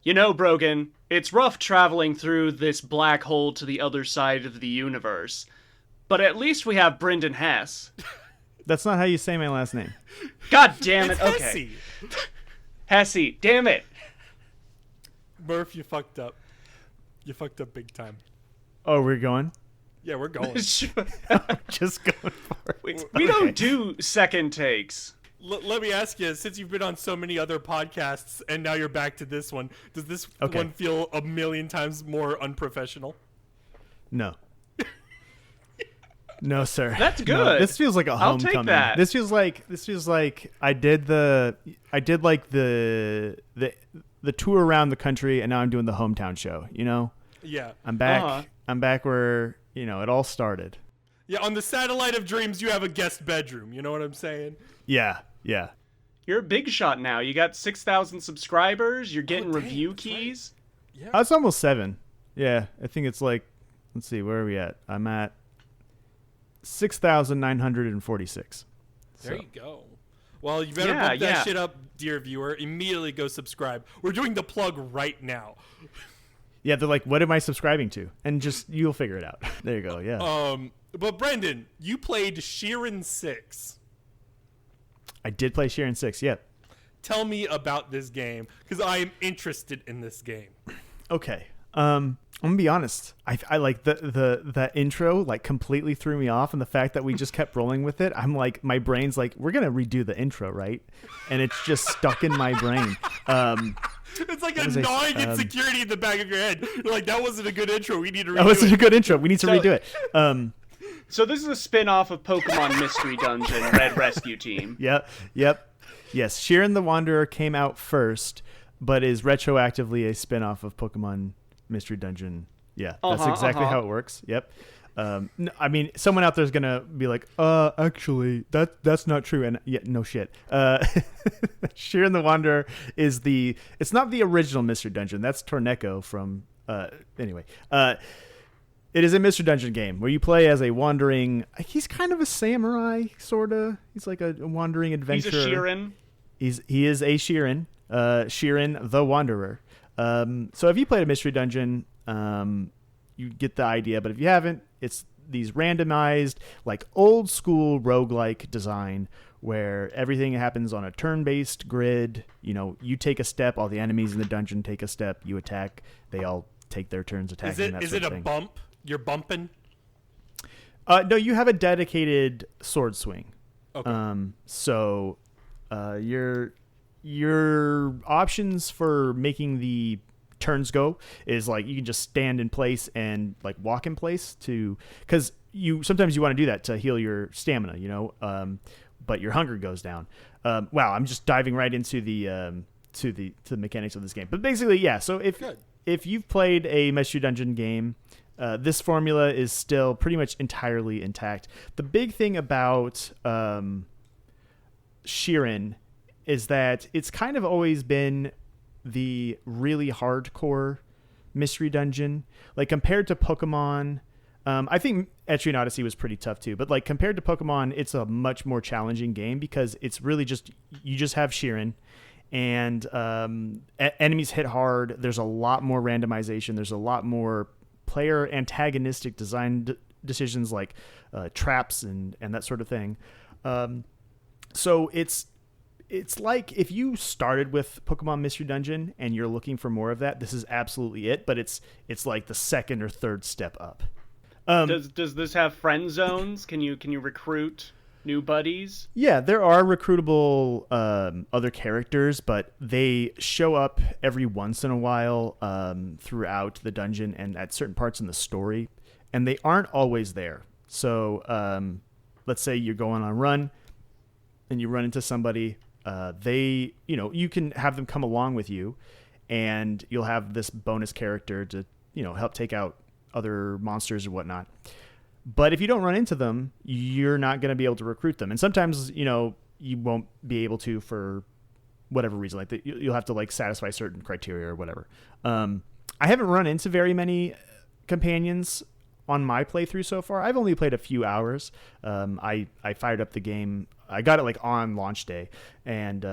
You know, Brogan, it's rough traveling through this black hole to the other side of the universe. But at least we have Brendan Hesse. That's not how you say my last name. God damn it, It's okay. Hesse. Hesse, damn it. Murph, you fucked up. You fucked up big time. Oh, we're going? Yeah, we're going. Just going for it. We don't do second takes. Let me ask you, since you've been on so many other podcasts and now you're back to this one, does this one feel a million times more unprofessional? No. No, sir. That's good. No, this feels like a I'll homecoming. take that. This feels like I did like the tour around the country, and now I'm doing the hometown show. You know, Yeah. I'm back. Uh-huh. I'm back where it all started. Yeah, on the Satellite of Dreams, you have a guest bedroom. You know what I'm saying? Yeah. You're a big shot now. You got 6,000 subscribers. You're getting dang, review that's right. keys. Yeah. Oh, it's almost 7. Yeah, I think it's like, let's see, where are we at? I'm at 6,946. There you go. Well, you better Yeah, bump that yeah. shit up, dear viewer. Immediately go subscribe. We're doing the plug right now. Yeah, they're like, what am I subscribing to? And just, you'll figure it out. There you go, yeah. But Brendan, you played Shiren 6. I did play Shiren 6, yep. Tell me about this game, because I am interested in this game. Okay. I'm gonna be honest. I like the intro like completely threw me off, and the fact that we just kept rolling with it. I'm like, my brain's like, we're gonna redo the intro, right? And it's just stuck in my brain. It's like a gnawing insecurity in the back of your head. You're like, that wasn't a good intro. We need to redo That wasn't it. a good intro. We need to redo it. So this is a spin-off of Pokemon Mystery Dungeon Red Rescue Team. Yep. Yes, Shiren the Wanderer came out first, but is retroactively a spin-off of Pokemon Mystery Dungeon. Yeah, that's exactly how it works. Yep. I mean, someone out there's gonna be like, actually, that's not true. And yeah, no shit. Shiren the Wanderer is it's not the original Mystery Dungeon. That's Torneko from, anyway. It is a Mystery Dungeon game where you play as a wandering, he's kind of a samurai, sorta. He's like a wandering adventurer. He's a Shiren. He is a Shiren. Shiren the Wanderer. So if you played a Mystery Dungeon, you get the idea, but if you haven't, it's these randomized, like old school roguelike design where everything happens on a turn-based grid. You take a step, all the enemies in the dungeon take a step, you attack, they all take their turns attacking. Is it a bump? You're bumping? No, you have a dedicated sword swing. Okay. So your options for making the turns go is like you can just stand in place and like walk in place because sometimes you want to do that to heal your stamina, but your hunger goes down. Wow, I'm just diving right into the mechanics of this game, but basically, yeah. So if you've played a Mystery Dungeon game, this formula is still pretty much entirely intact. The big thing about Shiren is that it's kind of always been the really hardcore Mystery Dungeon. Like compared to Pokemon, I think Etrian Odyssey was pretty tough too, but like compared to Pokemon, it's a much more challenging game because it's really you just have Shiren. And enemies hit hard. There's a lot more randomization. There's a lot more player antagonistic design decisions like traps and that sort of thing. So it's like if you started with Pokemon Mystery Dungeon and you're looking for more of that, this is absolutely it. But it's like the second or third step up. Does this have friend zones? Can you recruit new buddies? Yeah, there are recruitable other characters, but they show up every once in a while throughout the dungeon and at certain parts in the story, and they aren't always there. So let's say you're going on a run and you run into somebody, you can have them come along with you, and you'll have this bonus character to help take out other monsters or whatnot. But if you don't run into them, you're not going to be able to recruit them. And sometimes, you won't be able to for whatever reason. Like you'll have to like satisfy certain criteria or whatever. I haven't run into very many companions on my playthrough so far. I've only played a few hours. I fired up the game. I got it like on launch day, and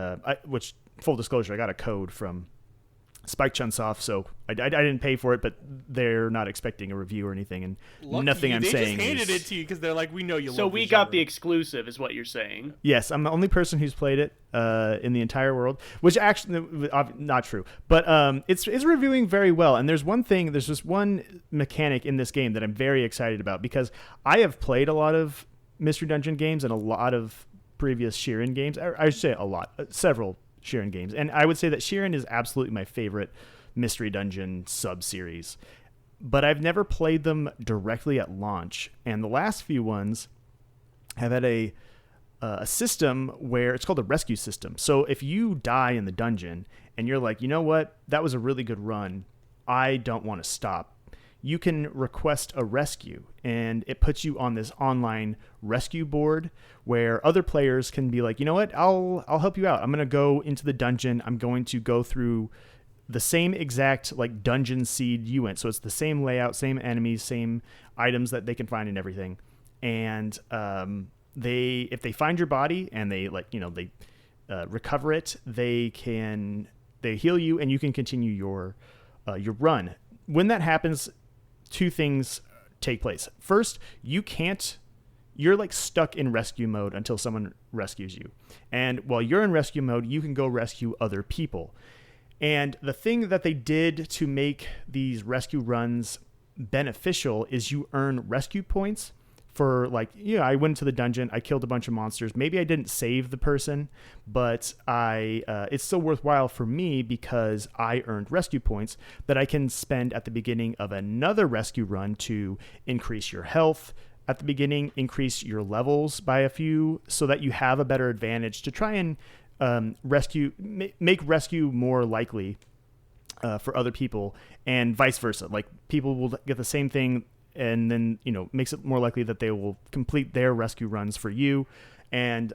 which full disclosure, I got a code from Spike Chunsoft, so I didn't pay for it, but they're not expecting a review or anything, and nothing I'm saying. They just handed it to you because they're like, we know you. So love we the got genre. the exclusive, is what you're saying. Yes, I'm the only person who's played it in the entire world, which actually not true, but it's reviewing very well. And there's just one mechanic in this game that I'm very excited about, because I have played a lot of Mystery Dungeon games and a lot of previous Shiren games. I should say a lot, several Shiren games, and I would say that Shiren is absolutely my favorite Mystery Dungeon sub-series, but I've never played them directly at launch, and the last few ones have had a system where it's called a rescue system. So if you die in the dungeon and you're like, you know what, that was a really good run, I don't want to stop, you can request a rescue, and it puts you on this online rescue board where other players can be like, you know what, I'll help you out. I'm going to go into the dungeon. I'm going to go through the same exact like dungeon seed you went. So it's the same layout, same enemies, same items that they can find and everything. And if they find your body and they recover it, they heal you and you can continue your run. When that happens, two things take place. First, you're like stuck in rescue mode until someone rescues you. And while you're in rescue mode, you can go rescue other people. And the thing that they did to make these rescue runs beneficial is you earn rescue points for, like, I went into the dungeon, I killed a bunch of monsters. Maybe I didn't save the person, but it's still worthwhile for me because I earned rescue points that I can spend at the beginning of another rescue run to increase your health at the beginning, increase your levels by a few, so that you have a better advantage to try and make rescue more likely for other people, and vice versa. Like, people will get the same thing, and then makes it more likely that they will complete their rescue runs for you. And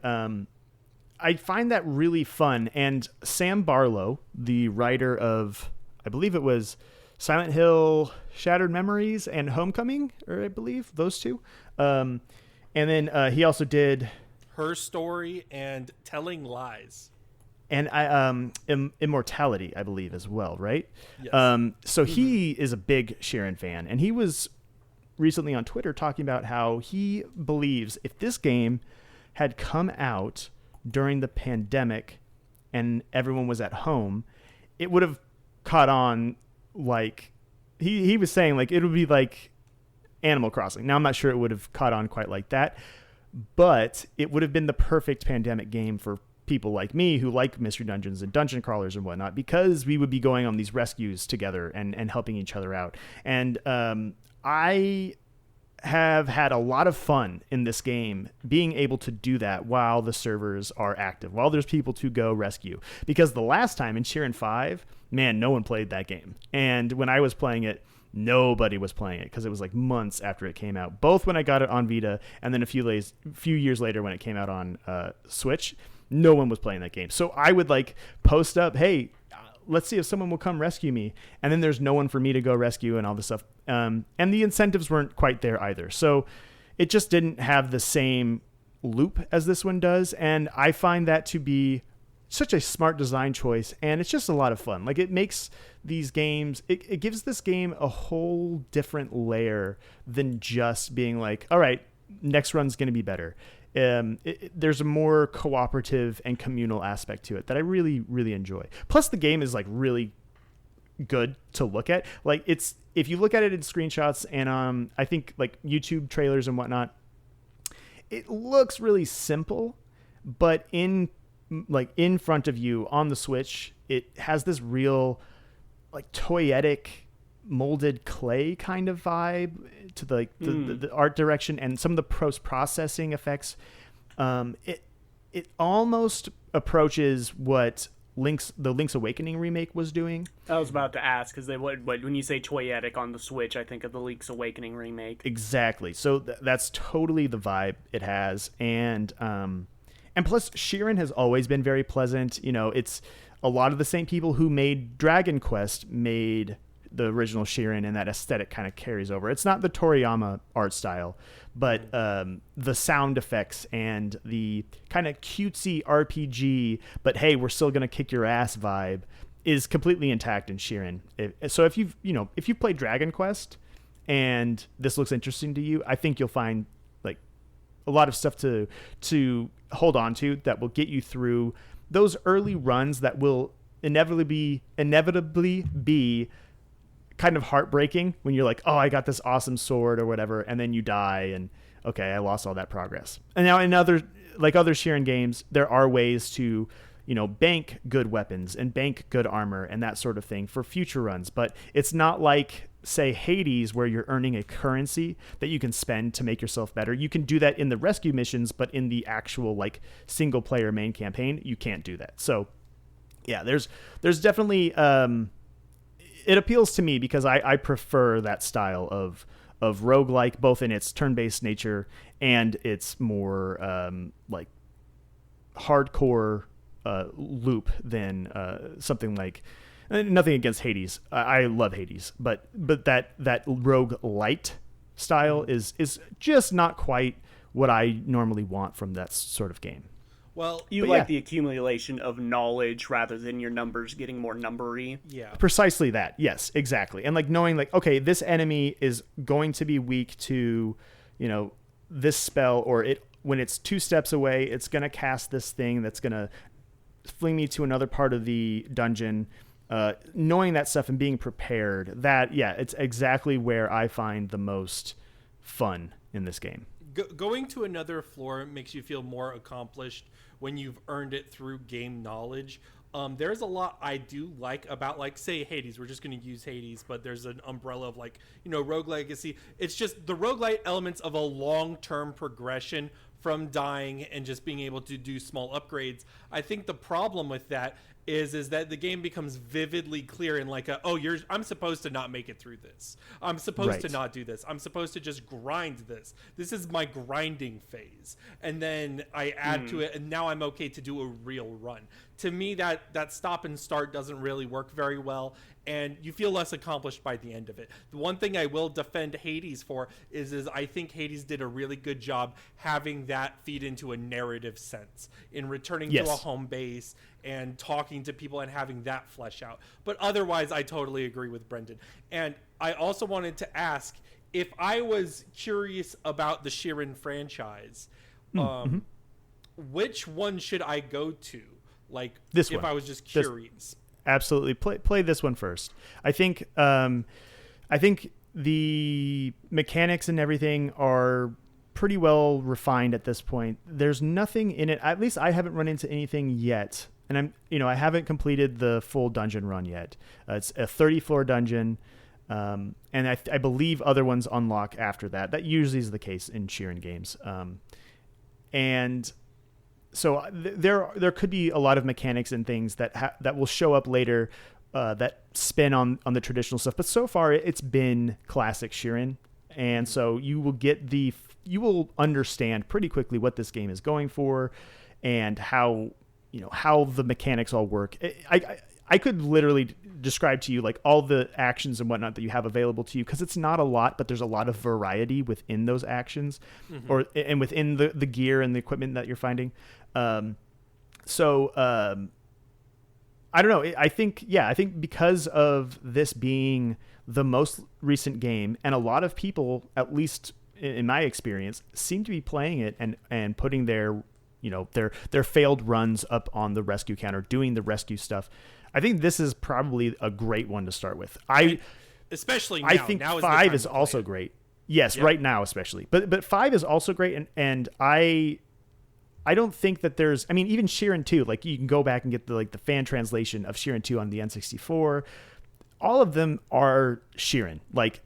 I find that really fun. And Sam Barlow, the writer of, I believe it was Silent Hill, Shattered Memories, and Homecoming, or I believe those two. And then he also did Her Story and Telling Lies. And Immortality, I believe, as well, right? Yes. So he is a big Shiren fan, and he was recently on Twitter talking about how he believes if this game had come out during the pandemic and everyone was at home, it would have caught on. Like, he was saying, like, it would be like Animal Crossing. Now, I'm not sure it would have caught on quite like that, but it would have been the perfect pandemic game for people like me who like mystery dungeons and dungeon crawlers and whatnot, because we would be going on these rescues together and helping each other out. And I have had a lot of fun in this game being able to do that while the servers are active, while there's people to go rescue. Because the last time in Shiren 5, man, no one played that game. And when I was playing it, nobody was playing it, because it was like months after it came out, both when I got it on Vita and then a few years later when it came out on Switch. No one was playing that game. So I would like post up, hey, let's see if someone will come rescue me. And then there's no one for me to go rescue and all this stuff. And the incentives weren't quite there either. So it just didn't have the same loop as this one does. And I find that to be such a smart design choice. And it's just a lot of fun. Like, it makes these games, it gives this game a whole different layer than just being like, all right, next run's going to be better. There's a more cooperative and communal aspect to it that I really, really enjoy. Plus, the game is like really good to look at. Like, if you look at it in screenshots and I think like YouTube trailers and whatnot, it looks really simple, but in front of you on the Switch, it has this real like toyetic molded clay kind of vibe to the art direction and some of the post-processing effects. It almost approaches what the Link's Awakening remake was doing. I was about to ask, because when you say toyetic on the Switch, I think of the Link's Awakening remake. Exactly. So that's totally the vibe it has. And plus, Shiren has always been very pleasant. It's a lot of the same people who made Dragon Quest made the original Shiren, and that aesthetic kind of carries over. It's not the Toriyama art style, but the sound effects and the kind of cutesy RPG, but hey, we're still going to kick your ass vibe is completely intact in Shiren. So if you've played Dragon Quest and this looks interesting to you, I think you'll find like a lot of stuff to hold on to that will get you through those early runs that will inevitably be kind of heartbreaking when you're like, oh, I got this awesome sword or whatever, and then you die and okay, I lost all that progress. And now in other Shiren games, there are ways to, bank good weapons and bank good armor and that sort of thing for future runs. But it's not like, say, Hades, where you're earning a currency that you can spend to make yourself better. You can do that in the rescue missions, but in the actual like single player main campaign, you can't do that. So yeah, there's definitely, it appeals to me because I prefer that style of roguelike, both in its turn-based nature and its more like hardcore loop than something like, nothing against Hades. I love Hades, but that roguelite style is just not quite what I normally want from that sort of game. Well, you like the accumulation of knowledge rather than your numbers getting more numbery. Yeah. Precisely that. Yes, exactly. And like knowing like, okay, this enemy is going to be weak to, this spell, or when it's 2 steps away, it's going to cast this thing that's going to fling me to another part of the dungeon. Knowing that stuff and being prepared, it's exactly where I find the most fun in this game. Going to another floor makes you feel more accomplished when you've earned it through game knowledge. There's a lot I do like about, like, say, Hades. We're just going to use Hades, but there's an umbrella of, like, Rogue Legacy. It's just the roguelite elements of a long-term progression from dying and just being able to do small upgrades. I think the problem with that is that the game becomes vividly clear in like I'm supposed to not make it through this. I'm supposed to not do this. I'm supposed to just grind this. This is my grinding phase. And then I add to it, and now I'm okay to do a real run. To me, that stop and start doesn't really work very well, and you feel less accomplished by the end of it. The one thing I will defend Hades for is I think Hades did a really good job having that feed into a narrative sense in returning to a home base and talking to people and having that flesh out. But otherwise, I totally agree with Brendan. And I also wanted to ask, if I was curious about the Shiren franchise, which one should I go to? Like, this if one. I was just curious. Absolutely. Play this one first. I think the mechanics and everything are pretty well refined at this point. There's nothing in it. At least I haven't run into anything yet. And I haven't completed the full dungeon run yet. It's a 30-floor dungeon. And I believe other ones unlock after that. That usually is the case in Shiren games. And so there could be a lot of mechanics and things that will show up later that spin on the traditional stuff. But so far, it's been classic Shiren. And so you will understand pretty quickly what this game is going for and how the mechanics all work. I could literally describe to you like all the actions and whatnot that you have available to you, because it's not a lot, but there's a lot of variety within those actions, and within the gear and the equipment that you're finding. I don't know. I think because of this being the most recent game, and a lot of people, at least in my experience, seem to be playing it and putting their failed runs up on the rescue counter, doing the rescue stuff. I think this is probably a great one to start with. Especially now. I think now 5 is also great. Yes, yep. Right now especially. But 5 is also great, and I don't think that there's, I mean, even Shiren 2, like you can go back and get the fan translation of Shiren 2 on the N64. All of them are Shiren, like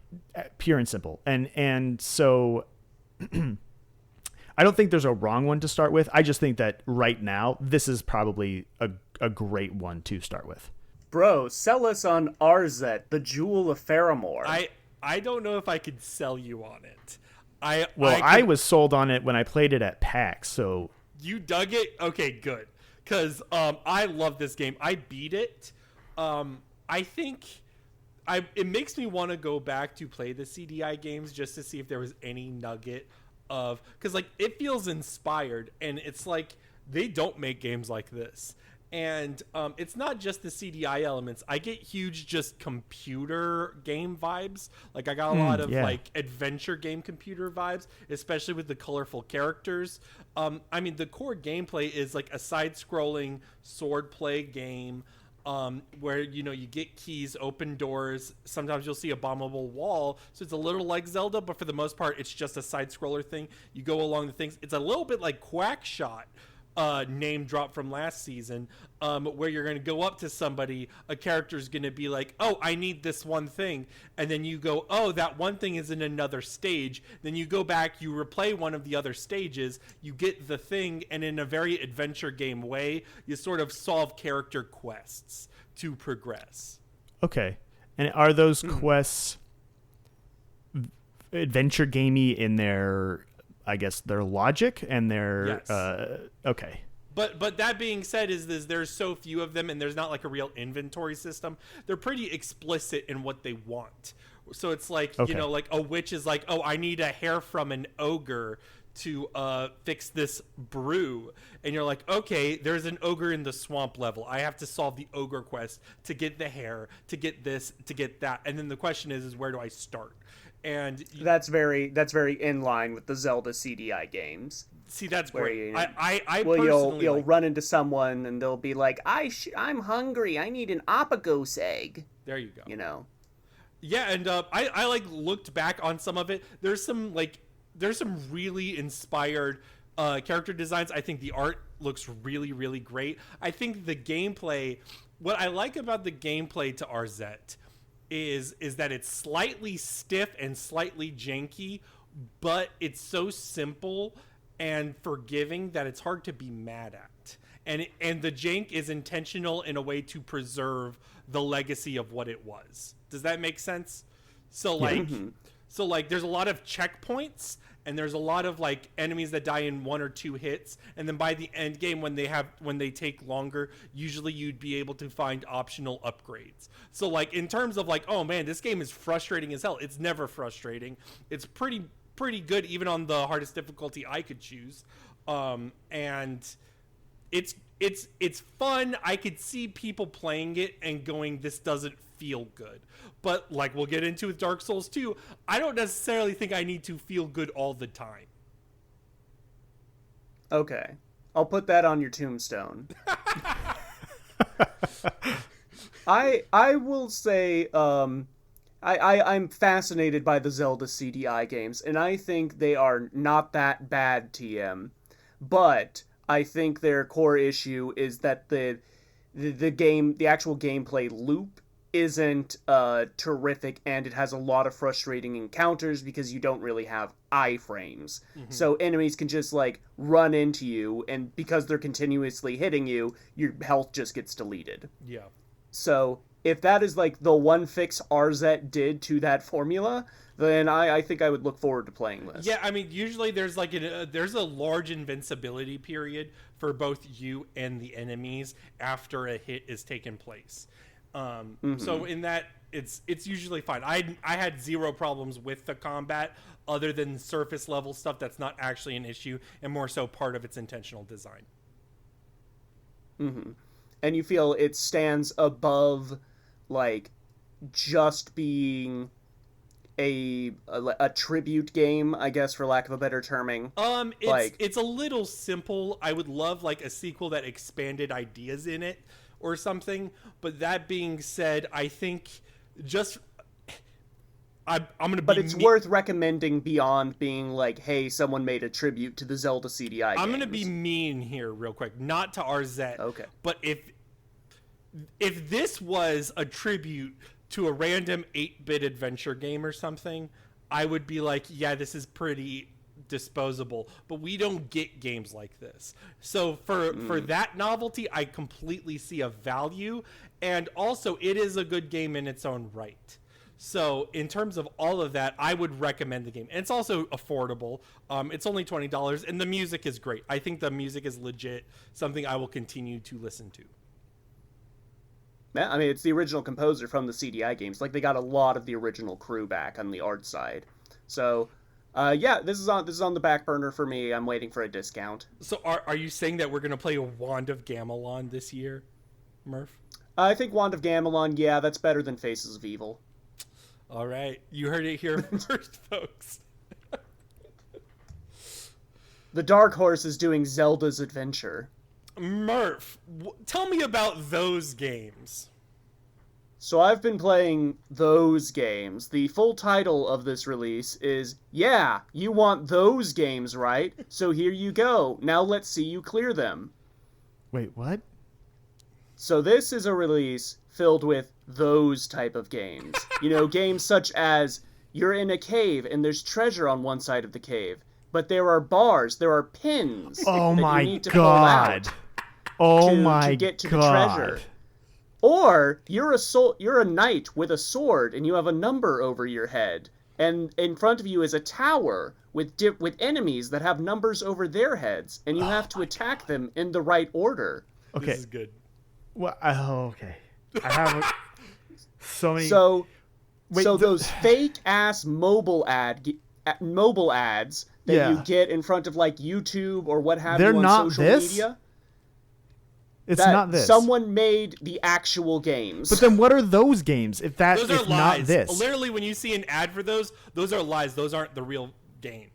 pure and simple. And so I don't think there's a wrong one to start with. I just think that right now, this is probably a great one to start with. Bro, sell us on Arzette, the Jewel of Faramore. I don't know if I could sell you on it. I was sold on it when I played it at PAX, so... You dug it? Okay, good. Because I love this game. I beat it. I think... it makes me want to go back to play the CDI games just to see if there was any nugget of, because like it feels inspired, and it's like they don't make games like this, And it's not just the CDI elements. I get huge just computer game vibes. Like I got a lot of like adventure game computer vibes, especially with the colorful characters. I mean, the core gameplay is like a side-scrolling sword play game where, you know, you get keys, open doors. Sometimes you'll see a bombable wall. So it's a little like Zelda, but for the most part, it's just a side-scroller thing. You go along the things. It's a little bit like Quackshot. Name drop from last season, where you're going to go up to somebody, a character's going to be like, oh, I need this one thing, and then you go, oh, that one thing is in another stage, then you go back, you replay one of the other stages, you get the thing, and in a very adventure game way, you sort of solve character quests to progress. Okay. And are those quests adventure gamey in their, I guess, their logic and their okay. But that being said, there's so few of them, and there's not like a real inventory system. They're pretty explicit in what they want. So it's like, you know, like a witch is like, oh, I need a hair from an ogre to fix this brew, and you're like, okay, there's an ogre in the swamp level. I have to solve the ogre quest to get the hair, to get this, to get that, and then the question is where do I start? And that's very in line with the Zelda CDI games. See, that's great. You, I personally you'll run into someone and they'll be like, I'm hungry. I need an Apagos egg. There you go. You know. Yeah, and I like looked back on some of it. There's some really inspired character designs. I think the art looks really, really great. I think the gameplay. What I like about the gameplay to Arzette is that it's slightly stiff and slightly janky, but it's so simple and forgiving that it's hard to be mad at. And the jank is intentional in a way to preserve the legacy of what it was. Does that make sense? So like there's a lot of checkpoints, and there's a lot of like enemies that die in 1 or 2 hits, and then by the end game when they take longer, usually you'd be able to find optional upgrades. So like in terms of like, oh man, this game is frustrating as hell. It's never frustrating. It's pretty good even on the hardest difficulty I could choose. And it's fun. I could see people playing it and going, this doesn't feel good. But like we'll get into with Dark Souls 2, I don't necessarily think I need to feel good all the time. Okay. I'll put that on your tombstone. I will say I'm fascinated by the Zelda CDI games, and I think they are not that bad, TM. But I think their core issue is that the actual gameplay loop isn't terrific, and it has a lot of frustrating encounters because you don't really have iframes. So enemies can just like run into you, and because they're continuously hitting you, your health just gets deleted. Yeah. So if that is like the one fix Arzette did to that formula, then I think I would look forward to playing this. Yeah, I mean, usually there's like there's a large invincibility period for both you and the enemies after a hit is taken place. So in that, it's usually fine. I had zero problems with the combat other than surface level stuff that's not actually an issue and more so part of its intentional design. And you feel it stands above like just being a tribute game, I guess, for lack of a better terming. It's a little simple. I would love like a sequel that expanded ideas in it or something. But that being said, I think just I'm gonna. But it's worth recommending beyond being like, hey, someone made a tribute to the Zelda CDI. I'm gonna be mean here, real quick, not to Arzette. Okay. But if this was a tribute to a random 8-bit adventure game or something, I would be like, yeah, this is pretty disposable. But we don't get games like this. So for that novelty, I completely see a value. And also, it is a good game in its own right. So in terms of all of that, I would recommend the game. And it's also affordable. It's only $20, and the music is great. I think the music is legit, something I will continue to listen to. Yeah, I mean, it's the original composer from the CDI games. Like, they got a lot of the original crew back on the art side. So, Yeah, this is on the back burner for me. I'm waiting for a discount. So are you saying that we're gonna play a Wand of Gamelon this year, Murph? I think Wand of Gamelon, yeah, that's better than Faces of Evil. All right, you heard it here first, folks. The Dark Horse is doing Zelda's Adventure. Murph, tell me about those games. So I've been playing those games. The full title of this release is, Yeah, you want those games, right? So here you go. Now let's see you clear them. Wait, what? So this is a release filled with those type of games. You know, games such as you're in a cave and there's treasure on one side of the cave, but there are bars, there are pins Oh that my you need to god. pull out Oh to my get to god. the treasure. Or you're a knight with a sword and you have a number over your head, and in front of you is a tower with enemies that have numbers over their heads, and you have to attack them in the right order. Okay. This is good. Well, okay. I have so many. So Wait, those fake ass mobile ads that you get in front of like YouTube or what have They're you on not social this? media. It's that not this. Someone made the actual games. But then what are those games if that Those is are not lies. this? Literally, when you see an ad for those are lies. Those aren't the real game.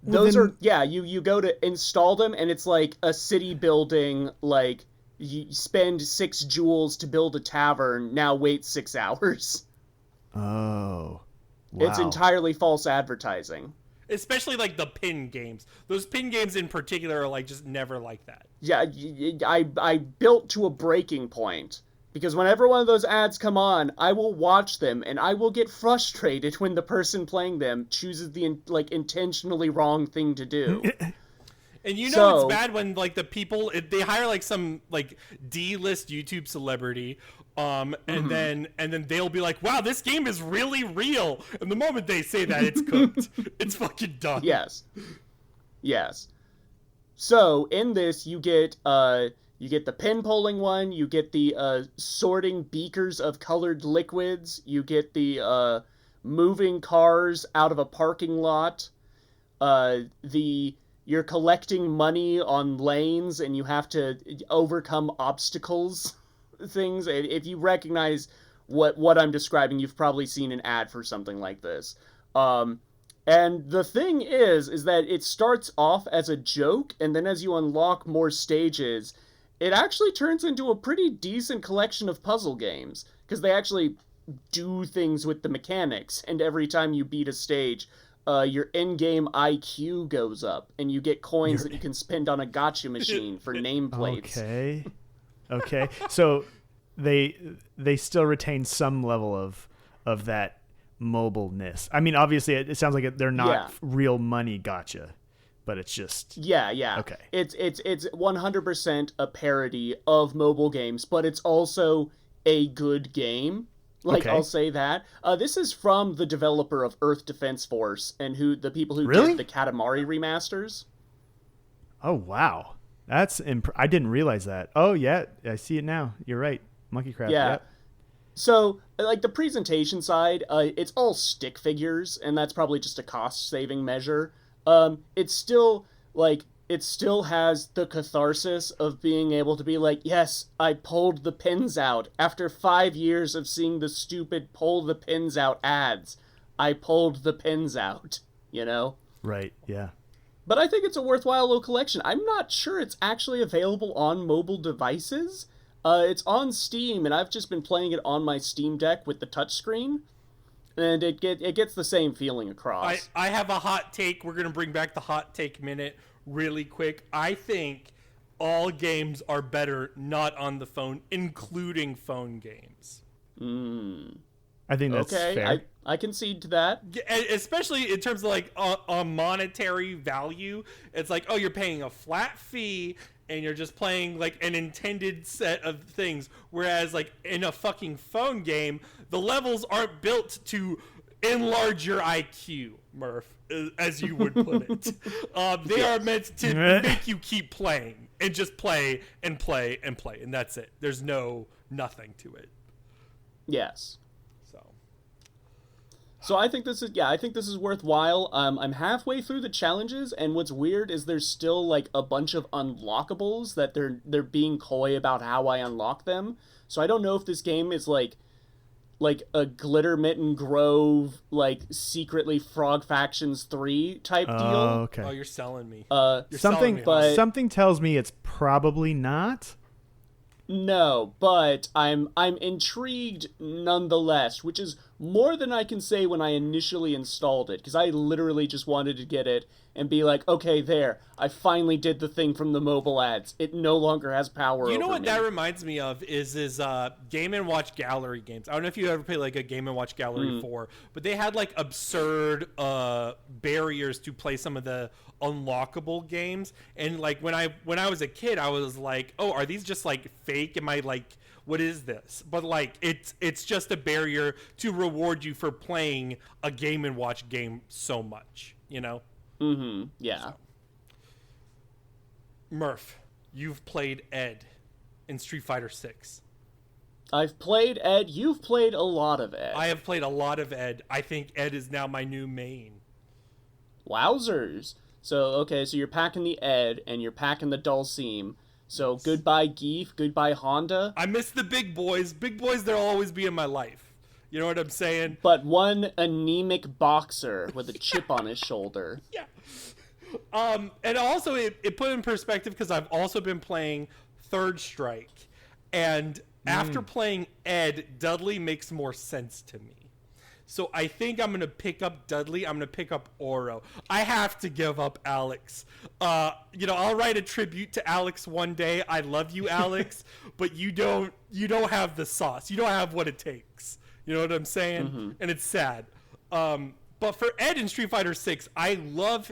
Those then- are, yeah, you go to install them and it's like a city building, like you spend 6 jewels to build a tavern, now wait 6 hours. Oh. Wow. It's entirely false advertising. Especially like the pin games. Those pin games in particular are like just never like that. Yeah, I built to a breaking point. Because whenever one of those ads come on, I will watch them, and I will get frustrated when the person playing them chooses the intentionally wrong thing to do. And you know So- it's bad when like the people they hire like some like D-list YouTube celebrity, and then they'll be like, "Wow, this game is really real." And the moment they say that, it's cooked. It's fucking done. Yes. So in this, you get the pin pulling one, you get the sorting beakers of colored liquids, you get the moving cars out of a parking lot, you're collecting money on lanes and you have to overcome obstacles, things. If you recognize what I'm describing, you've probably seen an ad for something like this. And the thing is that it starts off as a joke, and then as you unlock more stages, it actually turns into a pretty decent collection of puzzle games, because they actually do things with the mechanics, and every time you beat a stage, your in-game IQ goes up, and you get coins that you can spend on a gotcha machine for nameplates. Okay. So they still retain some level of that mobileness. I mean, obviously, it sounds like they're not real money gotcha, but it's just Yeah. Okay. It's 100% a parody of mobile games, but it's also a good game. Like, Okay. I'll say that. This is from the developer of Earth Defense Force and the people who Really? did the Katamari remasters. Oh wow, that's I didn't realize that. Oh yeah, I see it now. You're right, Monkey Craft. Yeah. Yep. So, like, the presentation side, it's all stick figures, and that's probably just a cost-saving measure. It's still, like, it still has the catharsis of being able to be like, yes, I pulled the pins out. After 5 years of seeing the stupid pull the pins out ads, I pulled the pins out, you know? Right. Yeah. But I think it's a worthwhile little collection. I'm not sure it's actually available on mobile devices. It's on Steam, and I've just been playing it on my Steam Deck with the touchscreen, and it gets the same feeling across. I have a hot take. We're gonna bring back the hot take minute really quick. I think all games are better not on the phone, including phone games. I think that's Okay, fair. I concede to that. Especially in terms of like a monetary value. It's like, oh, you're paying a flat fee and you're just playing like an intended set of things, whereas like in a fucking phone game, the levels aren't built to enlarge your IQ, Murph, as you would put it. They are meant to make you keep playing and just play and play and play, and that's it. There's nothing to it. Yes. So So I think this is worthwhile. I'm halfway through the challenges, and what's weird is there's still like a bunch of unlockables that they're being coy about how I unlock them. So I don't know if this game is like a Glitter Mitten Grove, like secretly Frog Factions 3 type deal. Okay. Oh, you're selling me. Something tells me it's probably not. No, but I'm intrigued nonetheless, which is more than I can say when I initially installed it, because I literally just wanted to get it and be like, okay, there, I finally did the thing from the mobile ads. It no longer has power over me. You know what that reminds me of is Game & Watch Gallery games. I don't know if you ever played like a Game & Watch Gallery 4, but they had like absurd barriers to play some of the unlockable games. And like when I was a kid, I was like, oh, are these just like fake? Am I like, what is this? But like it's just a barrier to reward you for playing a Game & Watch game so much, you know? Mm-hmm. Yeah. So. Murph, you've played Ed in Street Fighter 6. I've played Ed. You've played a lot of Ed. I have played a lot of Ed. I think Ed is now my new main. Wowzers. So you're packing the Ed and you're packing the Dulcim. So goodbye Geef, goodbye Honda. I miss the big boys. Big boys, they'll always be in my life. You know what I'm saying? But one anemic boxer with a chip on his shoulder. Yeah. And also it put in perspective because I've also been playing Third Strike. And after playing Ed, Dudley makes more sense to me. So I think I'm going to pick up Dudley. I'm going to pick up Oro. I have to give up Alex. I'll write a tribute to Alex one day. I love you, Alex, but you don't have the sauce. You don't have what it takes. You know what I'm saying? Mm-hmm. And it's sad. But for Ed in Street Fighter 6, I love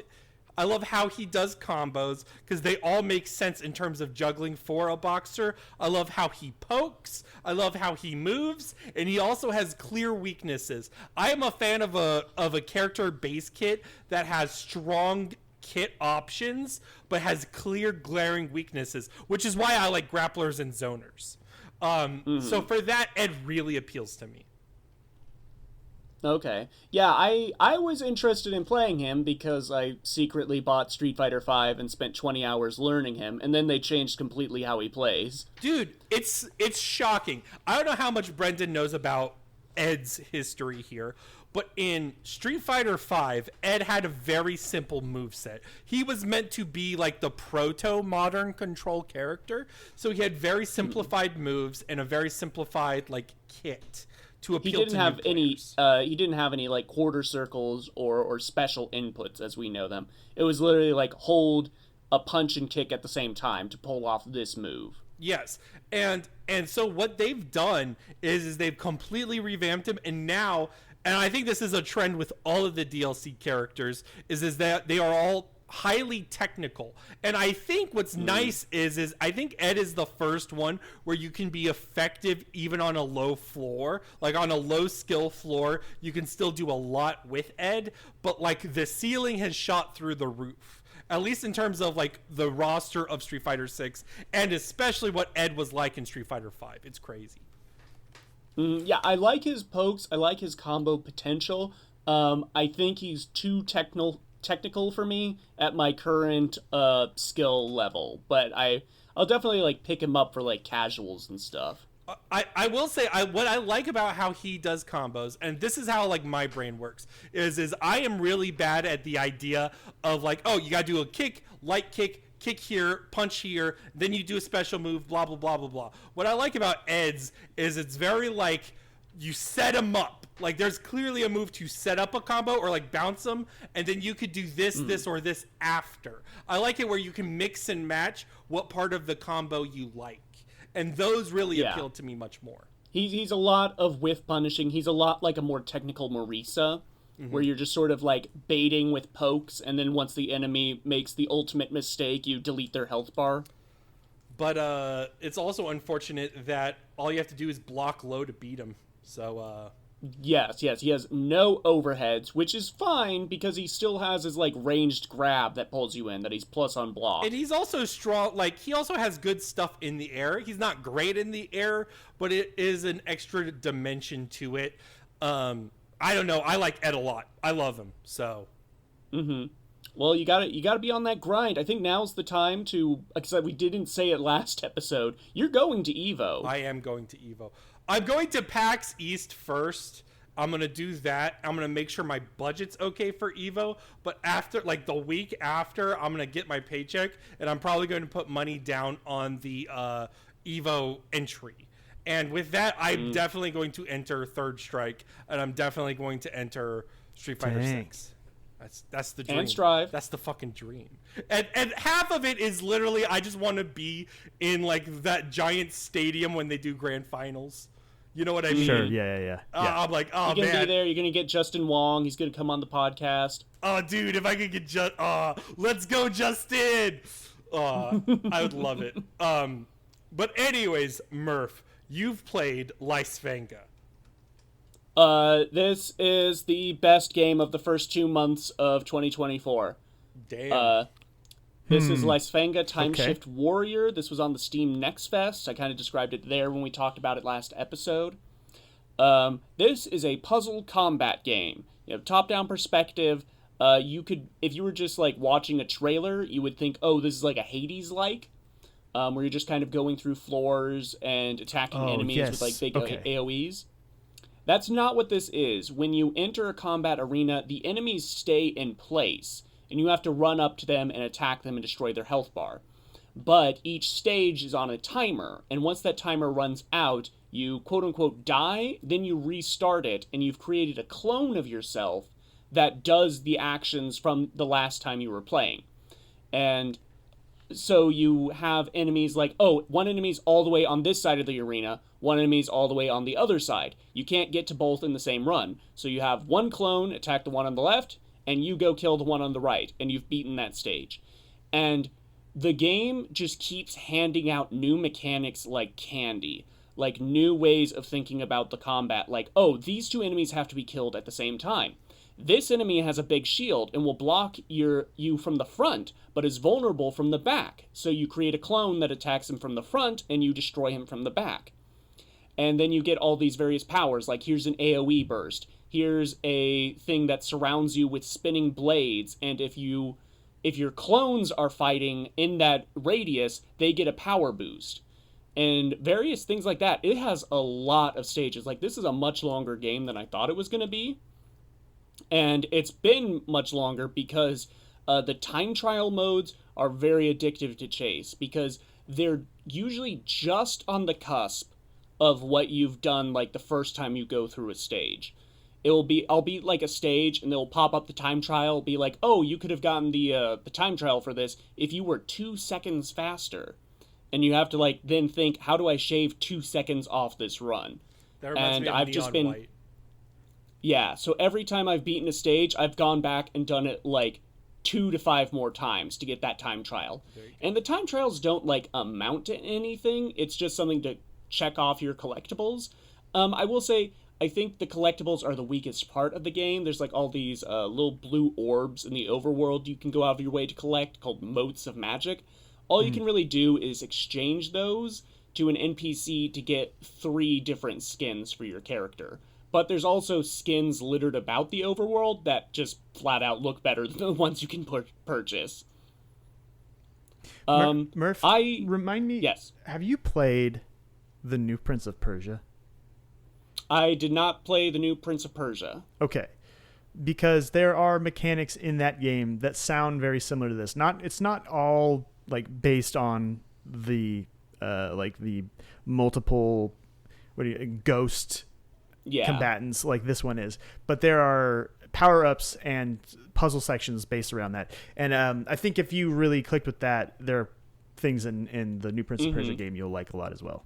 how he does combos because they all make sense in terms of juggling for a boxer. I love how he pokes. I love how he moves, and he also has clear weaknesses. I am a fan of a character base kit that has strong kit options but has clear glaring weaknesses, which is why I like grapplers and zoners. So for that, Ed really appeals to me. Okay. Yeah, I was interested in playing him because I secretly bought Street Fighter V and spent 20 hours learning him, and then they changed completely how he plays. Dude, it's shocking. I don't know how much Brendan knows about Ed's history here, but in Street Fighter V, Ed had a very simple moveset. He was meant to be like the proto-modern Control character, so he had very simplified moves and a very simplified like kit. He didn't have any like quarter circles or special inputs as we know them. It was literally like hold a punch and kick at the same time to pull off this move. Yes. And so what they've done is they've completely revamped him, and now, and I think this is a trend with all of the DLC characters, is that they are all highly technical. And I think what's nice is I think Ed is the first one where you can be effective even on a low floor. Like on a low skill floor, you can still do a lot with Ed, but like the ceiling has shot through the roof. At least in terms of like the roster of Street Fighter 6 and especially what Ed was like in Street Fighter 5. It's crazy. Yeah, I like his pokes. I like his combo potential. I think he's too technical for me at my current skill level, but I'll definitely like pick him up for like casuals and stuff. I will say what I like about how he does combos, and this is how like my brain works, is I am really bad at the idea of like, oh, you gotta do a kick, light kick here, punch here, then you do a special move, blah blah blah blah blah. What I like about Ed's is it's very like you set him up. Like there's clearly a move to set up a combo or like bounce them, and then you could do this or this after. I like it where you can mix and match what part of the combo you like, and those really appeal to me much more. He's a lot of whiff punishing. He's a lot like a more technical Marisa, where you're just sort of like baiting with pokes, and then once the enemy makes the ultimate mistake, you delete their health bar. But it's also unfortunate that all you have to do is block low to beat him. So Yes, he has no overheads, which is fine because he still has his like ranged grab that pulls you in, that he's plus on block. And he's also strong, like he also has good stuff in the air. He's not great in the air, but it is an extra dimension to it. I don't know. I like Ed a lot. I love him. So. Mm-hmm. Well, you gotta be on that grind. I think now's the time to, because we didn't say it last episode, you're going to EVO. I am going to EVO. I'm going to PAX East first. I'm going to do that. I'm going to make sure my budget's okay for EVO. But after, like the week after, I'm going to get my paycheck, and I'm probably going to put money down on the EVO entry. And with that, I'm definitely going to enter Third Strike, and I'm definitely going to enter Street Fighter 6. That's the dream. And Strive. That's the fucking dream. And half of it is literally I just want to be in like that giant stadium when they do grand finals. You know what I mean? Sure. Yeah. I'm like, oh, you're gonna man. be there. You're gonna get Justin Wong. He's gonna come on the podcast. Oh, dude, if I could get let's go, Justin. I would love it. But anyways, Murph, you've played Lysfanga. This is the best game of the first 2 months of 2024. Damn. This is Lysfanga Time Okay. Shift Warrior. This was on the Steam Next Fest. I kind of described it there when we talked about it last episode. This is a puzzle combat game. You have top-down perspective. You could, if you were just like watching a trailer, you would think, oh, this is like a Hades-like, where you're just kind of going through floors and attacking enemies with like big AoEs. That's not what this is. When you enter a combat arena, the enemies stay in place, and you have to run up to them and attack them and destroy their health bar. But each stage is on a timer, and once that timer runs out, you quote-unquote die, then you restart it, and you've created a clone of yourself that does the actions from the last time you were playing. And so you have enemies like, oh, one enemy's all the way on this side of the arena, one enemy's all the way on the other side. You can't get to both in the same run. So you have one clone attack the one on the left, and you go kill the one on the right, and you've beaten that stage. And the game just keeps handing out new mechanics like candy, like new ways of thinking about the combat, like, oh, these two enemies have to be killed at the same time. This enemy has a big shield and will block you from the front, but is vulnerable from the back. So you create a clone that attacks him from the front, and you destroy him from the back. And then you get all these various powers, like here's an AoE burst. Here's a thing that surrounds you with spinning blades, and if your clones are fighting in that radius, they get a power boost. And various things like that. It has a lot of stages. Like, this is a much longer game than I thought it was going to be. And it's been much longer because the time trial modes are very addictive to chase, because they're usually just on the cusp of what you've done, like the first time you go through a stage. I'll be like a stage, and they'll pop up the time trial, be like, oh, you could have gotten the time trial for this if you were 2 seconds faster. And you have to like then think, how do I shave 2 seconds off this run? That reminds me of I've Neon just been White. Yeah, so every time I've beaten a stage, I've gone back and done it like 2 to 5 more times to get that time trial. And the time trials don't like amount to anything. It's just something to check off your collectibles. I will say, I think the collectibles are the weakest part of the game. There's like all these little blue orbs in the overworld you can go out of your way to collect, called motes of magic. All you can really do is exchange those to an NPC to get 3 different skins for your character. But there's also skins littered about the overworld that just flat out look better than the ones you can purchase. Murph, remind me, Yes. have you played the new Prince of Persia? I did not play the new Prince of Persia. Okay. Because there are mechanics in that game that sound very similar to this. It's not all like based on the like the multiple ghost combatants like this one is, but there are power-ups and puzzle sections based around that. And I think if you really clicked with that, there are things in the new Prince of Persia game you'll like a lot as well.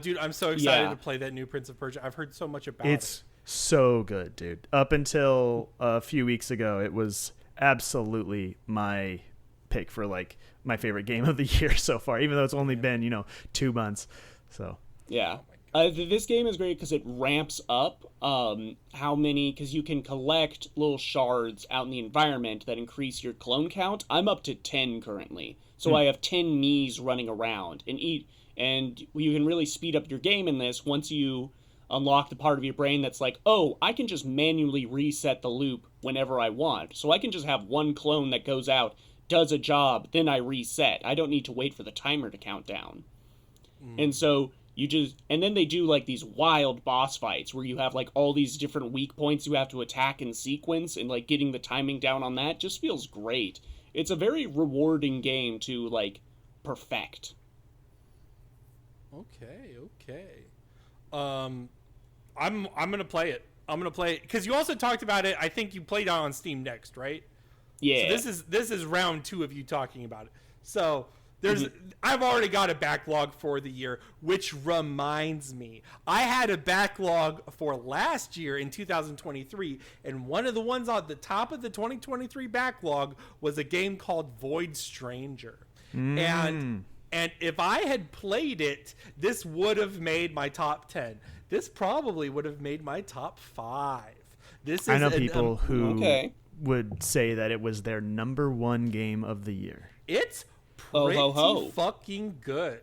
Dude, I'm so excited to play that new Prince of Persia. I've heard so much about it. It's so good, dude. Up until a few weeks ago, it was absolutely my pick for like my favorite game of the year so far, even though it's only been 2 months. So yeah. This game is great because it ramps up because you can collect little shards out in the environment that increase your clone count. I'm up to 10 currently. So I have 10 me's running around, and you can really speed up your game in this once you unlock the part of your brain that's like, oh, I can just manually reset the loop whenever I want. So I can just have one clone that goes out, does a job, then I reset. I don't need to wait for the timer to count down. And so and then they do like these wild boss fights where you have like all these different weak points you have to attack in sequence, and like getting the timing down on that just feels great. It's a very rewarding game to like perfect. Okay. I'm gonna play it. I'm gonna play it because you also talked about it. I think you played on Steam Next, right? Yeah. So this is round 2 of you talking about it. So I've already got a backlog for the year, which reminds me, I had a backlog for last year in 2023, and one of the ones on the top of the 2023 backlog was a game called Void Stranger. And if I had played it, this would have made my top 10. This probably would have made my top 5. I know people who would say that it was their number 1 game of the year. It's pretty fucking good.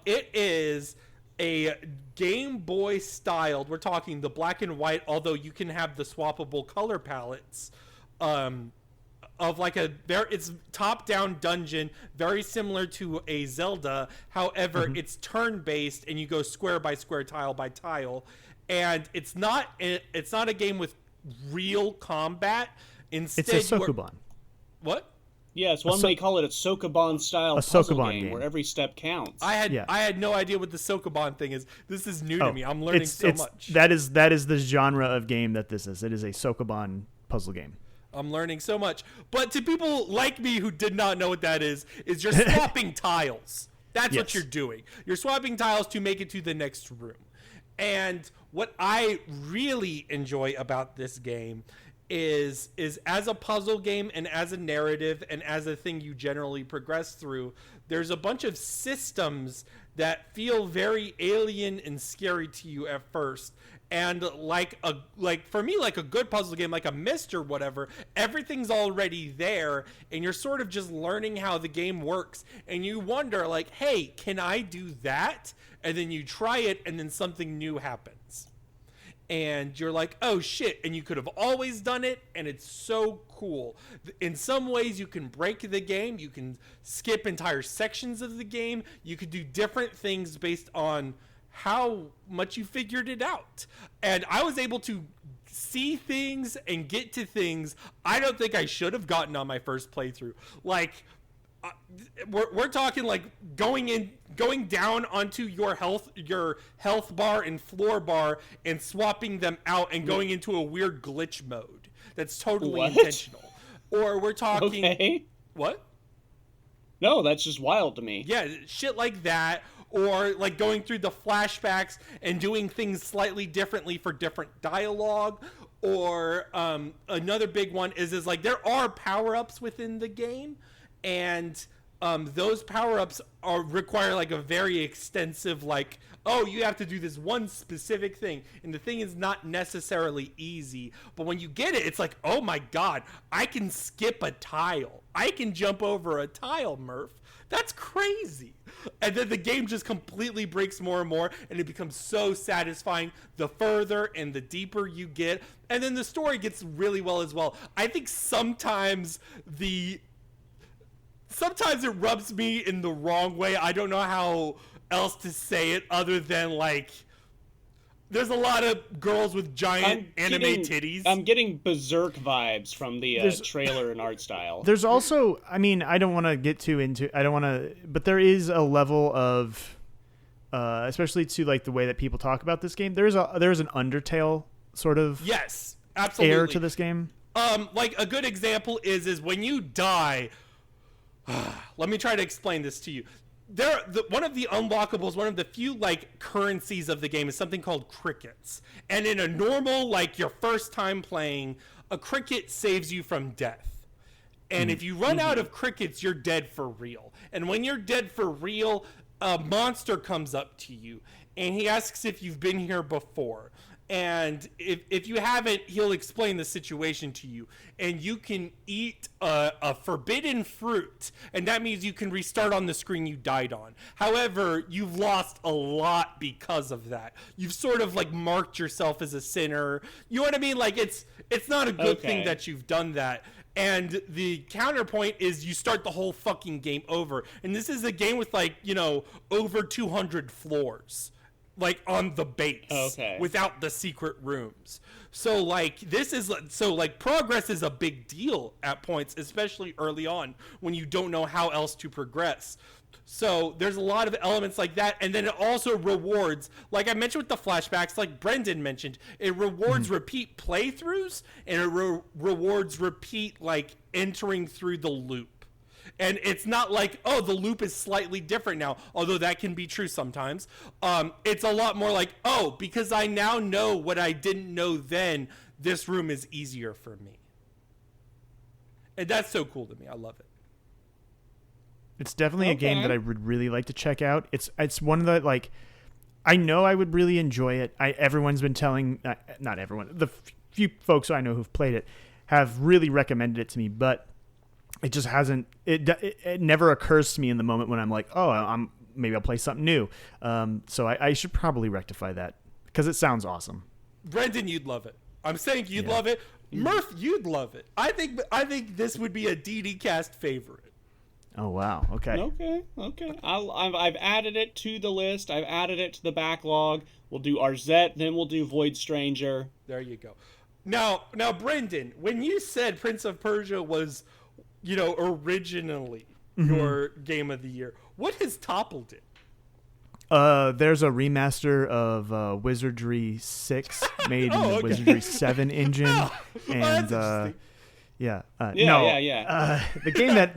It is a Game Boy styled, we're talking the black and white, although you can have the swappable color palettes, of like it's top-down dungeon, very similar to a Zelda. However, it's turn-based, and you go square by square, tile by tile, and it's not a game with real combat. Instead, it's a Sokoban. What? Yes, one may call it a Sokoban style puzzle game where every step counts. I had no idea what the Sokoban thing is. This is new to me. I'm learning so much. That is the genre of game that this is. It is a Sokoban puzzle game. I'm learning so much. But to people like me who did not know what that is you're swapping tiles. That's what you're doing. You're swapping tiles to make it to the next room. And what I really enjoy about this game is as a puzzle game and as a narrative and as a thing you generally progress through, there's a bunch of systems that feel very alien and scary to you at first. And for me, like a good puzzle game, like a Myst or whatever, everything's already there, and you're sort of just learning how the game works. And you wonder, like, hey, can I do that? And then you try it, and then something new happens. And you're like, oh shit, and you could have always done it, and it's so cool. In some ways, you can break the game, you can skip entire sections of the game, you could do different things based on how much you figured it out. And I was able to see things and get to things I don't think I should have gotten on my first playthrough. Like, we're talking like going down onto your health bar and floor bar and swapping them out and going into a weird glitch mode that's totally intentional. Or we're talking what? No, that's just wild to me. Yeah, shit like that. Or like going through the flashbacks and doing things slightly differently for different dialogue. Or another big one is like there are power-ups within the game, and those power-ups require like a very extensive, like, oh, you have to do this one specific thing, and the thing is not necessarily easy, but when you get it, it's like, oh my god, I can skip a tile, I can jump over a tile, Murph. That's crazy. And then the game just completely breaks more and more, and it becomes so satisfying the further and the deeper you get. And then the story gets really well as well. I think sometimes it rubs me in the wrong way. I don't know how else to say it other than like there's a lot of girls with giant anime titties. I'm getting Berserk vibes from the trailer and art style. There's also, I mean, I don't want to get too into, but there is a level of, especially to like the way that people talk about this game. There's an Undertale sort of yes, absolutely air to this game. Like a good example is when you die. Let me try to explain this to you. One of the unlockables, one of the few like currencies of the game is something called crickets. And in a normal, like your first time playing, a cricket saves you from death. And if you run out of crickets, you're dead for real. And when you're dead for real, a monster comes up to you and he asks if you've been here before. And if you haven't, he'll explain the situation to you. And you can eat a forbidden fruit, and that means you can restart on the screen you died on. However, you've lost a lot because of that. You've sort of like marked yourself as a sinner. You know what I mean? Like it's not a good thing that you've done that. And the counterpoint is you start the whole fucking game over. And this is a game with like, over 200 floors. Like on the base without the secret rooms. So progress is a big deal at points, especially early on when you don't know how else to progress. So there's a lot of elements like that. And then it also rewards, like I mentioned with the flashbacks, like Brendan mentioned, it rewards repeat playthroughs, and it rewards repeat like entering through the loop. And it's not like, oh, the loop is slightly different now, although that can be true sometimes. It's a lot more like, oh, because I now know what I didn't know then, this room is easier for me. And that's so cool to me. I love it. It's definitely a game that I would really like to check out. It's one of the, like, I know I would really enjoy it. Everyone's been telling, not everyone, the few folks I know who've played it have really recommended it to me, but it just hasn't. It never occurs to me in the moment when I'm like, oh, maybe I'll play something new. So I should probably rectify that because it sounds awesome. Brendan, you'd love it. I'm saying you'd love it. Murph, you'd love it. I think this would be a DD Cast favorite. Oh wow. Okay. I've added it to the list. I've added it to the backlog. We'll do Arzette, then we'll do Void Stranger. There you go. Now, Brendan, when you said Prince of Persia was, originally your game of the year, what has toppled it? There's a remaster of Wizardry 6 made in the Wizardry 7 engine, and The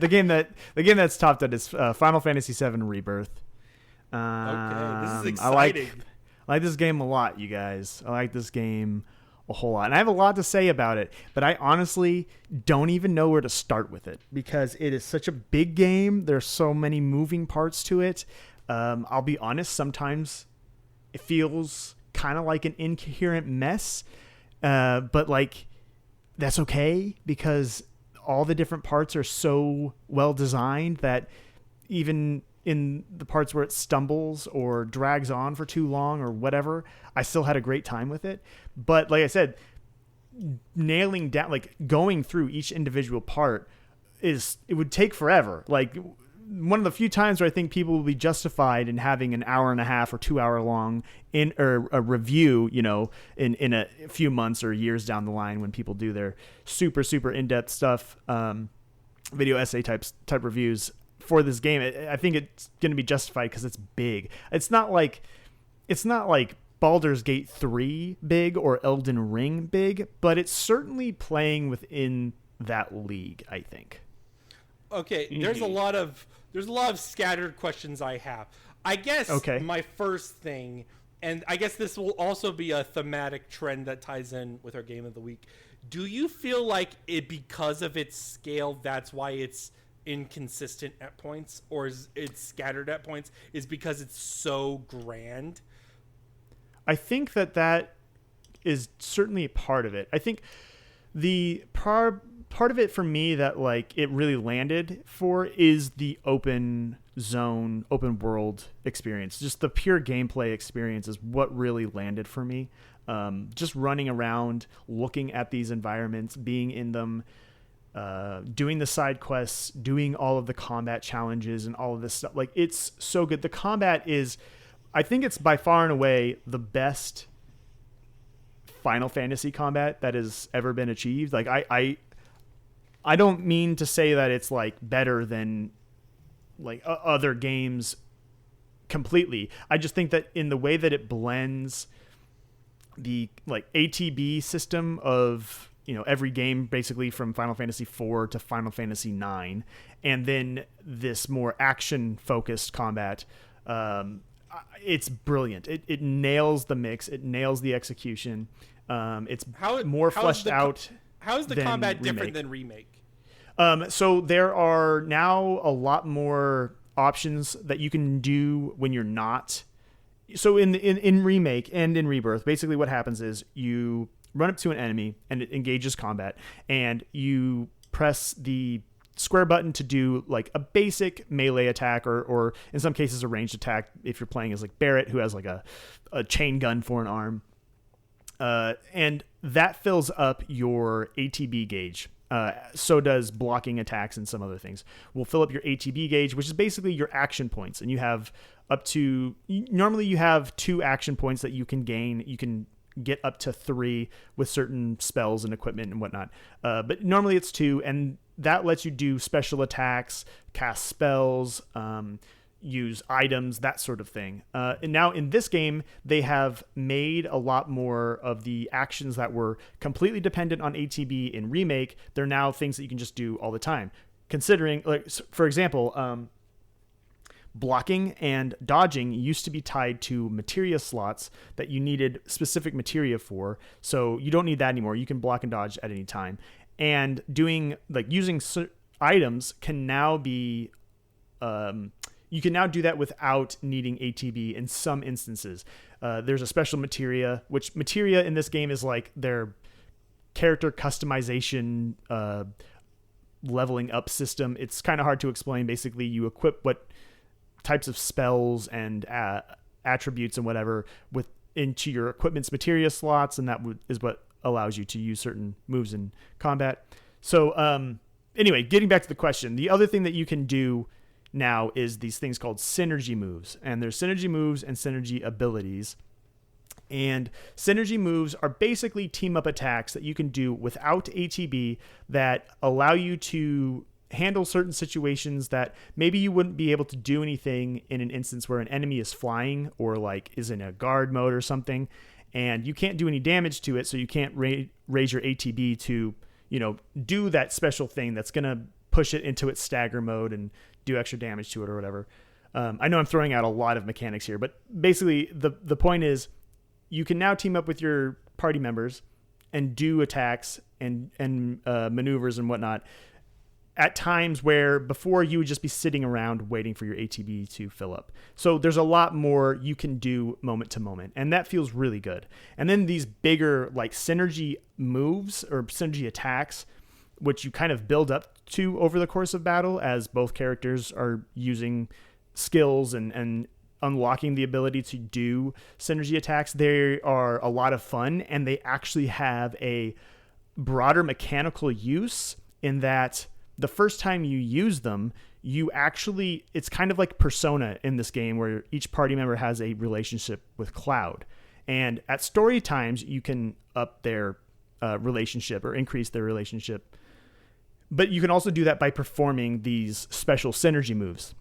game that's topped it is Final Fantasy VII Rebirth. Okay, this is exciting. I like this game a lot, you guys. I like this game a whole lot, and I have a lot to say about it, but I honestly don't even know where to start with it because it is such a big game. There's so many moving parts to it. I'll be honest, sometimes it feels kind of like an incoherent mess, but like that's okay because all the different parts are so well designed that even in the parts where it stumbles or drags on for too long or whatever, I still had a great time with it. But like I said, nailing down, like going through each individual part it would take forever. Like one of the few times where I think people will be justified in having an hour and a half or 2 hour long a review, in a few months or years down the line when people do their super, super in-depth stuff, video essay type reviews for this game. I think it's going to be justified because it's big. It's not like Baldur's Gate 3 big or Elden Ring big, but it's certainly playing within that league, I think. Okay, there's a lot of scattered questions I have. I guess my first thing, and I guess this will also be a thematic trend that ties in with our game of the week. Do you feel like it, because of its scale, that's why it's inconsistent at points, or is it scattered at points, is because it's so grand? I think that is certainly a part of it. I think the part of it for me that like it really landed for is the open zone, open world experience. Just the pure gameplay experience is what really landed for me. Just running around, looking at these environments, being in them, doing the side quests, doing all of the combat challenges and all of this stuff. Like, it's so good. The combat is, I think it's by far and away the best Final Fantasy combat that has ever been achieved. Like, I don't mean to say that it's like better than like other games completely. I just think that in the way that it blends the like ATB system of, every game basically from Final Fantasy IV to Final Fantasy IX, and then this more action focused combat, it's brilliant. It nails the mix. It nails the execution. It's more fleshed out. How is the combat different than Remake? So there are now a lot more options that you can do when you're not So in Remake and in Rebirth, basically what happens is you run up to an enemy and it engages combat, and you press the square button to do like a basic melee attack, or in some cases a ranged attack if you're playing as like Barrett, who has like a chain gun for an arm. And that fills up your ATB gauge. So does blocking attacks and some other things. Will fill up your ATB gauge, which is basically your action points. And you have normally you have 2 action points that you can gain. You can get up to 3 with certain spells and equipment and whatnot. But normally it's 2, and that lets you do special attacks, cast spells, use items, that sort of thing. And now in this game, they have made a lot more of the actions that were completely dependent on ATB in Remake. They're now things that you can just do all the time. Considering, like, for example, blocking and dodging used to be tied to materia slots that you needed specific materia for. So you don't need that anymore. You can block and dodge at any time. And using items can now be, you can now do that without needing ATB in some instances. There's a special materia, which materia in this game is like their character customization, leveling up system. It's kind of hard to explain. Basically, you equip what types of spells and attributes and whatever into your equipment's materia slots, and that is what allows you to use certain moves in combat. So anyway, getting back to the question, the other thing that you can do now is these things called synergy moves, and there's synergy moves and synergy abilities. And synergy moves are basically team up attacks that you can do without ATB that allow you to handle certain situations that maybe you wouldn't be able to do anything in an instance where an enemy is flying or like is in a guard mode or something, and you can't do any damage to it, so you can't raise your ATB to, do that special thing that's going to push it into its stagger mode and do extra damage to it or whatever. I know I'm throwing out a lot of mechanics here, but basically the point is you can now team up with your party members and do attacks and maneuvers and whatnot at times where before you would just be sitting around waiting for your ATB to fill up. So there's a lot more you can do moment to moment, and that feels really good. And then these bigger like synergy moves or synergy attacks, which you kind of build up to over the course of battle as both characters are using skills and unlocking the ability to do synergy attacks. They are a lot of fun, and they actually have a broader mechanical use in that the first time you use them, it's kind of like Persona in this game where each party member has a relationship with Cloud. And at story times, you can up their relationship or increase their relationship. But you can also do that by performing these special synergy moves.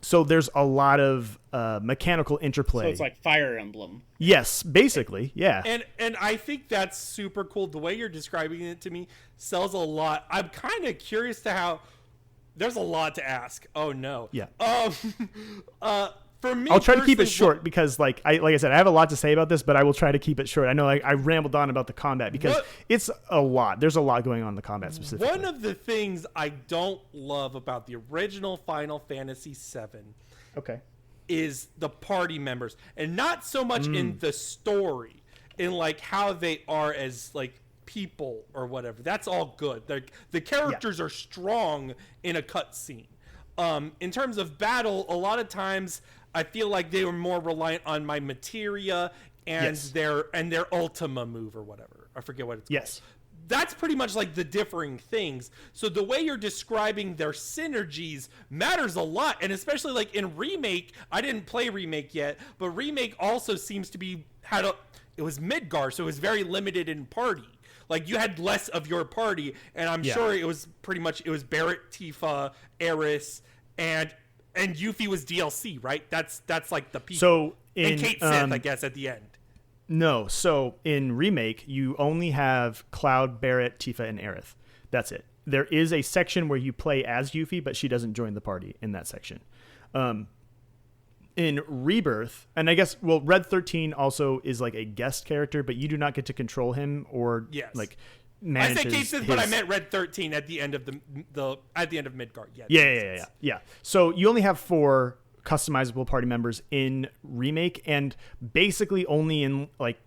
So there's a lot of mechanical interplay. So it's like Fire Emblem. Yes, basically, yeah. And I think that's super cool. The way you're describing it to me sells a lot. I'm kind of curious to how. There's a lot to ask. Oh no. Yeah. For me, I'll try to keep it short because, like I said, I have a lot to say about this, but I will try to keep it short. I know I rambled on about the combat because it's a lot. There's a lot going on in the combat specifically. One of the things I don't love about the original Final Fantasy VII, is the party members, and not so much in the story, in like how they are as like people or whatever. That's all good. The characters are strong in a cutscene. In terms of battle, a lot of times I feel like they were more reliant on my materia and their Ultima move or whatever. I forget what it's called. Yes. That's pretty much like the differing things. So the way you're describing their synergies matters a lot. And especially like in Remake, I didn't play Remake yet, but Remake also seems to be it was Midgar, so it was very limited in party. Like you had less of your party, and I'm sure it was Barrett, Tifa, Eris, and Yuffie was DLC, right? That's like the people. So and Kate Sith, I guess, at the end. No, so in Remake, you only have Cloud, Barrett, Tifa, and Aerith. That's it. There is a section where you play as Yuffie, but she doesn't join the party in that section. In Rebirth, and I guess, Red 13 also is like a guest character, but you do not get to control him or like manage. I said Kate Sith, but I meant Red 13 at the end of the at the end of Midgard. Yeah. So you only have 4 customizable party members in Remake, and basically only in like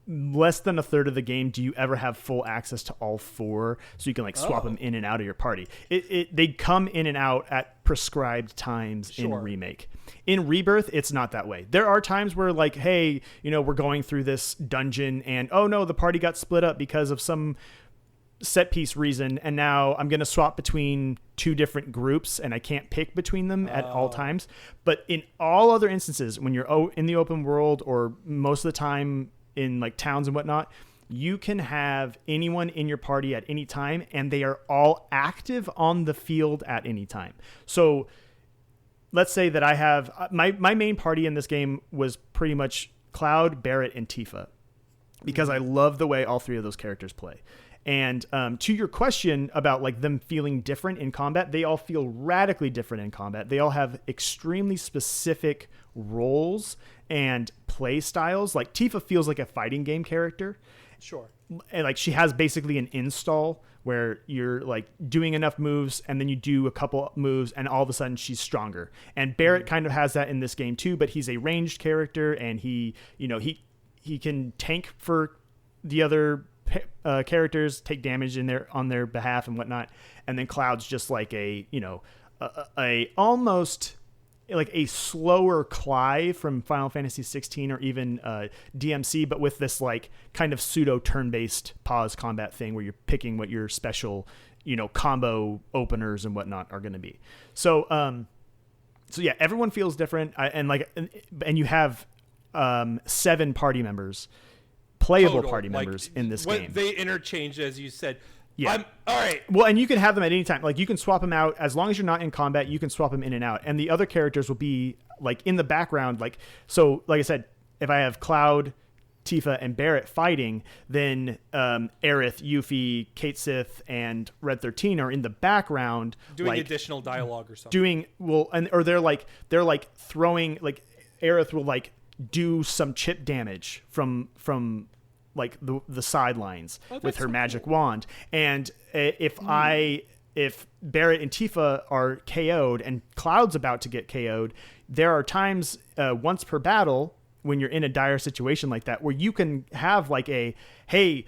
less than a third of the game do you ever have full access to all 4, so you can like swap them in and out of your party. They come in and out at prescribed times in Remake. In Rebirth, it's not that way. There are times where like, hey, we're going through this dungeon and oh no, the party got split up because of some set piece reason, and now I'm going to swap between 2 different groups and I can't pick between them at all times. But in all other instances, when you're in the open world or most of the time in like towns and whatnot, you can have anyone in your party at any time, and they are all active on the field at any time. So let's say that I have my main party in this game was pretty much Cloud, Barrett, and Tifa, because I love the way all 3 of those characters play. And to your question about like them feeling different in combat, they all feel radically different in combat. They all have extremely specific roles and play styles. Like Tifa feels like a fighting game character. Sure. And like she has basically an install where you're like doing enough moves and then you do a couple moves and all of a sudden she's stronger. And Barrett kind of has that in this game too, but he's a ranged character, and he can tank for the other characters, take damage on their behalf and whatnot. And then Cloud's just like a almost like a slower Clive from Final Fantasy 16 or even DMC, but with this like kind of pseudo turn-based pause combat thing where you're picking what your special, combo openers and whatnot are going to be. So yeah, everyone feels different. And you have 7 party members, playable party members in this game. They interchange, as you said. Yeah. All right. Well, and you can have them at any time. Like you can swap them out as long as you're not in combat. You can swap them in and out, and the other characters will be like in the background. Like so, like I said, if I have Cloud, Tifa, and Barrett fighting, then Aerith, Yuffie, Kate Sith, and Red 13 are in the background doing additional dialogue or something. They're like throwing, like Aerith will like do some chip damage from like the sidelines with her magic wand. And if Barrett and Tifa are KO'd and Cloud's about to get KO'd, there are times once per battle when you're in a dire situation like that where you can have like hey,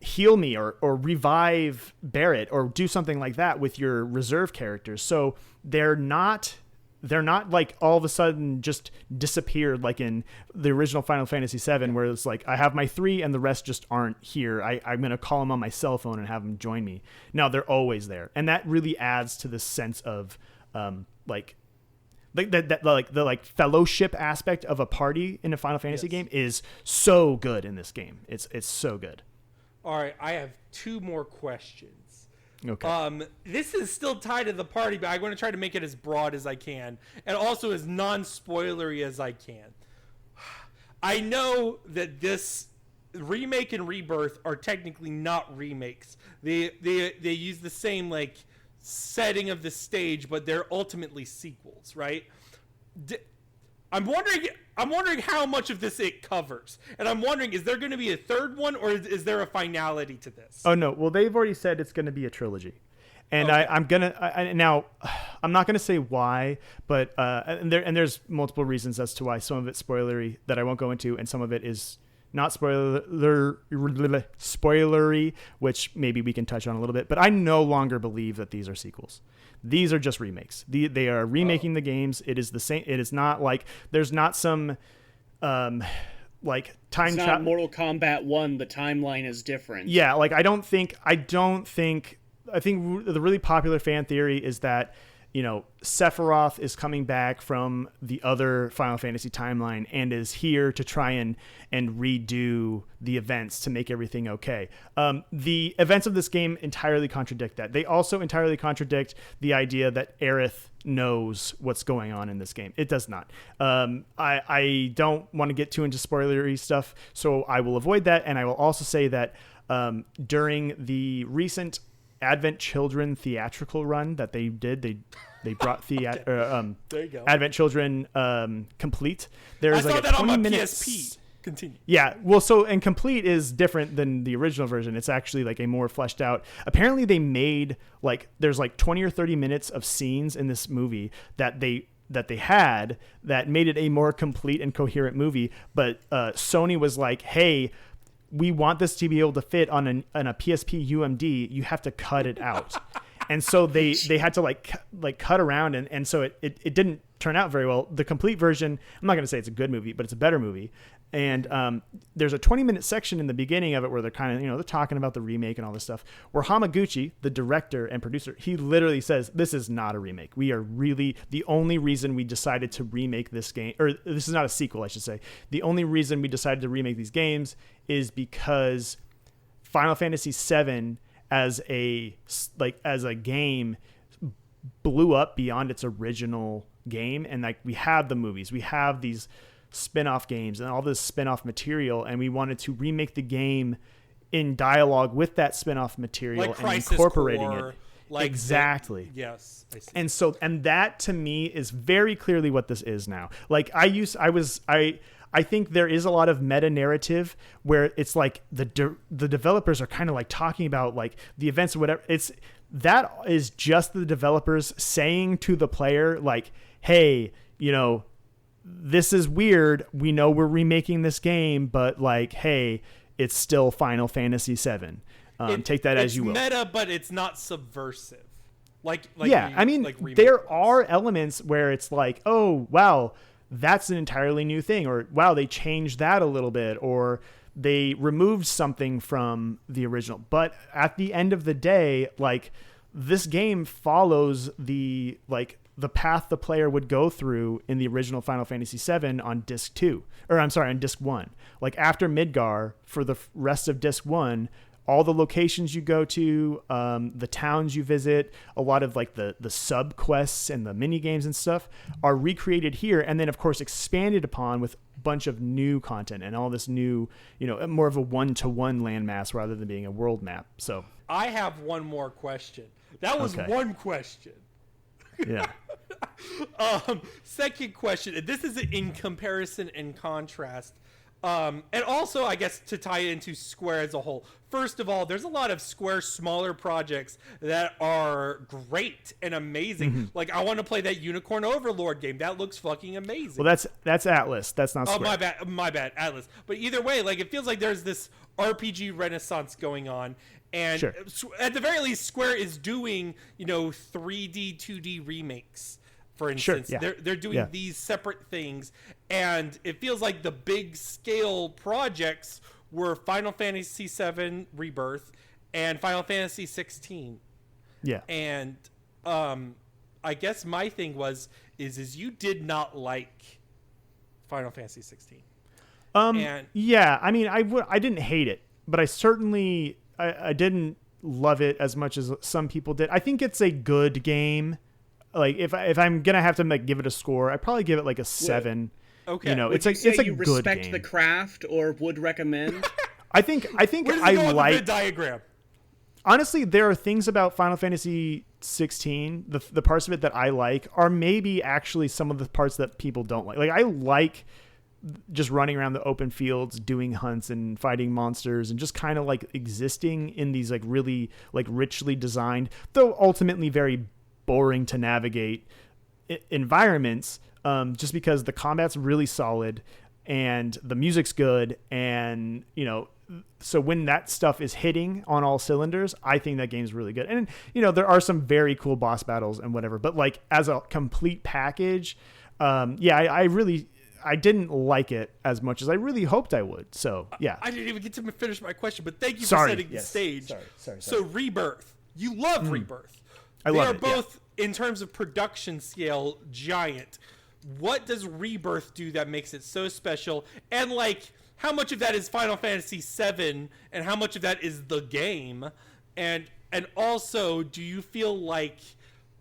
heal me or revive Barrett or do something like that with your reserve characters. So they're not like all of a sudden just disappeared like in the original Final Fantasy VII, where it's like I have my 3 and the rest just aren't here. I'm going to call them on my cell phone and have them join me. No, they're always there. And that really adds to this sense of like the fellowship aspect of a party in a Final Fantasy game is so good in this game. It's so good. All right, I have 2 more questions. Okay. This is still tied to the party, but I'm going to try to make it as broad as I can and also as non-spoilery as I can. I know that this Remake and Rebirth are technically not remakes. They use the same like setting of the stage, but they're ultimately sequels, right? I'm wondering how much of this it covers, and I'm wondering, is there going to be a third one, or is there a finality to this? Oh no, well they've already said it's going to be a trilogy, and okay. I'm not going to say why, but there's multiple reasons as to why. Some of it's spoilery that I won't go into, and some of it is not spoilery, which maybe we can touch on a little bit. But I no longer believe that these are sequels. These are just remakes. They are remaking the games. It is the same. It is not like there's not some like time. It's not Mortal Kombat 1. The timeline is different. Yeah, like I think the really popular fan theory is that Sephiroth is coming back from the other Final Fantasy timeline and is here to try and redo the events to make everything okay. The events of this game entirely contradict that. They also entirely contradict the idea that Aerith knows what's going on in this game. It does not. I don't want to get too into spoilery stuff, so I will avoid that. And I will also say that during the recent Advent Children theatrical run that they did, they brought there you go. Advent Children complete. There's I like saw a that 20 on my minutes. PSP. Continue. Yeah, well, and complete is different than the original version. It's actually like a more fleshed out. Apparently, they made there's 20 or 30 minutes of scenes in this movie that they that they had that made it a more complete and coherent movie. But Sony was like, hey, we want this to be able to fit on a PSP UMD. You have to cut it out. And so they had to like cut around. And so it didn't turn out very well. The complete version, I'm not going to say it's a good movie, but it's a better movie. And there's a 20-minute section in the beginning of it where they're kind of, they're talking about the remake and all this stuff, where Hamaguchi, the director and producer, he literally says, this is not a remake. We are really, the only reason we decided to remake this game, or this is not a sequel, I should say. The only reason we decided to remake these games is because Final Fantasy VII as a game blew up beyond its original game. And like, we have the movies, we have these spin-off games and all this spin-off material, and we wanted to remake the game in dialogue with that spin-off material like and Crisis incorporating Core, it. like Exactly. Yes, I see. And that to me is very clearly what this is now. Like I think there is a lot of meta narrative where it's like the developers are kind of like talking about like the events or whatever. That is just the developers saying to the player like, hey, this is weird. We know we're remaking this game, but like, hey, it's still Final Fantasy VII. Take that as you will. It's meta, but it's not subversive. There are elements where it's like, oh, wow, that's an entirely new thing, or wow, they changed that a little bit, or they removed something from the original. But at the end of the day, like, this game follows the path the player would go through in the original Final Fantasy VII on disc 2, or I'm sorry, on disc 1. Like after Midgar, for the rest of disc 1, all the locations you go to, the towns you visit, a lot of like the sub quests and the mini games and stuff are recreated here. And then of course expanded upon with a bunch of new content and all this new, more of a 1-to-1 landmass rather than being a world map. So I have one more question. That was one question. Yeah. Second question, and this is in comparison and contrast, and also I guess to tie it into Square as a whole. First of all, there's a lot of Square smaller projects that are great and amazing. Mm-hmm. Like I want to play that Unicorn Overlord game. That looks fucking amazing. Well, that's Atlas. That's not Square. Oh, my bad, Atlas. But either way, like it feels like there's this RPG renaissance going on. And sure. At the very least, Square is doing, 3D, 2D remakes, for instance. Sure, yeah. They're doing these separate things. And it feels like the big scale projects were Final Fantasy VII Rebirth and Final Fantasy 16. Yeah. And I guess my thing is you did not like Final Fantasy 16. Yeah, I mean, I didn't hate it, but I certainly... I didn't love it as much as some people did. I think it's a good game. Like if I'm gonna have to give it a score, I'd probably give it like a 7. Okay. It's a good game. Respect the craft or would recommend. I think Where does it go on the Venn diagram? Honestly, there are things about Final Fantasy 16, the parts of it that I like, are maybe actually some of the parts that people don't like. Like I like just running around the open fields, doing hunts and fighting monsters and just kind of like existing in these like really like richly designed, though ultimately very boring to navigate environments, just because the combat's really solid and the music's good. And, so when that stuff is hitting on all cylinders, I think that game's really good. And, there are some very cool boss battles and whatever, but like as a complete package, I didn't like it as much as I really hoped I would. So, yeah. I didn't even get to finish my question, but thank you for setting the stage. Sorry. So, Rebirth. You love Rebirth. I love it. They are both, in terms of production scale, giant. What does Rebirth do that makes it so special? And, like, how much of that is Final Fantasy VII, and how much of that is the game? And also, do you feel like...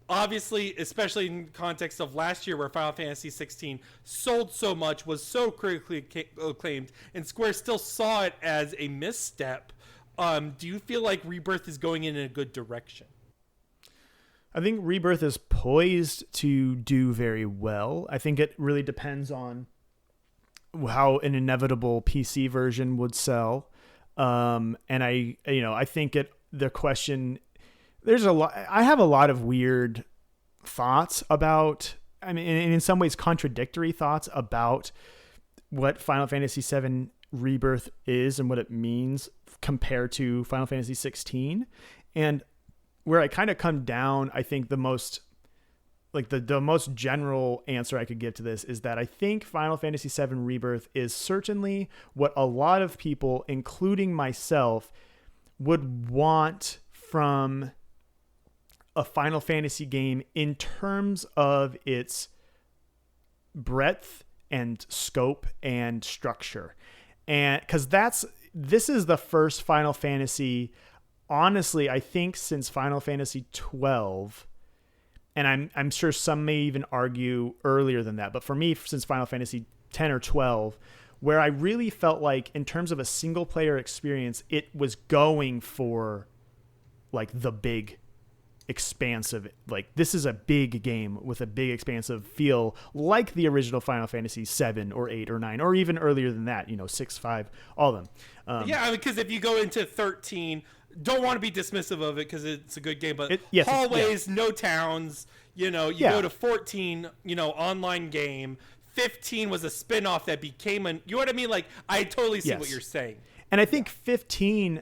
Obviously, especially in context of last year where Final Fantasy 16 sold so much, was so critically acclaimed, and Square still saw it as a misstep, do you feel like Rebirth is going in a good direction? I think Rebirth is poised to do very well. I think it really depends on how an inevitable PC version would sell. And I think the question... I have a lot of weird thoughts about I mean, in some ways contradictory thoughts about what Final Fantasy VII Rebirth is and what it means compared to Final Fantasy 16. And where I kind of come down, I think the most general answer I could give to this is that I think Final Fantasy VII Rebirth is certainly what a lot of people, including myself, would want from a Final Fantasy game in terms of its breadth and scope and structure. And because this is the first Final Fantasy, honestly, I think since Final Fantasy 12, and I'm sure some may even argue earlier than that, but for me, since Final Fantasy 10 or 12, where I really felt like in terms of a single player experience, it was going for like the big expansive, like this is a big game with a big expansive feel, like the original Final Fantasy 7 or 8 or 9 or even earlier than that, 6, 5, all of them. Yeah, because if you go into 13, don't want to be dismissive of it because it's a good game, but yes, hallways, no towns, you go to 14, online game. 15 was a spin-off that became you know what I mean? Like, I totally see what you're saying. And I think 15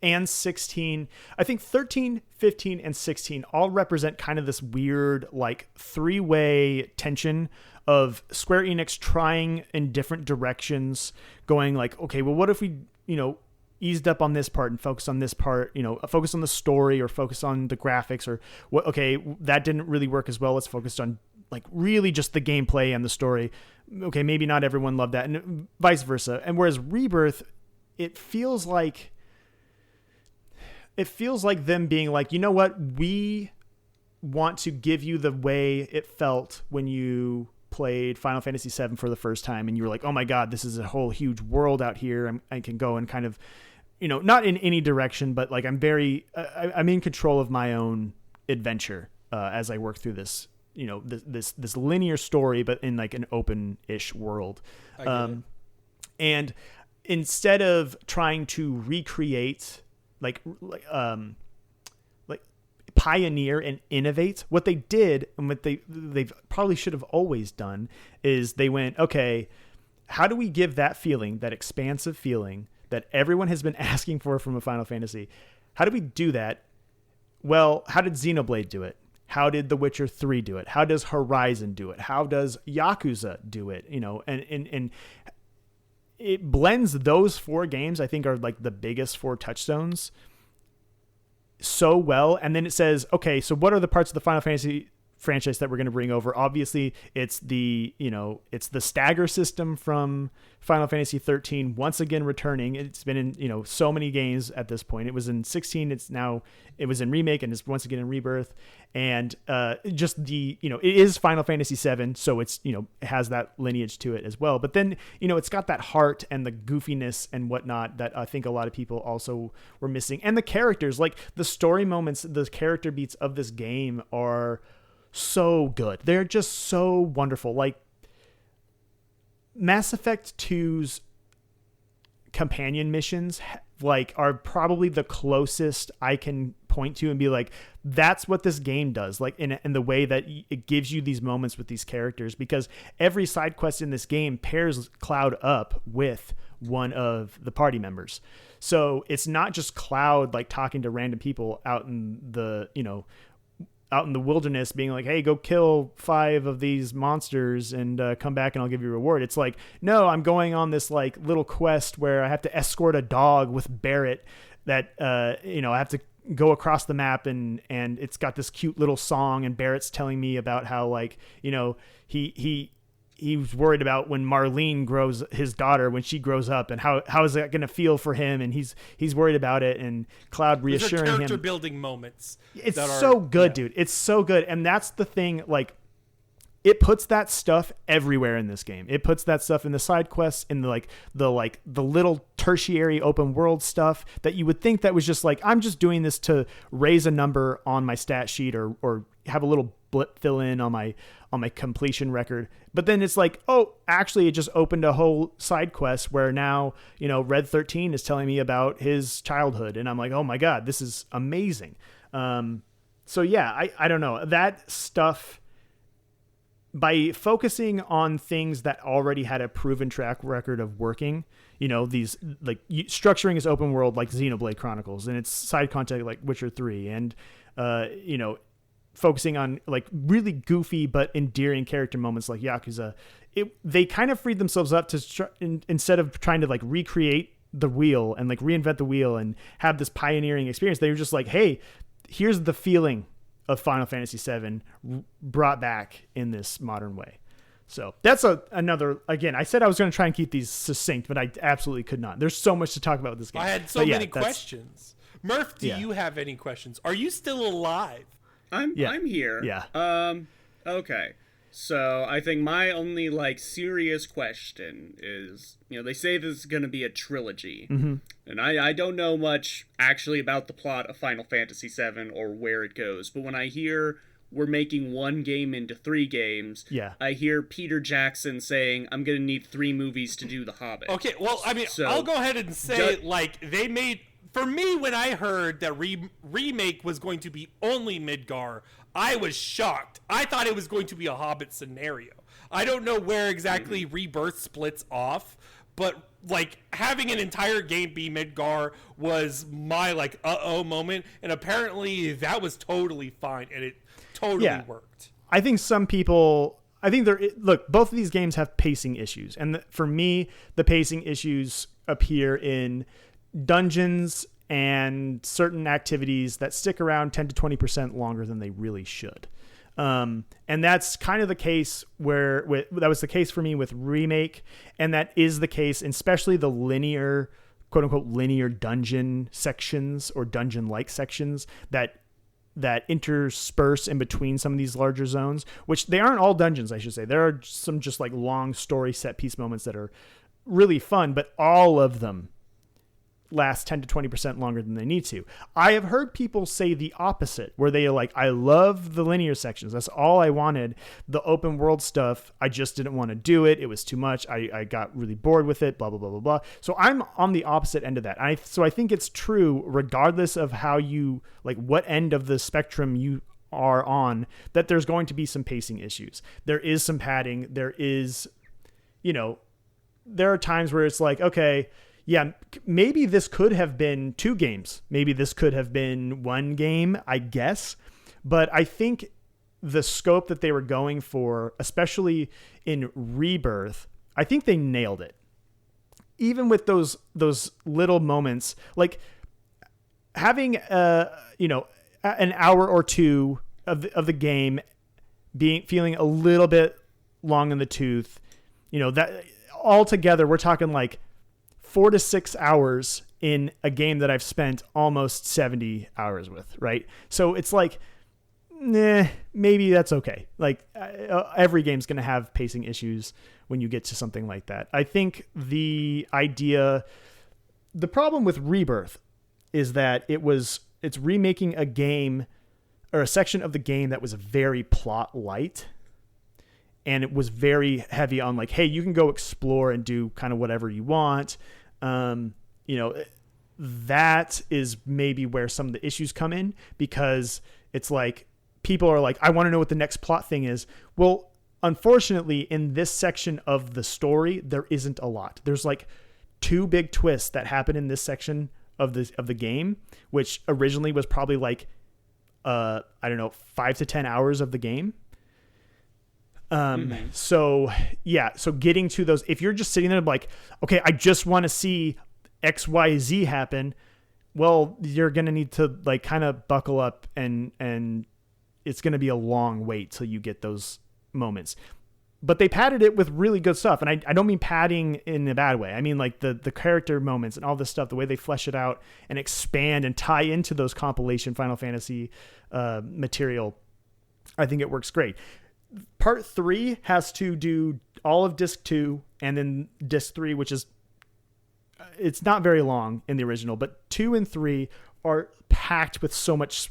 and 16, I think 13, 15, and 16 all represent kind of this weird, like, three-way tension of Square Enix trying in different directions, going like, okay, well, what if we, eased up on this part and focused on this part, focus on the story or focus on the graphics, or what? Okay, that didn't really work as well. Let's focus on like really just the gameplay and the story. Okay, maybe not everyone loved that, and vice versa. And whereas Rebirth, it feels like them being like, you know what, we want to give you the way it felt when you played Final Fantasy VII for the first time and you were like, oh my God, this is a whole huge world out here. I can go and kind of, not in any direction, but like I'm in control of my own adventure as I work through this, this linear story, but in like an open-ish world. And instead of trying to recreate like pioneer and innovate, what they did and what they probably should have always done is they went, okay, how do we give that feeling, that expansive feeling that everyone has been asking for from a Final Fantasy? How do we do that? Well, how did Xenoblade do it? How did The Witcher 3 do it? How does Horizon do it? How does Yakuza do it? And it blends those four games, I think, are like the biggest four touchstones so well. And then it says, okay, so what are the parts of the Final Fantasy franchise that we're going to bring over? Obviously, it's the stagger system from Final Fantasy 13 once again returning. It's been in, so many games at this point. It was in 16, it was in Remake, and it's once again in Rebirth. And just the, it is Final Fantasy 7, so it's, it has that lineage to it as well. But then, it's got that heart and the goofiness and whatnot that I think a lot of people also were missing. And the characters, like the story moments, the character beats of this game are so good. They're just so wonderful. Like Mass Effect 2's companion missions are probably the closest I can point to and be like, that's what this game does. Like in the way that it gives you these moments with these characters, because every side quest in this game pairs Cloud up with one of the party members. So it's not just Cloud like talking to random people out in the, out in the wilderness being like, hey, go kill 5 of these monsters and come back and I'll give you a reward. It's like, no, I'm going on this like little quest where I have to escort a dog with Barrett that, I have to go across the map and it's got this cute little song and Barrett's telling me about how like, he was worried about when Marlene grows, his daughter, when she grows up, and how is that going to feel for him, and he's worried about it, and Cloud reassuring him. Character building moments. It's so good, dude. It's so good, and that's the thing. Like, it puts that stuff everywhere in this game. It puts that stuff in the side quests, in the little tertiary open world stuff that you would think that was just like, I'm just doing this to raise a number on my stat sheet or have a little blip fill in on my completion record. But then it's like, oh, actually it just opened a whole side quest where now, Red 13 is telling me about his childhood. And I'm like, oh my God, this is amazing. So yeah, I don't know. That stuff, by focusing on things that already had a proven track record of working, these like structuring is open world like Xenoblade Chronicles, and it's side content like Witcher 3, and focusing on like really goofy but endearing character moments like Yakuza, they kind of freed themselves up to instead of trying to like recreate the wheel and like reinvent the wheel and have this pioneering experience. They were just like, hey, here's the feeling of Final Fantasy VII brought back in this modern way. So that's another, again, I said I was going to try and keep these succinct, but I absolutely could not. There's so much to talk about with this game. I had so many questions. Murph, do you have any questions? Are you still alive? I'm here. Yeah. Okay. So I think my only like serious question is, they say this is going to be a trilogy, and I don't know much actually about the plot of Final Fantasy VII or where it goes, but when I hear we're making one game into 3 games, I hear Peter Jackson saying, I'm going to need 3 movies to do The Hobbit. Okay, well, I mean, so, I'll go ahead and say, they made... For me, when I heard that remake was going to be only Midgar, I was shocked. I thought it was going to be a Hobbit scenario. I don't know where exactly Rebirth splits off, but like having an entire game be Midgar was my like moment, and apparently that was totally fine, and it totally worked. I think look, both of these games have pacing issues, and for me, the pacing issues appear in dungeons and certain activities that stick around 10 to 20% longer than they really should. And that's kind of the case that was the case for me with Remake. And that is the case, especially the linear, quote unquote, linear dungeon sections or dungeon like sections that intersperse in between some of these larger zones, which they aren't all dungeons, I should say. There are some just like long story set piece moments that are really fun, but all of them last 10 to 20% longer than they need to. I have heard people say the opposite, where they are like, I love the linear sections. That's all I wanted. The open world stuff, I just didn't want to do it. It was too much. I got really bored with it, blah, blah, blah, blah, blah. So I'm on the opposite end of that. So I think it's true, regardless of how you, like what end of the spectrum you are on, that there's going to be some pacing issues. There is some padding. There is, there are times where it's like, okay, yeah, maybe this could have been 2 games. Maybe this could have been 1 game, I guess. But I think the scope that they were going for, especially in Rebirth, I think they nailed it. Even with those little moments, like having an hour or 2 of the game feeling a little bit long in the tooth, that altogether we're talking like 4 to 6 hours in a game that I've spent almost 70 hours with, right? So it's like, maybe that's okay. Like every game's going to have pacing issues when you get to something like that. I think the problem with Rebirth is that it's remaking a game or a section of the game that was very plot light. And it was very heavy on like, hey, you can go explore and do kind of whatever you want. That is maybe where some of the issues come in, because it's like people are like, I want to know what the next plot thing is. Well, unfortunately, in this section of the story, there isn't a lot. There's like 2 big twists that happen in this section of the game, which originally was probably like, 5 to 10 hours of the game. So getting to those, if you're just sitting there like, okay, I just want to see XYZ happen. Well, you're going to need to like kind of buckle up and it's going to be a long wait till you get those moments, but they padded it with really good stuff. And I don't mean padding in a bad way. I mean like the character moments and all this stuff, the way they flesh it out and expand and tie into those compilation Final Fantasy, material. I think it works great. Part 3 has to do all of disc 2 and then disc 3, which is, it's not very long in the original, but 2 and 3 are packed with so much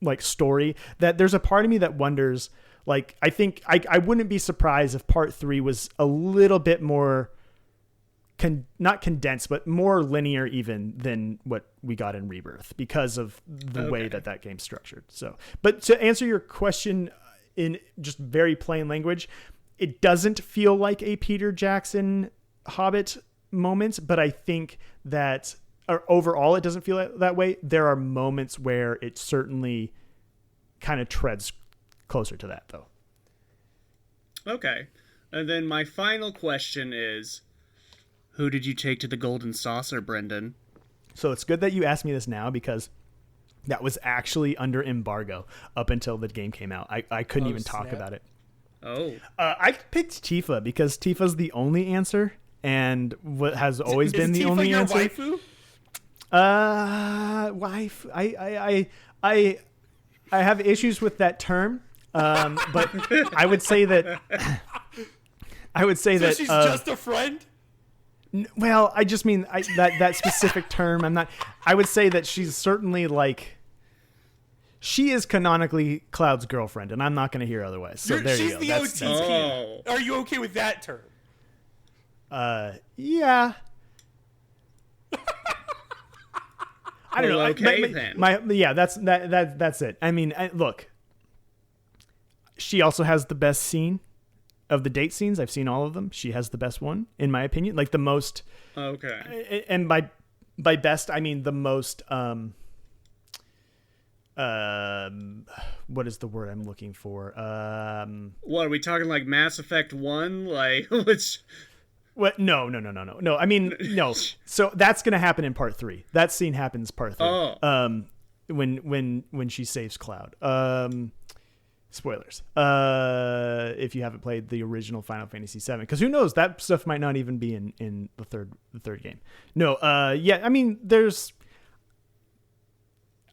like story that there's a part of me that wonders, like, I think I wouldn't be surprised if part 3 was a little bit more not condensed, but more linear even than what we got in Rebirth because of the way that game's structured. So, but to answer your question in just very plain language, it doesn't feel like a Peter Jackson Hobbit moment, but I think that overall it doesn't feel that way. There are moments where it certainly kind of treads closer to that, though. Okay. And then my final question is, who did you take to the Golden Saucer, Brendan? So it's good that you asked me this now because that was actually under embargo up until the game came out. I couldn't even talk about it. Oh. I picked Tifa because Tifa's the only answer and what has always been the Tifa only your answer. Waifu? Wife. I have issues with that term. But I would say that she's just a friend. Well, I just mean that specific term. I would say that she's certainly like. She is canonically Cloud's girlfriend, and I'm not going to hear otherwise. So there you go. She's the OTP. Are you okay with that term? Yeah. I don't know. Okay, then. That's it. I mean, look. She also has the best scene of the date scenes. I've seen all of them. She has the best one, in my opinion. Like the most. Okay. And by best, I mean the most. What is the word I'm looking for? What are we talking, like Mass Effect 1? Like which? What? No. I mean, no. So that's gonna happen in part 3. That scene happens part 3. Oh. When she saves Cloud. Spoilers. If you haven't played the original Final Fantasy VII, because who knows, that stuff might not even be in the third game. No. Yeah. I mean, there's.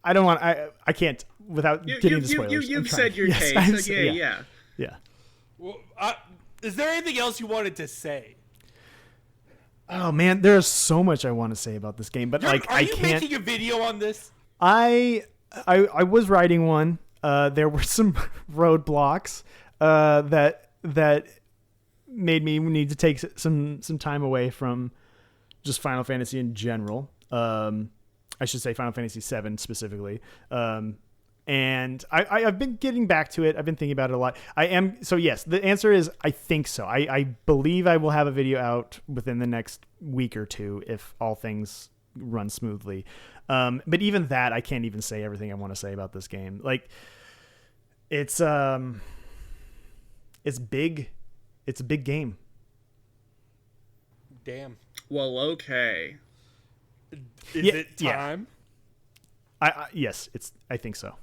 I don't want. I can't without getting into spoilers. You've said your case. Yeah. Well, is there anything else you wanted to say? Oh man, there's so much I want to say about this game, but I can't. Are you making a video on this? I was writing one. There were some roadblocks that made me need to take some time away from just Final Fantasy in general. I should say Final Fantasy VII specifically. And I've been getting back to it. I've been thinking about it a lot. So yes, the answer is I think so. I believe I will have a video out within the next week or two if all things run smoothly. But even that, I can't even say everything I want to say about this game. Like, it's big. It's a big game. Damn. Well, okay. Is it time? Yeah. Yes, I think so.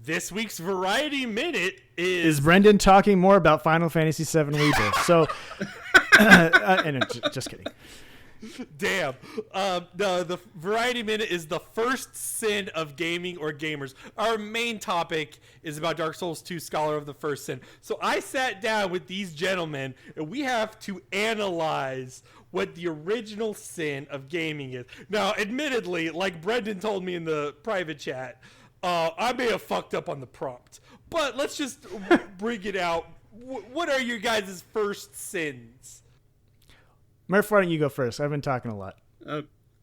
This week's Variety Minute is Brendan talking more about Final Fantasy VII Rebirth. So, just kidding. Damn. The Variety Minute is the first sin of gaming or gamers. Our main topic is about Dark Souls 2 Scholar of the First Sin. So I sat down with these gentlemen, and we have to analyze what the original sin of gaming is. Now, admittedly, like Brendan told me in the private chat, I may have fucked up on the prompt, but let's just bring it out. What are your guys' first sins? Murph, why don't you go first? I've been talking a lot.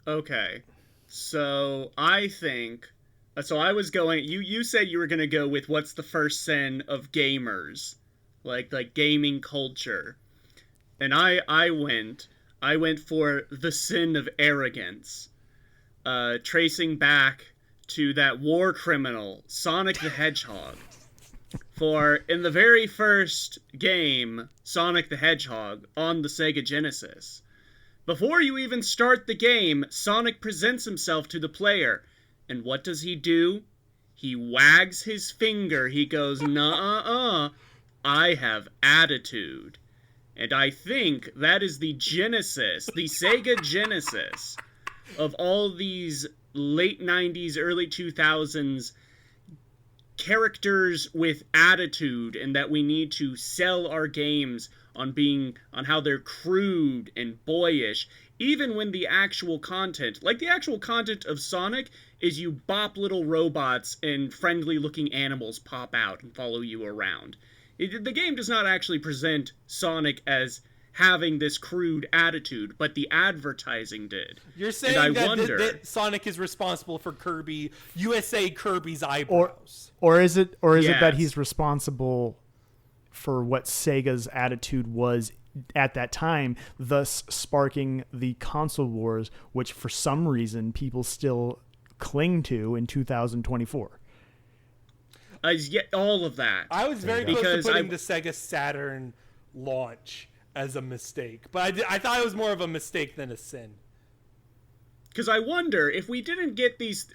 Okay. So I think... So I was going... You said you were going to go with what's the first sin of gamers. Like gaming culture. And I went for the sin of arrogance. Tracing back to that war criminal, Sonic the Hedgehog. For in the very first game, Sonic the Hedgehog, on the Sega Genesis, before you even start the game, Sonic presents himself to the player. And what does he do? He wags his finger. He goes, "Nuh-uh-uh, I have attitude." And I think that is the genesis, the Sega Genesis, of all these late 90s, early 2000s characters with attitude, and that we need to sell our games on how they're crude and boyish, even when the actual content of Sonic is you bop little robots and friendly looking animals pop out and follow you around. The game does not actually present Sonic as having this crude attitude, but the advertising did. You're saying that Sonic is responsible for Kirby's eyebrows. Or is it that he's responsible for what Sega's attitude was at that time, thus sparking the console wars, which for some reason people still cling to in 2024? All of that. I was very close to putting the Sega Saturn launch as a mistake, but I thought it was more of a mistake than a sin. Because I wonder if we didn't get these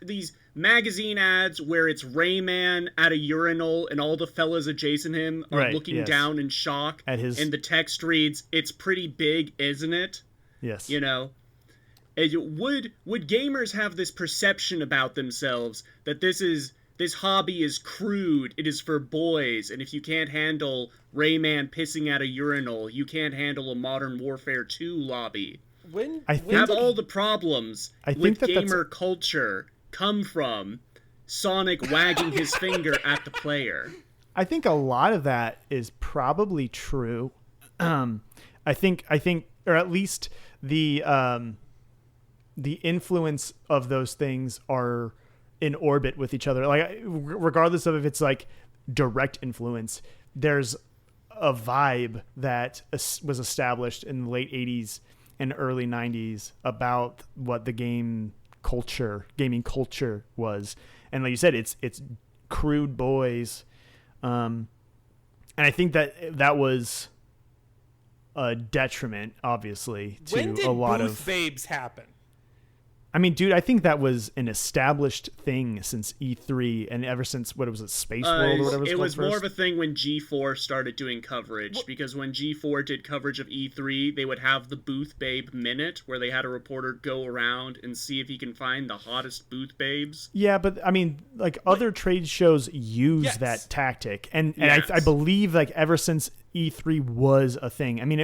magazine ads where it's Rayman at a urinal and all the fellas adjacent him are looking down in shock, and the text reads, "It's pretty big, isn't it?" Yes. You know, would gamers have this perception about themselves that this hobby is crude, it is for boys, and if you can't handle Rayman pissing at a urinal, you can't handle a Modern Warfare 2 lobby. All the problems with gamer culture come from Sonic wagging his finger at the player. I think a lot of that is probably true. I think, or at least the influence of those things are in orbit with each other. Like, regardless of if it's like direct influence, there's a vibe that was established in the late 80s and early 90s about what the gaming culture was. And like you said, it's crude boys. And I think that was a detriment, obviously, to a lot of... When did Booth Babes happen? I mean, dude, I think that was an established thing since E3 and ever since, Space World or whatever it was more of a thing when G4 started doing coverage, because when G4 did coverage of E3, they would have the Booth Babe Minute, where they had a reporter go around and see if he can find the hottest Booth Babes. Yeah, but I mean, like, other trade shows use that tactic, and I believe, like, ever since E3 was a thing. I mean,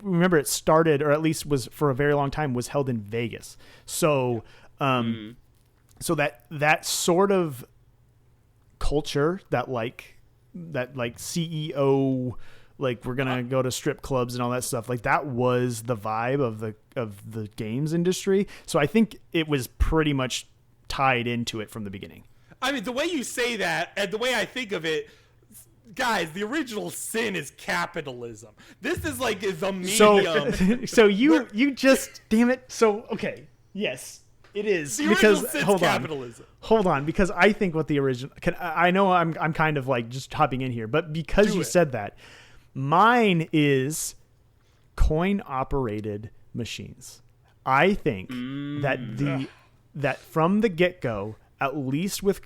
remember it started, or at least was for a very long time, was held in Vegas. So, so that sort of culture, that CEO, like, we're gonna go to strip clubs and all that stuff, like, that was the vibe of the games industry. So I think it was pretty much tied into it from the beginning. I mean, the way you say that and the way I think of it, guys, the original sin is capitalism. This is like the medium. So you just, damn it. So, okay. Yes, it is. The original sin's capitalism. Hold on, because I think what the original... I know I'm kind of like just hopping in here, but because you said that, mine is coin-operated machines. I think that from the get-go, at least with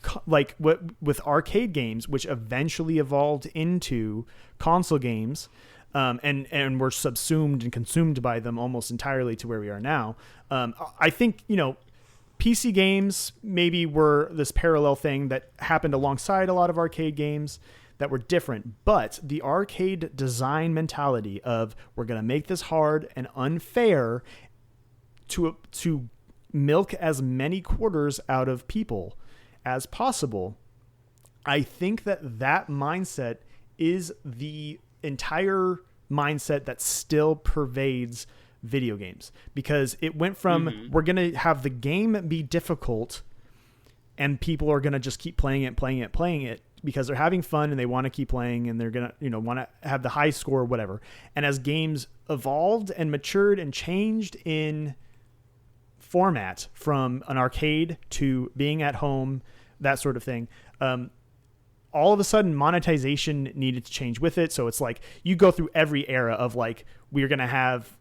arcade games, which eventually evolved into console games, and were subsumed and consumed by them almost entirely to where we are now. I think, PC games maybe were this parallel thing that happened alongside a lot of arcade games that were different, but the arcade design mentality of, we're going to make this hard and unfair to milk as many quarters out of people as possible. I think that mindset is the entire mindset that still pervades video games, because it went from we're going to have the game be difficult and people are going to just keep playing it because they're having fun and they want to keep playing and they're going to, want to have the high score or whatever. And as games evolved and matured and changed in format from an arcade to being at home, that sort of thing, all of a sudden monetization needed to change with it. So it's like you go through every era of like, we're going to have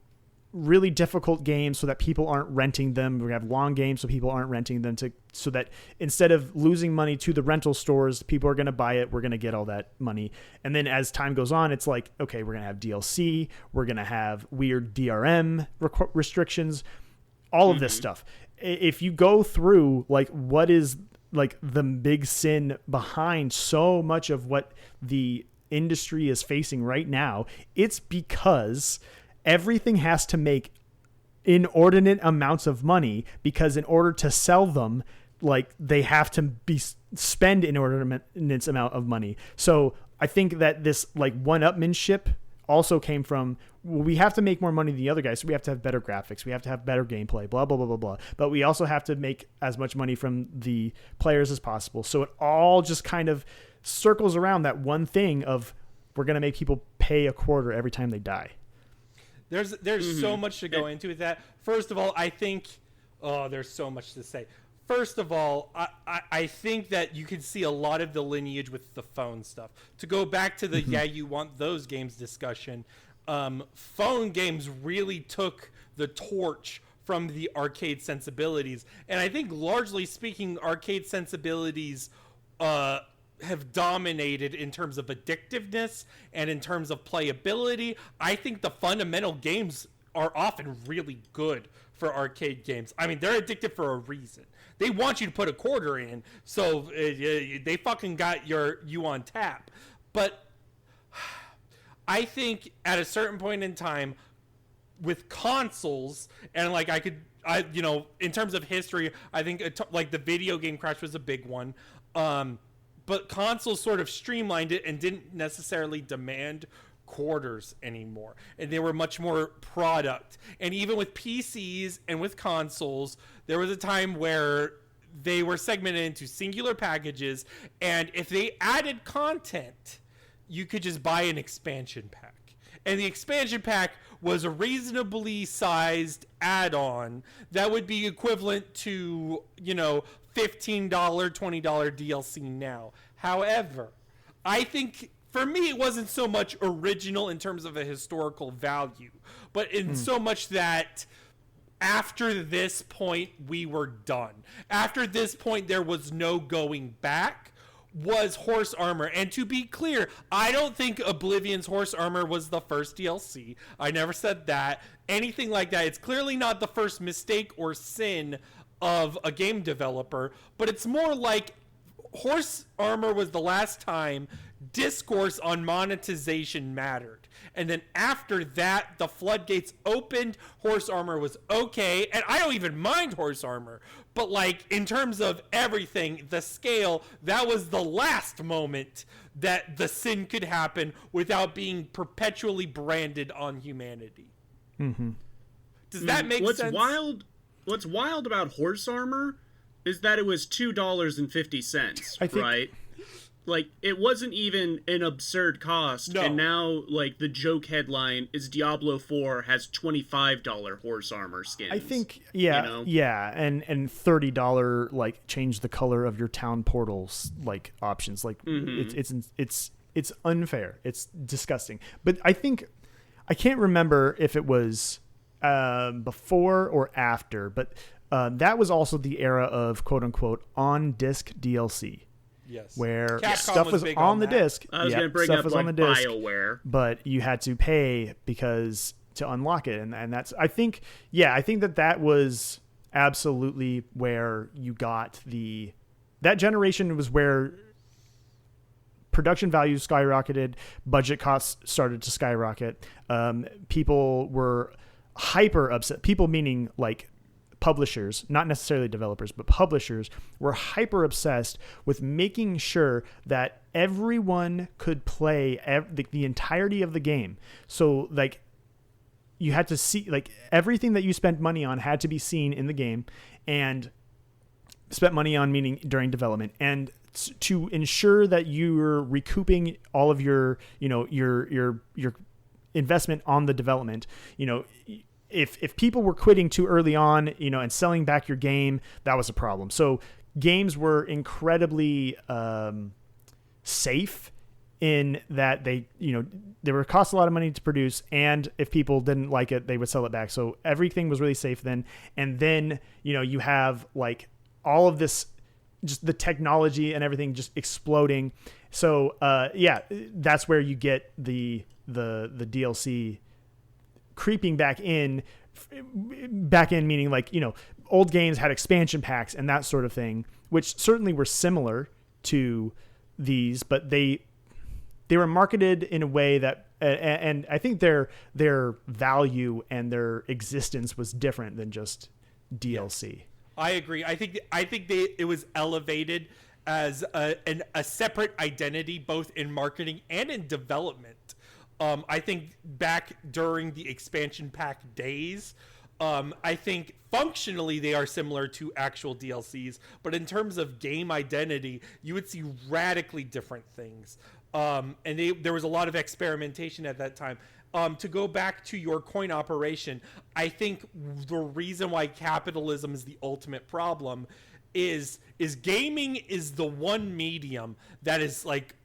really difficult games so that people aren't renting them. We're going to have long games so people aren't renting them, so that instead of losing money to the rental stores, people are going to buy it. We're going to get all that money. And then as time goes on, it's like, okay, we're going to have DLC. We're going to have weird DRM restrictions, all of this stuff. If you go through like what is like the big sin behind so much of what the industry is facing right now. It's because everything has to make inordinate amounts of money, because in order to sell them, like they have to spend inordinate amount of money. So I think that this like one-upmanship also came from, well, we have to make more money than the other guys, so we have to have better graphics, we have to have better gameplay, blah blah blah blah blah. But we also have to make as much money from the players as possible. So it all just kind of circles around that one thing of, we're going to make people pay a quarter every time they die. There's so much to go into with that. First of all, I think, there's so much to say. First of all, I think that you can see a lot of the lineage with the phone stuff. To go back to the you want those games discussion, phone games really took the torch from the arcade sensibilities. And I think largely speaking, arcade sensibilities have dominated in terms of addictiveness and in terms of playability. I think the fundamental games are often really good for arcade games. I mean, they're addictive for a reason. They want you to put a quarter in, so they fucking got you on tap. But I think at a certain point in time with consoles, and like in terms of history, I think like the video game crash was a big one. But consoles sort of streamlined it and didn't necessarily demand quarters anymore. And they were much more product. And even with PCs and with consoles, there was a time where they were segmented into singular packages. And if they added content, you could just buy an expansion pack. And the expansion pack was a reasonably sized add-on that would be equivalent to, $15, $20 DLC now. However, I think for me it wasn't so much original in terms of a historical value, but in so much that after this point we were done. After this point there was no going back. Was Horse Armor. And to be clear, I don't think Oblivion's Horse Armor was the first DLC. I never said that. Anything like that. It's clearly not the first mistake or sin of a game developer, but it's more like Horse Armor was the last time discourse on monetization mattered. And then after that, the floodgates opened. Horse Armor was okay. And I don't even mind Horse Armor. But like in terms of everything, the scale, that was the last moment that the sin could happen without being perpetually branded on humanity. Mm-hmm. Does that make sense? What's wild about Horse Armor is that it was $2.50, right? Like, it wasn't even an absurd cost, and now, like, the joke headline is Diablo 4 has $25 Horse Armor skins. I think, yeah, and $30, like, change the color of your town portals, like, options. Like, it's unfair. It's disgusting. But I think, I can't remember if it was before or after, but that was also the era of quote-unquote on-disc DLC. Yes. Where Capcom stuff was on the disc. I was going to bring up like BioWare, but you had to pay to unlock it, and that's I think that was absolutely where you got that generation was where production values skyrocketed, budget costs started to skyrocket. People were hyper upset. People meaning like publishers, not necessarily developers, but publishers were hyper obsessed with making sure that everyone could play the entirety of the game. So like you had to see like everything that you spent money on had to be seen in the game, and spent money on meaning during development, and to ensure that you're recouping all of your investment on the development. If people were quitting too early on, and selling back your game, that was a problem. So games were incredibly safe in that they were cost a lot of money to produce, and if people didn't like it, they would sell it back. So everything was really safe then. And then you have like all of this, just the technology and everything just exploding. So that's where you get the DLC creeping back in meaning like old games had expansion packs and that sort of thing, which certainly were similar to these, but they were marketed in a way that, and I think their value and their existence was different than just DLC. I agree. I think it was elevated as a separate identity, both in marketing and in development. I think back during the expansion pack days, I think functionally they are similar to actual DLCs, but in terms of game identity, you would see radically different things. And there was a lot of experimentation at that time. To go back to your coin operation, I think the reason why capitalism is the ultimate problem is gaming is the one medium that is like,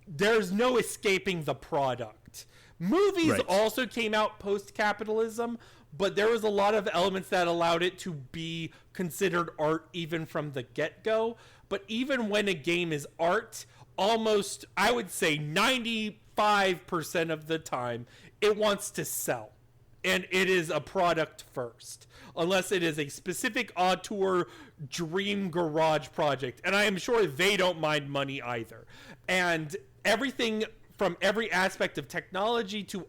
there's no escaping the product. Movies also came out post-capitalism, but there was a lot of elements that allowed it to be considered art even from the get-go. But even when a game is art, almost, I would say 95% of the time, it wants to sell. And it is a product first, unless it is a specific auteur dream garage project. And I am sure they don't mind money either. And everything from every aspect of technology to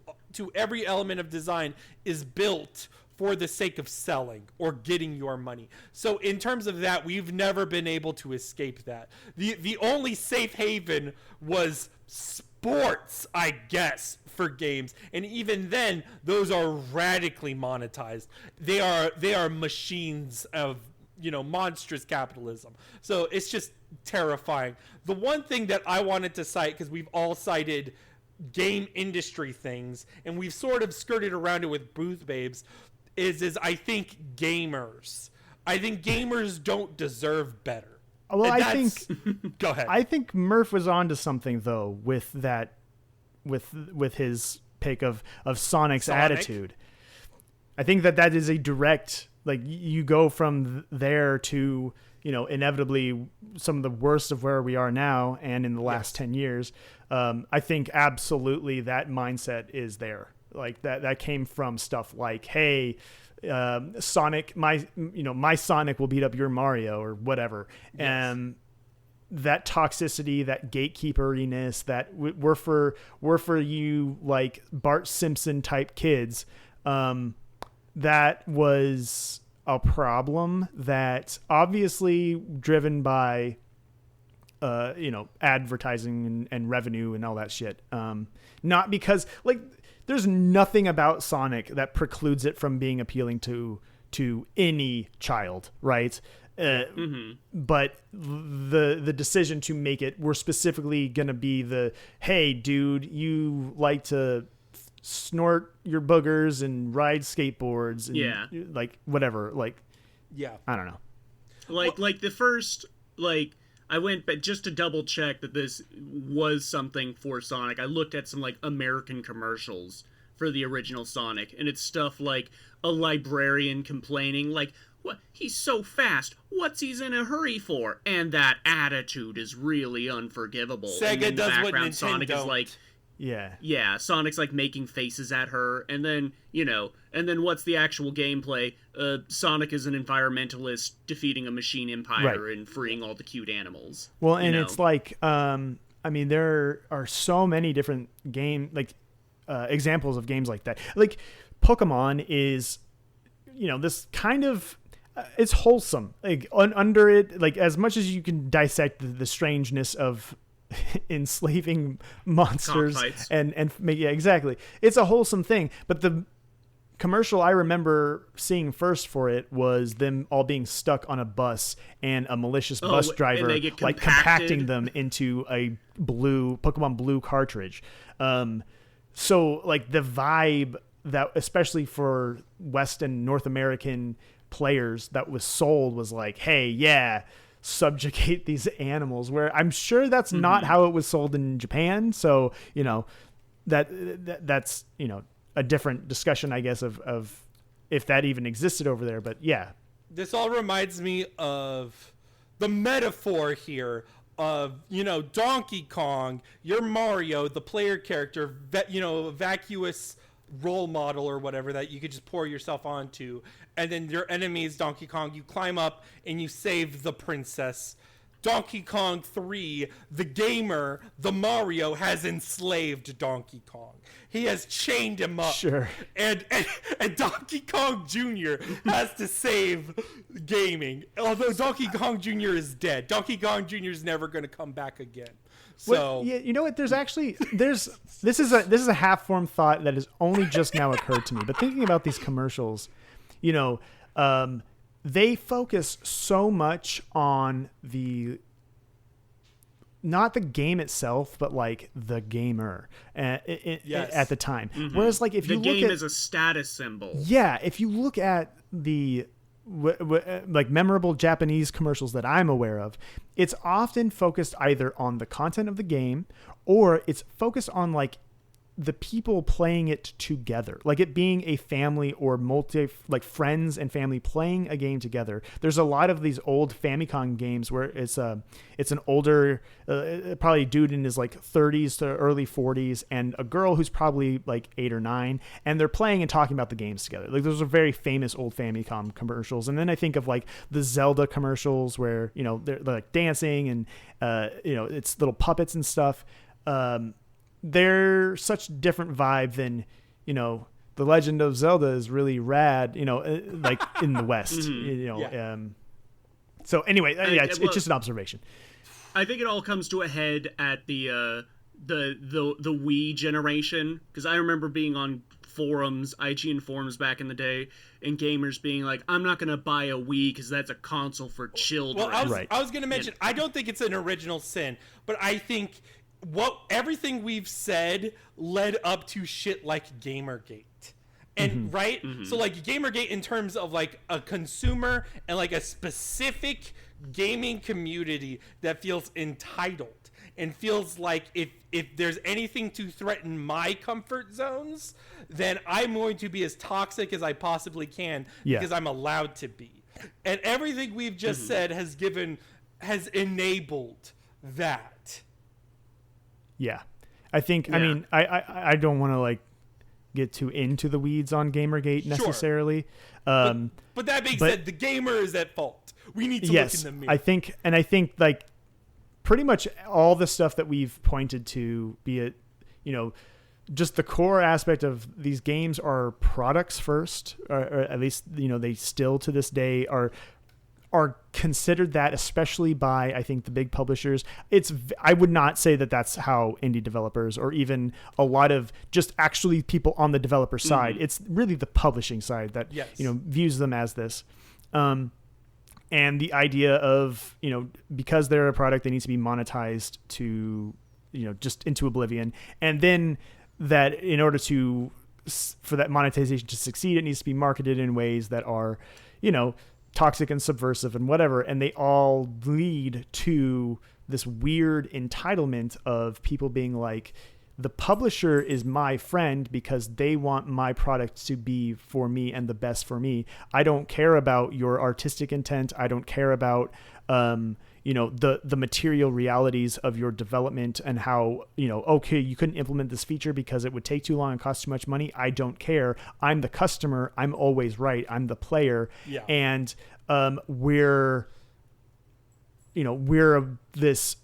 every element of design is built for the sake of selling or getting your money. So in terms of that, we've never been able to escape that. The only safe haven was sports, I guess, for games, and even then those are radically monetized. They are machines of, you know, monstrous capitalism. So it's just terrifying. The one thing that I wanted to cite, because we've all cited game industry things and we've sort of skirted around it with Booth Babes, is I think gamers don't deserve better. Well, I think go ahead. I think Murph was onto something though with that, with his pick of Sonic's attitude. I think that is a direct, like, you go from there to, you know, inevitably some of the worst of where we are now and in the last 10 years. I think absolutely that mindset is there. Like that came from stuff like, hey, Sonic, my Sonic will beat up your Mario or whatever. Yes. And that toxicity, that gatekeeperiness, that we're for you, like Bart Simpson type kids. That was a problem that obviously driven by, advertising and revenue and all that shit. Not because, like, there's nothing about Sonic that precludes it from being appealing to any child, right? But the decision to make it, we're specifically going to be the, hey, dude, you like to snort your boogers and ride skateboards and like whatever, like, I don't know. Like the first, like, I went, but just to double check that this was something for Sonic, I looked at some, like, American commercials for the original Sonic, and it's stuff like a librarian complaining, like, what, he's so fast, what's he's in a hurry for? And that attitude is really unforgivable. Sega does what Nintendo Sonic don't. is like, yeah, Sonic's like making faces at her, and then, and then what's the actual gameplay? Sonic is an environmentalist defeating a machine empire and freeing all the cute animals. Well, and it's like, I mean, there are so many different examples of games like that. Like, Pokemon is, this kind of, it's wholesome. Like, under it, like, as much as you can dissect the strangeness of enslaving monsters and exactly, it's a wholesome thing. But the commercial I remember seeing first for it was them all being stuck on a bus and a malicious bus driver like compacting them into a Pokemon Blue cartridge. So like the vibe that, especially for West and North American players, that was sold was like, hey, subjugate these animals, where I'm sure that's not how it was sold in Japan. So, that's, a different discussion, I guess, of if that even existed over there. But yeah. This all reminds me of the metaphor here of, Donkey Kong, your Mario, the player character, vacuous role model or whatever that you could just pour yourself onto, and then your enemy is Donkey Kong. You climb up and you save the princess. Donkey Kong 3, the gamer, the Mario, has enslaved Donkey Kong. He has chained him up. Sure. And Donkey Kong Jr. has to save gaming. Although Donkey Kong Jr. is dead. Donkey Kong Jr. is never going to come back again. So well, yeah, you know what? This is a half-formed thought that has only just now occurred to me. But thinking about these commercials, they focus so much on not the game itself, but like the gamer at the time. Mm-hmm. Whereas like if you look at the game is a status symbol. Yeah, if you look at the like memorable Japanese commercials that I'm aware of, it's often focused either on the content of the game or it's focused on like the people playing it together, like it being a family or like friends and family playing a game together. There's a lot of these old Famicom games where it's an older, probably dude in his like 30s to early 40s and a girl who's probably like 8 or 9, and they're playing and talking about the games together. Like those are very famous old Famicom commercials. And then I think of like the Zelda commercials where, they're like dancing and, it's little puppets and stuff. They're such different vibe than, The Legend of Zelda is really rad, like in the West, so anyway, it's just an observation. I think it all comes to a head at the Wii generation, because I remember being on forums, IGN forums back in the day, and gamers being like, I'm not going to buy a Wii because that's a console for children. Well, I was going to mention, I don't think it's an original sin, but I think everything we've said led up to shit like Gamergate. And right? Mm-hmm. So like Gamergate in terms of like a consumer and like a specific gaming community that feels entitled and feels like if there's anything to threaten my comfort zones, then I'm going to be as toxic as I possibly can because I'm allowed to be. And everything we've just said has enabled that. Yeah, I think. Yeah. I mean, I don't want to like get too into the weeds on Gamergate necessarily. Sure. But that being said, the gamer is at fault. We need to look in the mirror. I think like pretty much all the stuff that we've pointed to, be it just the core aspect of these games are products first, or at least they still to this day are considered that, especially by, I think, the big publishers. I would not say that that's how indie developers or even a lot of just actually people on the developer side. It's really the publishing side that, views them as this. And the idea of, because they're a product, they need to be monetized to, just into oblivion. And then that in order for that monetization to succeed, it needs to be marketed in ways that are, toxic and subversive and whatever, and they all lead to this weird entitlement of people being like, the publisher is my friend because they want my product to be for me and the best for me. I don't care about your artistic intent. I don't care about the material realities of your development and how, okay, you couldn't implement this feature because it would take too long and cost too much money. I don't care. I'm the customer. I'm always right. I'm the player. Yeah. And we're this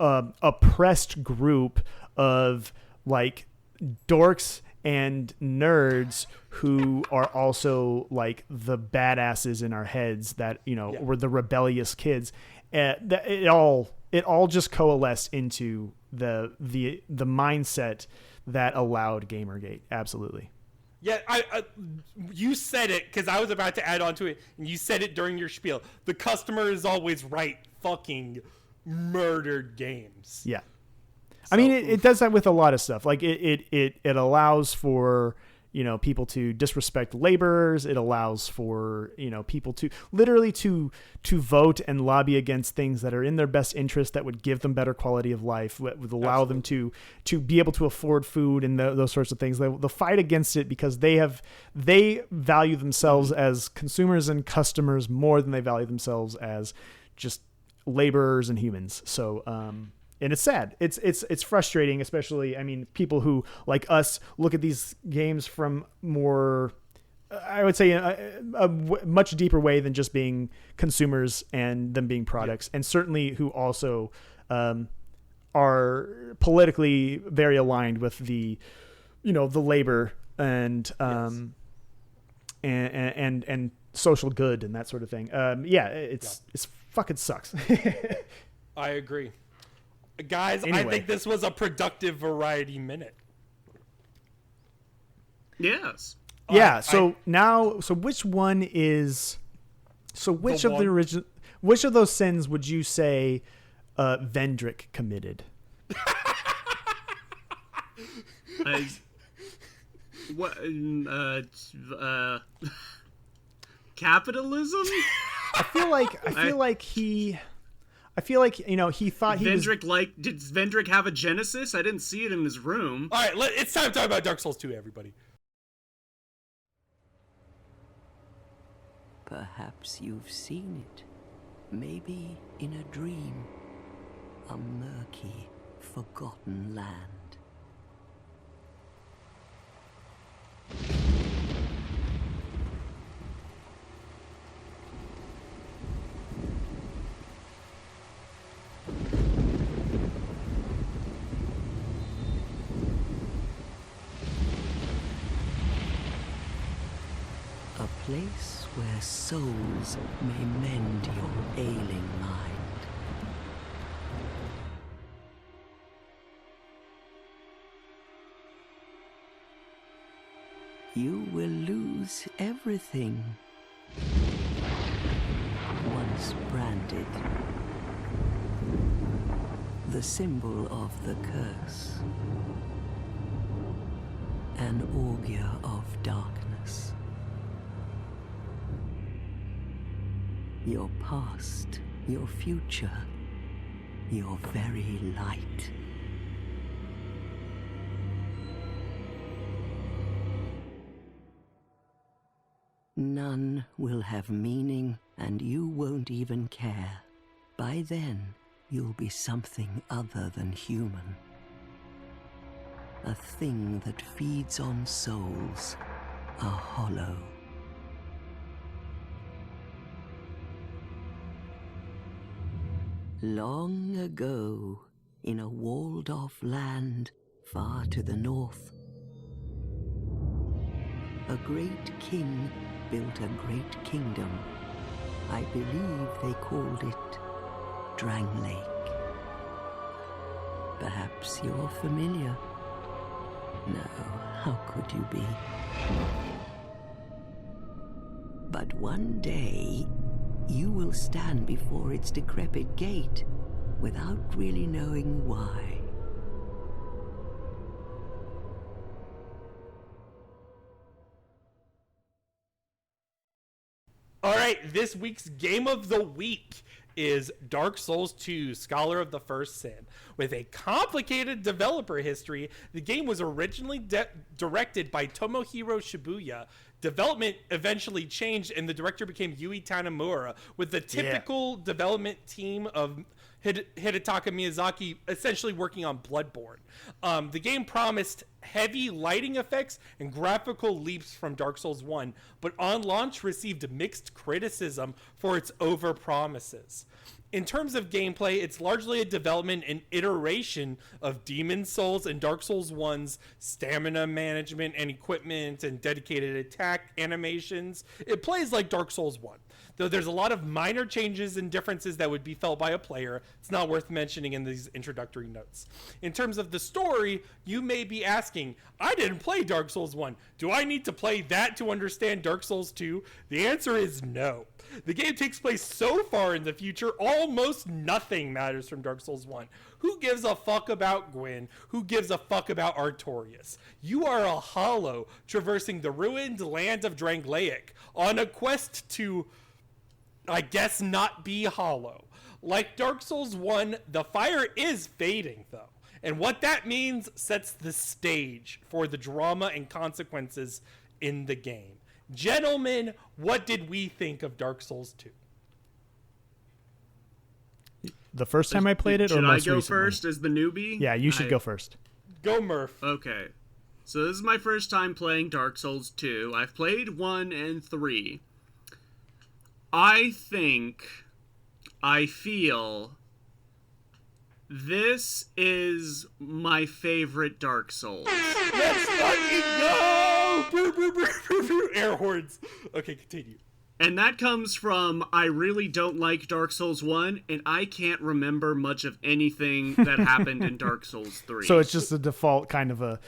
oppressed group of like dorks and nerds who are also like the badasses in our heads that were the rebellious kids. It all just coalesced into the mindset that allowed Gamergate. Absolutely. Yeah, you said it because I was about to add on to it, and you said it during your spiel. The customer is always right. Fucking murdered games. Yeah. I mean, it does that with a lot of stuff. Like it allows for, people to disrespect laborers. It allows for, people to literally to vote and lobby against things that are in their best interest that would give them better quality of life, would allow them to be able to afford food and those sorts of things. They'll fight against it because they value themselves as consumers and customers more than they value themselves as just laborers and humans. So, and it's sad. It's frustrating, especially, I mean, people who like us look at these games from more, I would say, a much deeper way than just being consumers and them being products, and certainly who also are politically very aligned with the, the labor and and social good and that sort of thing. It's fucking sucks. I agree. Guys, Anyway. I think this was a productive variety minute. Yes. Yeah. So which one is? So which of the original? Which of those sins would you say Vendrick committed? Capitalism? I feel like he thought he was. Did Vendrick have a Genesis? I didn't see it in his room. All right, it's time to talk about Dark Souls 2, everybody. Perhaps you've seen it. Maybe in a dream. A murky, forgotten land. A place where souls may mend your ailing mind. You will lose everything. Once branded. The symbol of the curse. An augur of darkness. Your past, your future, your very light. None will have meaning, and you won't even care. By then, you'll be something other than human. A thing that feeds on souls, a hollow. Long ago, in a walled-off land far to the north, a great king built a great kingdom. I believe they called it Drang Lake. Perhaps you're familiar. No, how could you be? But one day, you will stand before its decrepit gate without really knowing why. All right, this week's game of the week is Dark Souls 2, Scholar of the First Sin. With a complicated developer history, the game was originally directed by Tomohiro Shibuya. Development eventually changed, and the director became Yui Tanimura, with the typical development team of Hidetaka Miyazaki essentially working on Bloodborne. The game promised heavy lighting effects and graphical leaps from Dark Souls 1, but on launch received mixed criticism for its over-promises. In terms of gameplay, it's largely a development and iteration of Demon Souls and Dark Souls 1's stamina management and equipment and dedicated attack animations. It plays like Dark Souls 1. Though there's a lot of minor changes and differences that would be felt by a player, it's not worth mentioning in these introductory notes. In terms of the story, you may be asking, I didn't play Dark Souls 1. Do I need to play that to understand Dark Souls 2? The answer is no. The game takes place so far in the future, almost nothing matters from Dark Souls 1. Who gives a fuck about Gwyn? Who gives a fuck about Artorias? You are a hollow traversing the ruined land of Drangleic on a quest to, I guess, not be hollow. Like Dark Souls 1, the fire is fading, though. And what that means sets the stage for the drama and consequences in the game. Gentlemen, what did we think of Dark Souls 2? the first time I played it, or most Should I go recently? first as the newbie? Yeah, you should go first. Go Murph. Okay. So this is my first time playing Dark Souls 2. I've played 1 and 3. I feel this is my favorite Dark Souls. Let's fucking go! Brr, brr, brr, brr, brr. Air horns. Okay, continue. And that comes from I really don't like Dark Souls 1, and I can't remember much of anything that happened in Dark Souls 3. So it's just a default kind of a...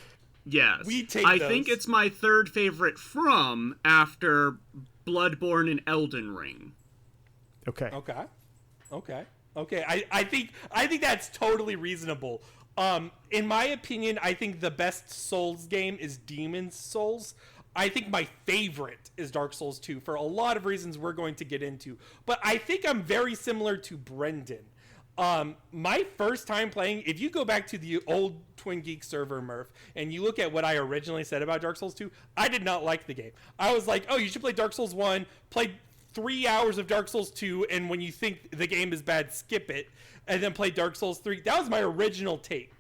Yes. We take I those. think it's my third favorite from after Bloodborne and Elden Ring. Okay. Okay. I think that's totally reasonable. In my opinion, I think the best Souls game is Demon's Souls. I think my favorite is Dark Souls 2 for a lot of reasons we're going to get into. But I think I'm very similar to Brendan. My first time playing, if you go back to the old Twin Geek server, Murph, and you look at what I originally said about Dark Souls 2, I did not like the game. I was like, oh, you should play Dark Souls 1, play 3 hours of Dark Souls 2, and when you think the game is bad, skip it, and then play Dark Souls 3. That was my original take.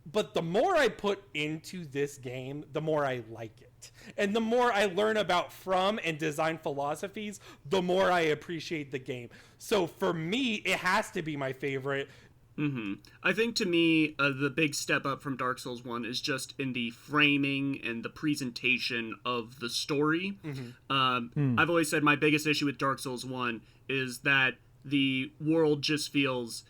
But the more I put into this game, the more I like it. And the more I learn about From and design philosophies, the more I appreciate the game. So for me, it has to be my favorite. Mm-hmm. I think to me, the big step up from Dark Souls 1 is just in the framing and the presentation of the story. Mm-hmm. I've always said my biggest issue with Dark Souls 1 is that the world just feels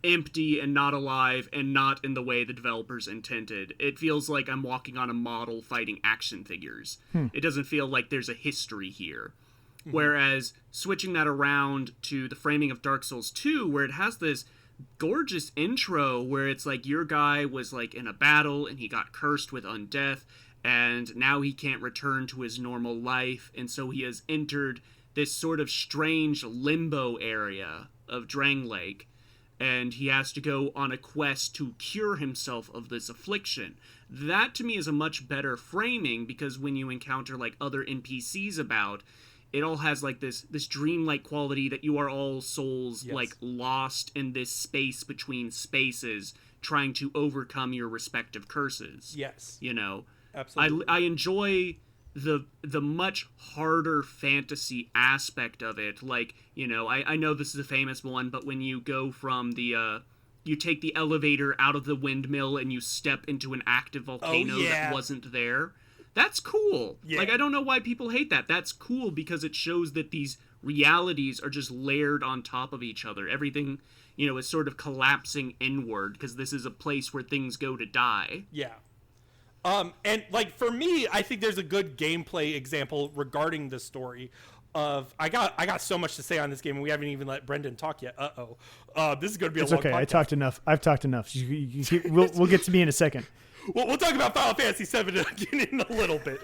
empty and not alive and not in the way the developers intended. It feels like I'm walking on a model fighting action figures. It doesn't feel like there's a history here. Mm-hmm. Whereas switching that around to the framing of Dark Souls 2, where it has this gorgeous intro where it's like your guy was like in a battle and he got cursed with undeath and now he can't return to his normal life, and so he has entered this sort of strange limbo area of Drangleic, and he has to go on a quest to cure himself of this affliction. That, to me, is a much better framing, because when you encounter, like, other NPCs about, it all has, like, this dreamlike quality that you are all souls, yes, like, lost in this space between spaces, trying to overcome your respective curses. Yes. You know? Absolutely. I enjoy the much harder fantasy aspect of it. Like, you know, I know this is a famous one, but when you go from the you take the elevator out of the windmill and you step into an active volcano that wasn't there, that's cool. Yeah. Like, I don't know why people hate that. That's cool because it shows that these realities are just layered on top of each other. Everything, you know, is sort of collapsing inward because this is a place where things go to die. Yeah. And like for me, I think there's a good gameplay example regarding the story of I got so much to say on this game, and we haven't even let Brendan talk yet. This is going to be a long podcast. I talked enough. I've talked enough. We'll get to me in a second. We'll talk about Final Fantasy VII again in a little bit.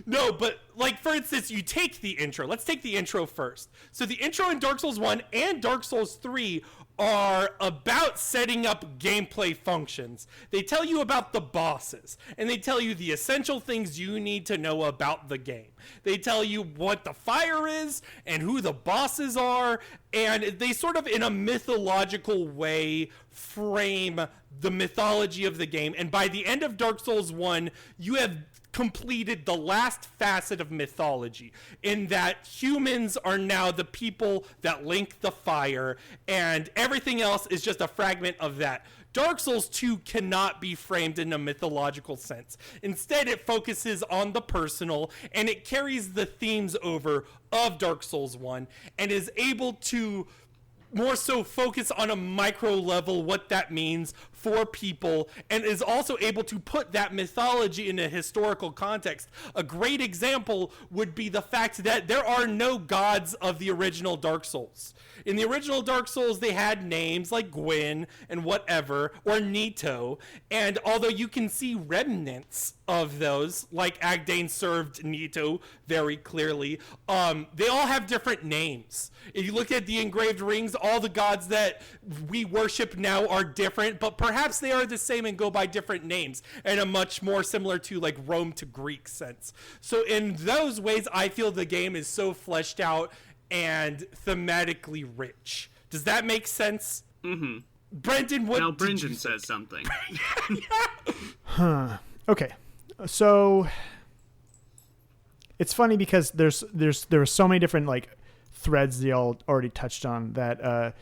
No, but like for instance, you take the intro. Let's take the intro first. So the intro in Dark Souls 1 and Dark Souls 3 are about setting up gameplay functions. They tell you about the bosses, and they tell you the essential things you need to know about the game. They tell you what the fire is and who the bosses are, and they sort of in a mythological way frame the mythology of the game. And by the end of Dark Souls 1, you have completed the last facet of mythology, in that humans are now the people that link the fire, and everything else is just a fragment of that. Dark Souls 2 cannot be framed in a mythological sense. Instead, it focuses on the personal, and it carries the themes over of Dark Souls 1, and is able to more so focus on a micro level what that means for people, and is also able to put that mythology in a historical context. A great example would be the fact that there are no gods of the original Dark Souls. In the original Dark Souls, they had names like Gwyn and whatever, or Nito, and although you can see remnants of those, like Agdane served Nito very clearly, they all have different names. If you look at the engraved rings, all the gods that we worship now are different, but perhaps they are the same and go by different names, and a much more similar to like Rome to Greek sense. So in those ways, I feel the game is so fleshed out and thematically rich Does that make sense? Mm-hmm. Brendan, what Now did Brendan you says something. Okay, so it's funny because there were so many different like threads they all already touched on that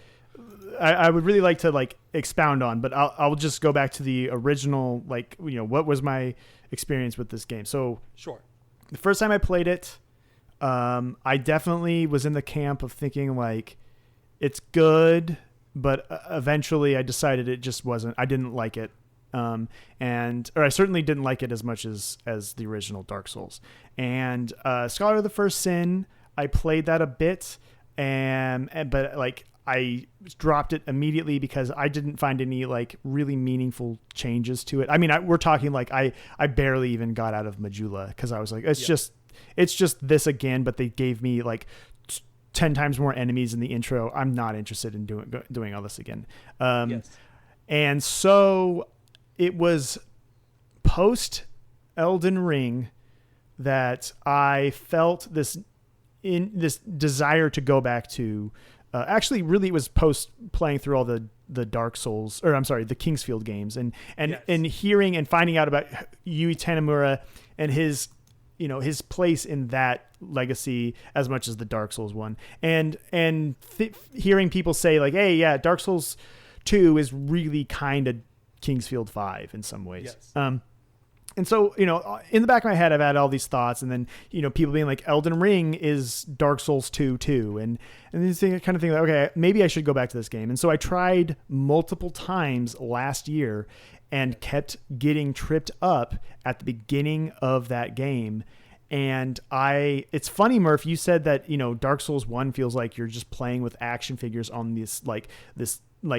I would really like to like expound on, but I'll just go back to the original, like, you know, what was my experience with this game. So Sure. the first time I played it, I definitely was in the camp of thinking like it's good, but eventually I decided it just wasn't. I didn't like it, or I certainly didn't like it as much as the original Dark Souls. And Scholar of the First Sin, I played that a bit, but like I dropped it immediately because I didn't find any like really meaningful changes to it. I mean, we're talking like I barely even got out of Majula because I was like, it's just this again, but they gave me like 10 times more enemies in the intro. I'm not interested in doing all this again. Yes. And so it was post Elden Ring that I felt this desire to go back to. Actually, really, it was post playing through all the Dark Souls, or I'm sorry, the Kingsfield games, and hearing and finding out about Yui Tanimura and his place in that legacy as much as the Dark Souls one, and hearing people say like, hey, yeah, Dark Souls 2 is really kind of Kingsfield 5 in some ways. Yes. And so, you know, in the back of my head, I've had all these thoughts, and then, you know, people being like, Elden Ring is Dark Souls 2 too. And this thing, kind of thing like, okay, maybe I should go back to this game. And so I tried multiple times last year and kept getting tripped up at the beginning of that game. And it's funny, Murph, you said that, you know, Dark Souls 1 feels like you're just playing with action figures on this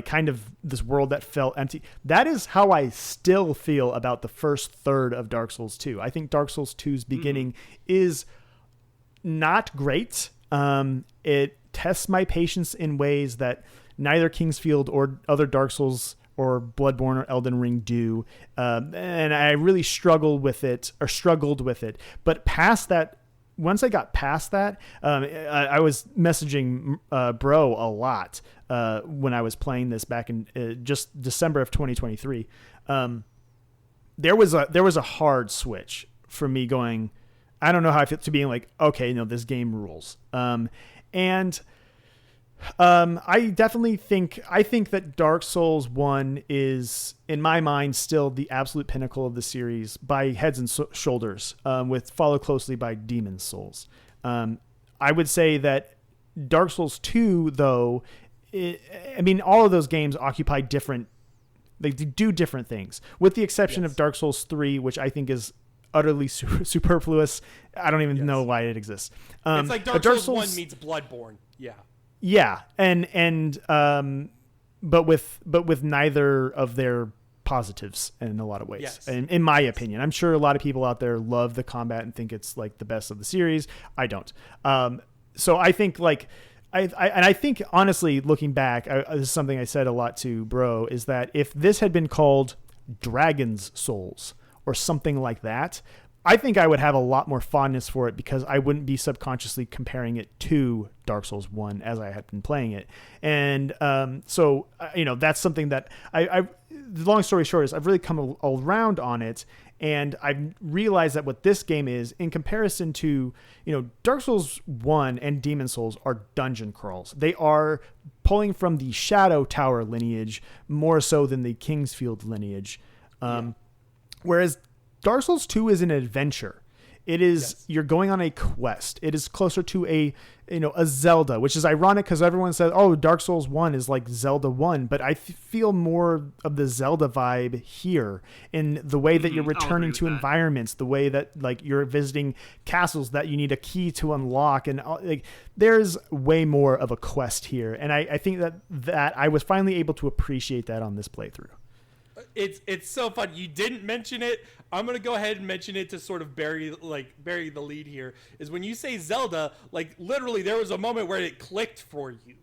kind of this world that felt empty. That is how I still feel about the first third of Dark Souls 2. I think Dark Souls 2's beginning is not great. It tests my patience in ways that neither Kingsfield or other Dark Souls or Bloodborne or Elden Ring do. And I really struggled with it. But past that, once I got past that, I was messaging Bro a lot when I was playing this back in just December of 2023. There was a hard switch for me going, I don't know how I feel, to being like, okay, no, this game rules. I definitely think that Dark Souls 1 is, in my mind, still the absolute pinnacle of the series by heads and shoulders, with followed closely by Demon's Souls. I would say that Dark Souls 2, though, all of those games occupy they do different things, with the exception of Dark Souls 3, which I think is utterly superfluous. I don't even know why it exists. It's like Dark Souls 1 meets Bloodborne. Yeah. Yeah, but with neither of their positives in a lot of ways. Yes. And in my opinion, I'm sure a lot of people out there love the combat and think it's like the best of the series. I don't. So I think like I think honestly, looking back, this is something I said a lot to Bro, is that if this had been called Dragon's Souls or something like that, I think I would have a lot more fondness for it because I wouldn't be subconsciously comparing it to Dark Souls 1 as I had been playing it. And so, you know, that's something that the long story short is I've really come around on it. And I've realized that what this game is, in comparison to, you know, Dark Souls 1 and Demon's Souls are dungeon crawls. They are pulling from the Shadow Tower lineage more so than the Kingsfield lineage. Whereas Dark Souls 2 is an adventure. It is, you're going on a quest. It is closer to a Zelda, which is ironic because everyone says, oh, Dark Souls 1 is like Zelda 1, but I feel more of the Zelda vibe here in the way that you're returning to environments, the way that like you're visiting castles that you need a key to unlock. And like, there's way more of a quest here. And I think that I was finally able to appreciate that on this playthrough. It's so fun. You didn't mention it. I'm gonna go ahead and mention it to sort of bury the lead here. Is when you say Zelda, like literally there was a moment where it clicked for you.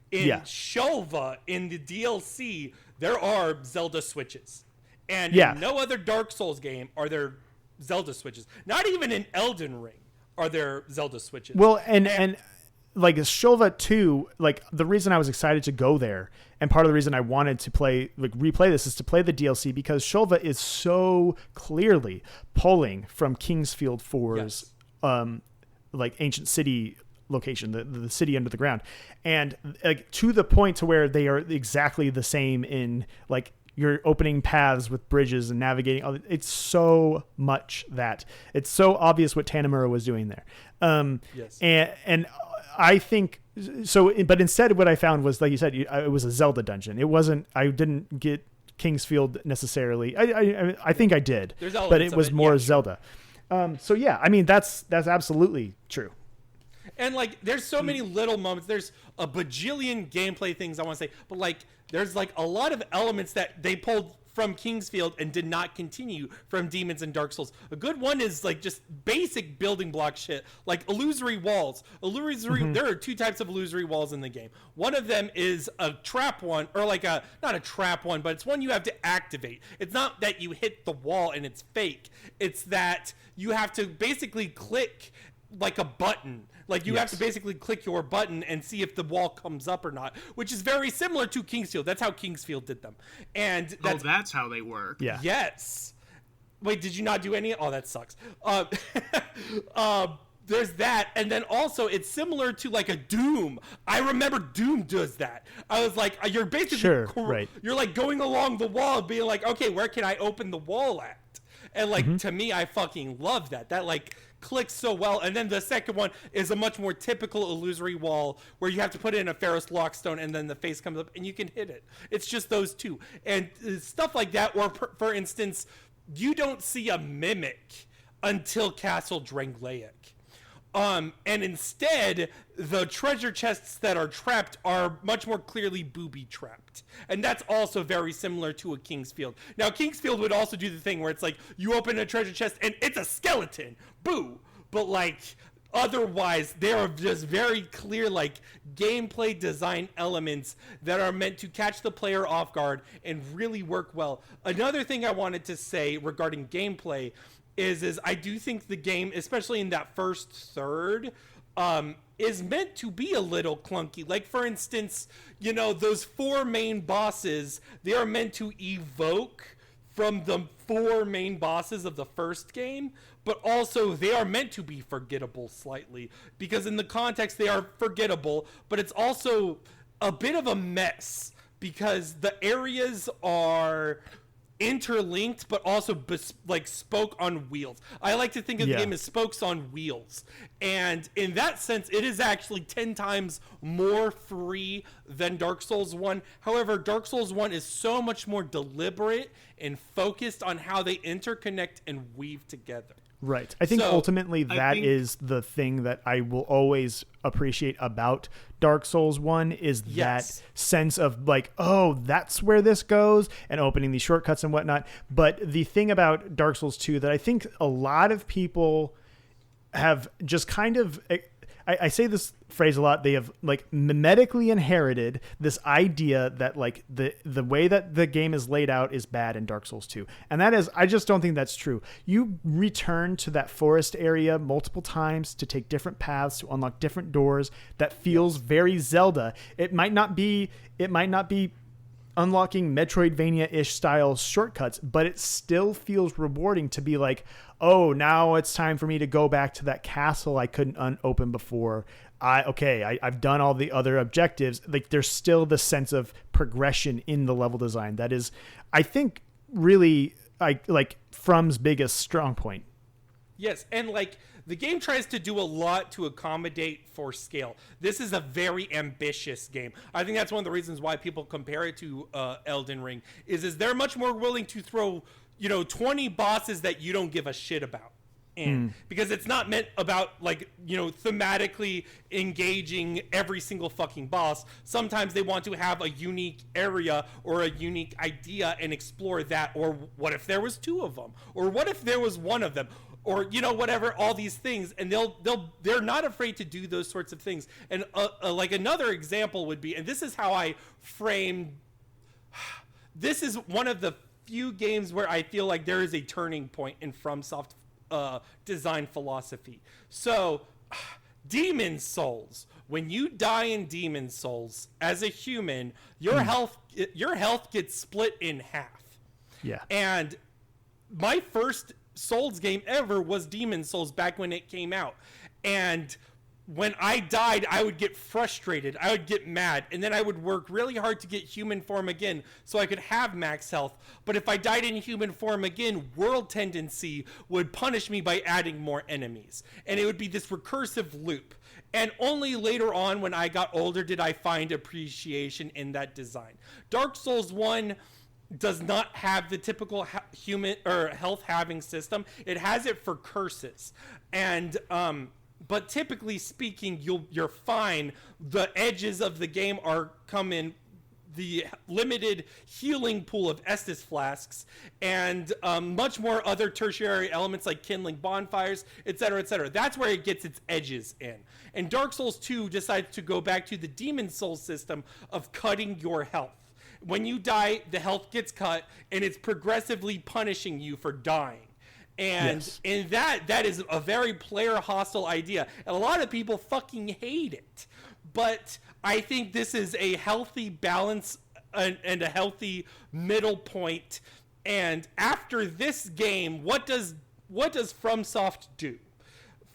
In Shova, in the DLC, there are Zelda switches, and in no other Dark Souls game are there Zelda switches. Not even in Elden Ring are there Zelda switches. Well, and like Shulva 2, like the reason I was excited to go there, and part of the reason I wanted to replay this is to play the DLC, because Shulva is so clearly pulling from Kingsfield 4's like ancient city location, the city under the ground, and like to the point to where they are exactly the same in like you're opening paths with bridges and navigating. It's so much that it's so obvious what Tanamura was doing there. Yes. And I think so, but instead what I found was, like you said, it was a Zelda dungeon. It wasn't, I didn't get Kingsfield necessarily. I think I did, but it was more Zelda. So yeah, I mean, that's absolutely true. And like, there's so many little moments. There's a bajillion gameplay things I want to say, but like, there's like a lot of elements that they pulled from Kingsfield and did not continue from Demons and Dark Souls. A good one is like just basic building block shit, like illusory walls. There are two types of illusory walls in the game. One of them is a trap one, or like not a trap one, but it's one you have to activate. It's not that you hit the wall and it's fake. It's that you have to basically click like a button. Like you have to basically click your button and see if the wall comes up or not, which is very similar to Kingsfield. That's how Kingsfield did them. And that's how they work. Yeah. Yes. Wait, did you not do any? Oh, that sucks. There's that. And then also it's similar to like a Doom. I remember Doom does that. I was like, you're basically, right. You're like going along the wall being like, okay, where can I open the wall at? And like, to me, I fucking love that. That like clicks so well. And then the second one is a much more typical illusory wall where you have to put in a Ferris Lockstone and then the face comes up and you can hit it. It's just those two. And stuff like that, or for instance, you don't see a mimic until Castle Drangleic. And instead, the treasure chests that are trapped are much more clearly booby-trapped. And that's also very similar to a Kingsfield. Now, Kingsfield would also do the thing where it's like, you open a treasure chest and it's a skeleton. Boo! But, like, otherwise, there are just very clear, like, gameplay design elements that are meant to catch the player off guard and really work well. Another thing I wanted to say regarding gameplay is I do think the game, especially in that first third, is meant to be a little clunky. Like, for instance, you know, those four main bosses, they are meant to evoke from the four main bosses of the first game, but also they are meant to be forgettable slightly, because in the context they are forgettable, but it's also a bit of a mess because the areas are interlinked but also spoke on wheels. I like to think of the game as spokes on wheels, and in that sense it is actually 10 times more free than Dark Souls 1. However, Dark Souls 1 is so much more deliberate and focused on how they interconnect and weave together. Right. I think ultimately that is the thing that I will always appreciate about Dark Souls 1 is that sense of like, oh, that's where this goes, and opening these shortcuts and whatnot. But the thing about Dark Souls 2 that I think a lot of people have just kind of, I say this phrase a lot, they have like mimetically inherited this idea that like the way that the game is laid out is bad in Dark Souls 2. And that is, I just don't think that's true. You return to that forest area multiple times to take different paths, to unlock different doors. That feels very Zelda. It might not be unlocking Metroidvania-ish style shortcuts, but it still feels rewarding to be like, oh, now it's time for me to go back to that castle I couldn't open before. I've done all the other objectives. Like, there's still the sense of progression in the level design that is, I think, really like From's biggest strong point. Yes, and like the game tries to do a lot to accommodate for scale. This is a very ambitious game. I think that's one of the reasons why people compare it to Elden Ring is they're much more willing to throw, 20 bosses that you don't give a shit about in, because it's not meant about like, thematically engaging every single fucking boss. Sometimes they want to have a unique area or a unique idea and explore that. Or what if there was 2 of them? Or what if there was 1 of them? Or whatever, all these things, and they're not afraid to do those sorts of things. And like another example would be, and this is how I frame. This is one of the few games where I feel like there is a turning point in FromSoft design philosophy. So, Demon Souls. When you die in Demon Souls as a human, your health gets split in half. Yeah. And my first Souls game ever was Demon Souls back when it came out. And when I died, I would get frustrated. I would get mad. And then I would work really hard to get human form again so I could have max health. But if I died in human form again, World Tendency would punish me by adding more enemies. And it would be this recursive loop. And only later on, when I got older, did I find appreciation in that design. Dark Souls 1 does not have the typical human or health halving system. It has it for curses. And but typically speaking, you're fine. The edges of the game come in the limited healing pool of Estus flasks and much more other tertiary elements like kindling bonfires, etc., etc. That's where it gets its edges in. And Dark Souls 2 decides to go back to the Demon Souls system of cutting your health. When you die, the health gets cut, and it's progressively punishing you for dying. And yes. in that is a very player hostile idea. And a lot of people fucking hate it. But I think this is a healthy balance and a healthy middle point. And after this game, what does FromSoft do?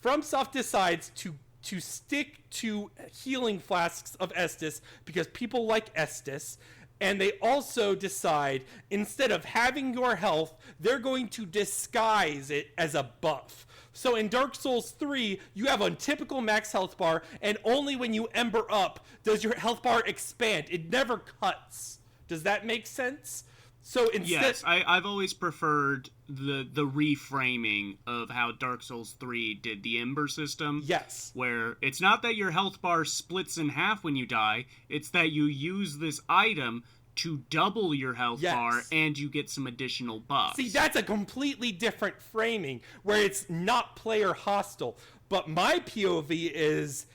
FromSoft decides to stick to healing flasks of Estus because people like Estus. And they also decide, instead of having your health, they're going to disguise it as a buff. So in Dark Souls 3, you have a typical max health bar, and only when you ember up does your health bar expand. It never cuts. Does that make sense? So instead, yes, I've always preferred the reframing of how Dark Souls 3 did the Ember system. Yes. Where it's not that your health bar splits in half when you die, it's that you use this item to double your health bar and you get some additional buffs. See, that's a completely different framing where it's not player hostile. But my POV is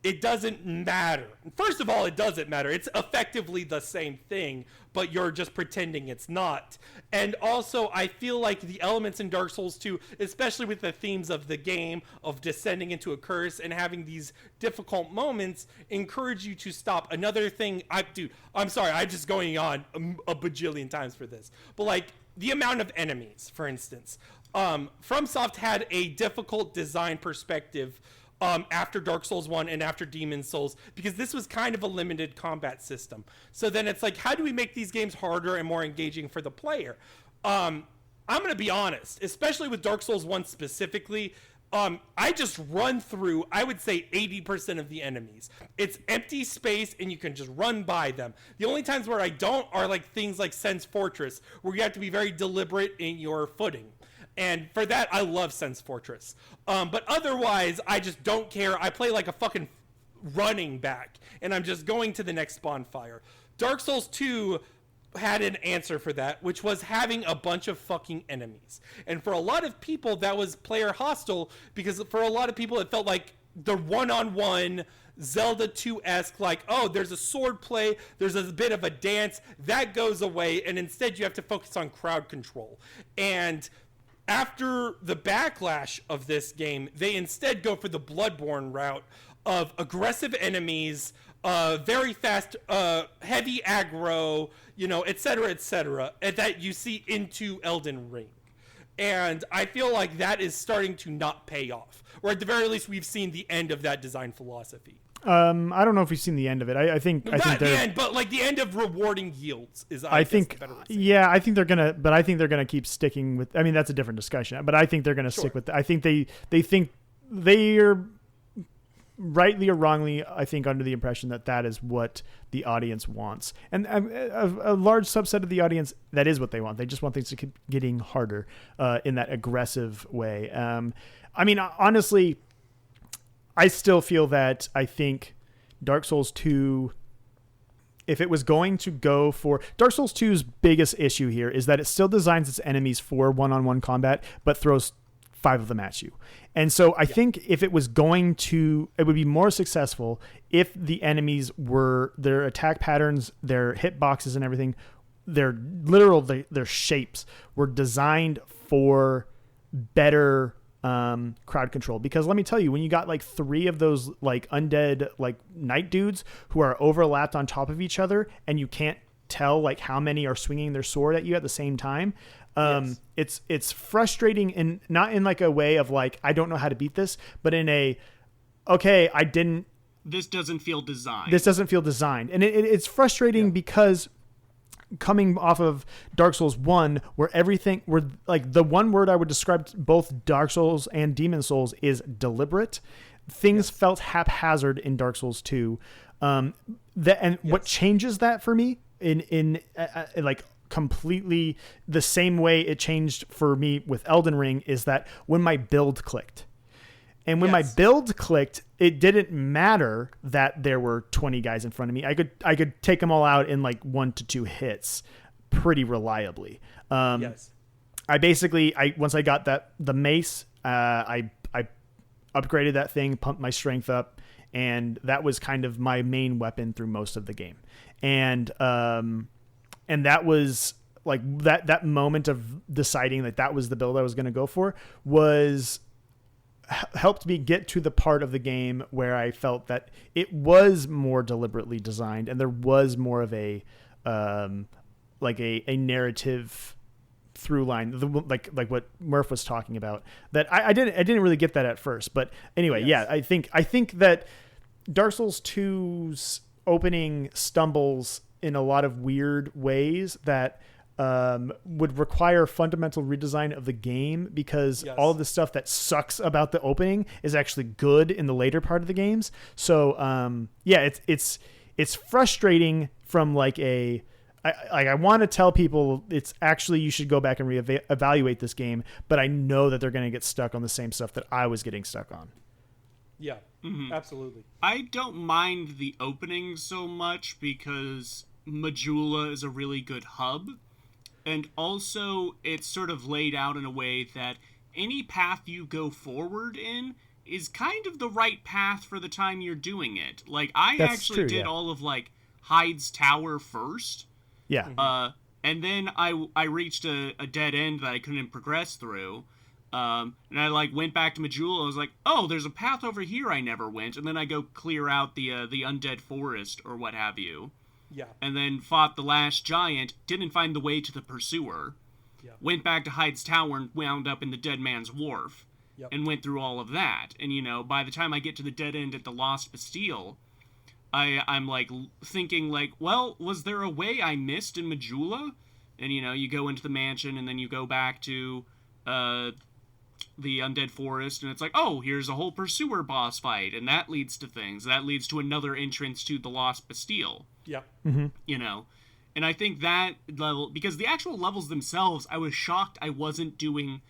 it doesn't matter. First of all, it doesn't matter. It's effectively the same thing, but you're just pretending it's not. And also, I feel like the elements in Dark Souls 2, especially with the themes of the game, of descending into a curse and having these difficult moments, encourage you to stop. Another thing, I'm sorry, I'm just going on a bajillion times for this. But like, the amount of enemies, for instance. FromSoft had a difficult design perspective after Dark Souls 1 and after Demon Souls, because this was kind of a limited combat system. So then it's like, how do we make these games harder and more engaging for the player? I'm going to be honest, especially with Dark Souls 1 specifically, I just run through, I would say 80% of the enemies. It's empty space and you can just run by them. The only times where I don't are like things like Sen's Fortress, where you have to be very deliberate in your footing. And for that, I love Sen's Fortress. But otherwise, I just don't care. I play like a fucking running back, and I'm just going to the next bonfire. Dark Souls 2 had an answer for that, which was having a bunch of fucking enemies. And for a lot of people, that was player hostile, because for a lot of people, it felt like the one-on-one Zelda 2-esque, like, oh, there's a sword play, there's a bit of a dance, that goes away, and instead you have to focus on crowd control. And after the backlash of this game, they instead go for the Bloodborne route of aggressive enemies, very fast, heavy aggro, etc., and that you see into Elden Ring. And I feel like that is starting to not pay off. Or at the very least, we've seen the end of that design philosophy. I don't know if we've seen the end of it. I think the end, but like the end of rewarding yields is. I think the better way to say it. Yeah, I think they're gonna keep sticking with. I mean, that's a different discussion, but I think they're gonna stick with. I think they think they are rightly or wrongly, I think, under the impression that is what the audience wants, and a large subset of the audience, that is what they want. They just want things to keep getting harder in that aggressive way. I mean, honestly, I still feel that I think Dark Souls 2, if it was going to go for Dark Souls 2's biggest issue here is that it still designs its enemies for one-on-one combat, but throws 5 of them at you. And so I think if it was going to, it would be more successful if the enemies were, their attack patterns, their hitboxes and everything, their shapes were designed for better crowd control, because let me tell you, when you got like 3 of those like undead like knight dudes who are overlapped on top of each other, and you can't tell like how many are swinging their sword at you at the same time, it's frustrating, and not in like a way of like I don't know how to beat this, but in a this doesn't feel designed. And it's frustrating because coming off of Dark Souls 1, where like the one word I would describe both Dark Souls and Demon Souls is deliberate. Things felt haphazard in Dark Souls 2. What changes that for me in like completely the same way it changed for me with Elden Ring is that when my build clicked. And when my build clicked, it didn't matter that there were 20 guys in front of me. I could take them all out in like 1 to 2 hits pretty reliably. Once I got the mace, I upgraded that thing, pumped my strength up, and that was kind of my main weapon through most of the game. And that was like that moment of deciding that was the build I was going to go for helped me get to the part of the game where I felt that it was more deliberately designed, and there was more of a narrative through line, like what Murph was talking about. That I didn't really get that at first, but anyway, I think that Dark Souls 2's opening stumbles in a lot of weird ways that would require fundamental redesign of the game, because all of the stuff that sucks about the opening is actually good in the later part of the games. So it's frustrating from like I want to tell people it's actually you should go back and reevaluate this game, but I know that they're going to get stuck on the same stuff that I was getting stuck on. Yeah, absolutely. I don't mind the opening so much because Majula is a really good hub. And also, it's sort of laid out in a way that any path you go forward in is kind of the right path for the time you're doing it. Like, I did all of, like, Hyde's Tower first. Yeah. And then I reached a dead end that I couldn't progress through. And I, like, went back to Majula. I was like, oh, there's a path over here I never went. And then I go clear out the undead forest or what have you. Yeah. And then fought the last giant, didn't find the way to the pursuer. Yeah. Went back to Hyde's Tower and wound up in the Dead Man's Wharf. Yep. And went through all of that. And, by the time I get to the dead end at the Lost Bastille, I'm, like, thinking, like, well, was there a way I missed in Majula? And, you go into the mansion, and then you go back to the Undead Forest, and it's like, oh, here's a whole Pursuer boss fight, and that leads to things. That leads to another entrance to the Lost Bastille. Yeah. Mm-hmm. And I think that level, because the actual levels themselves, I was shocked I wasn't doing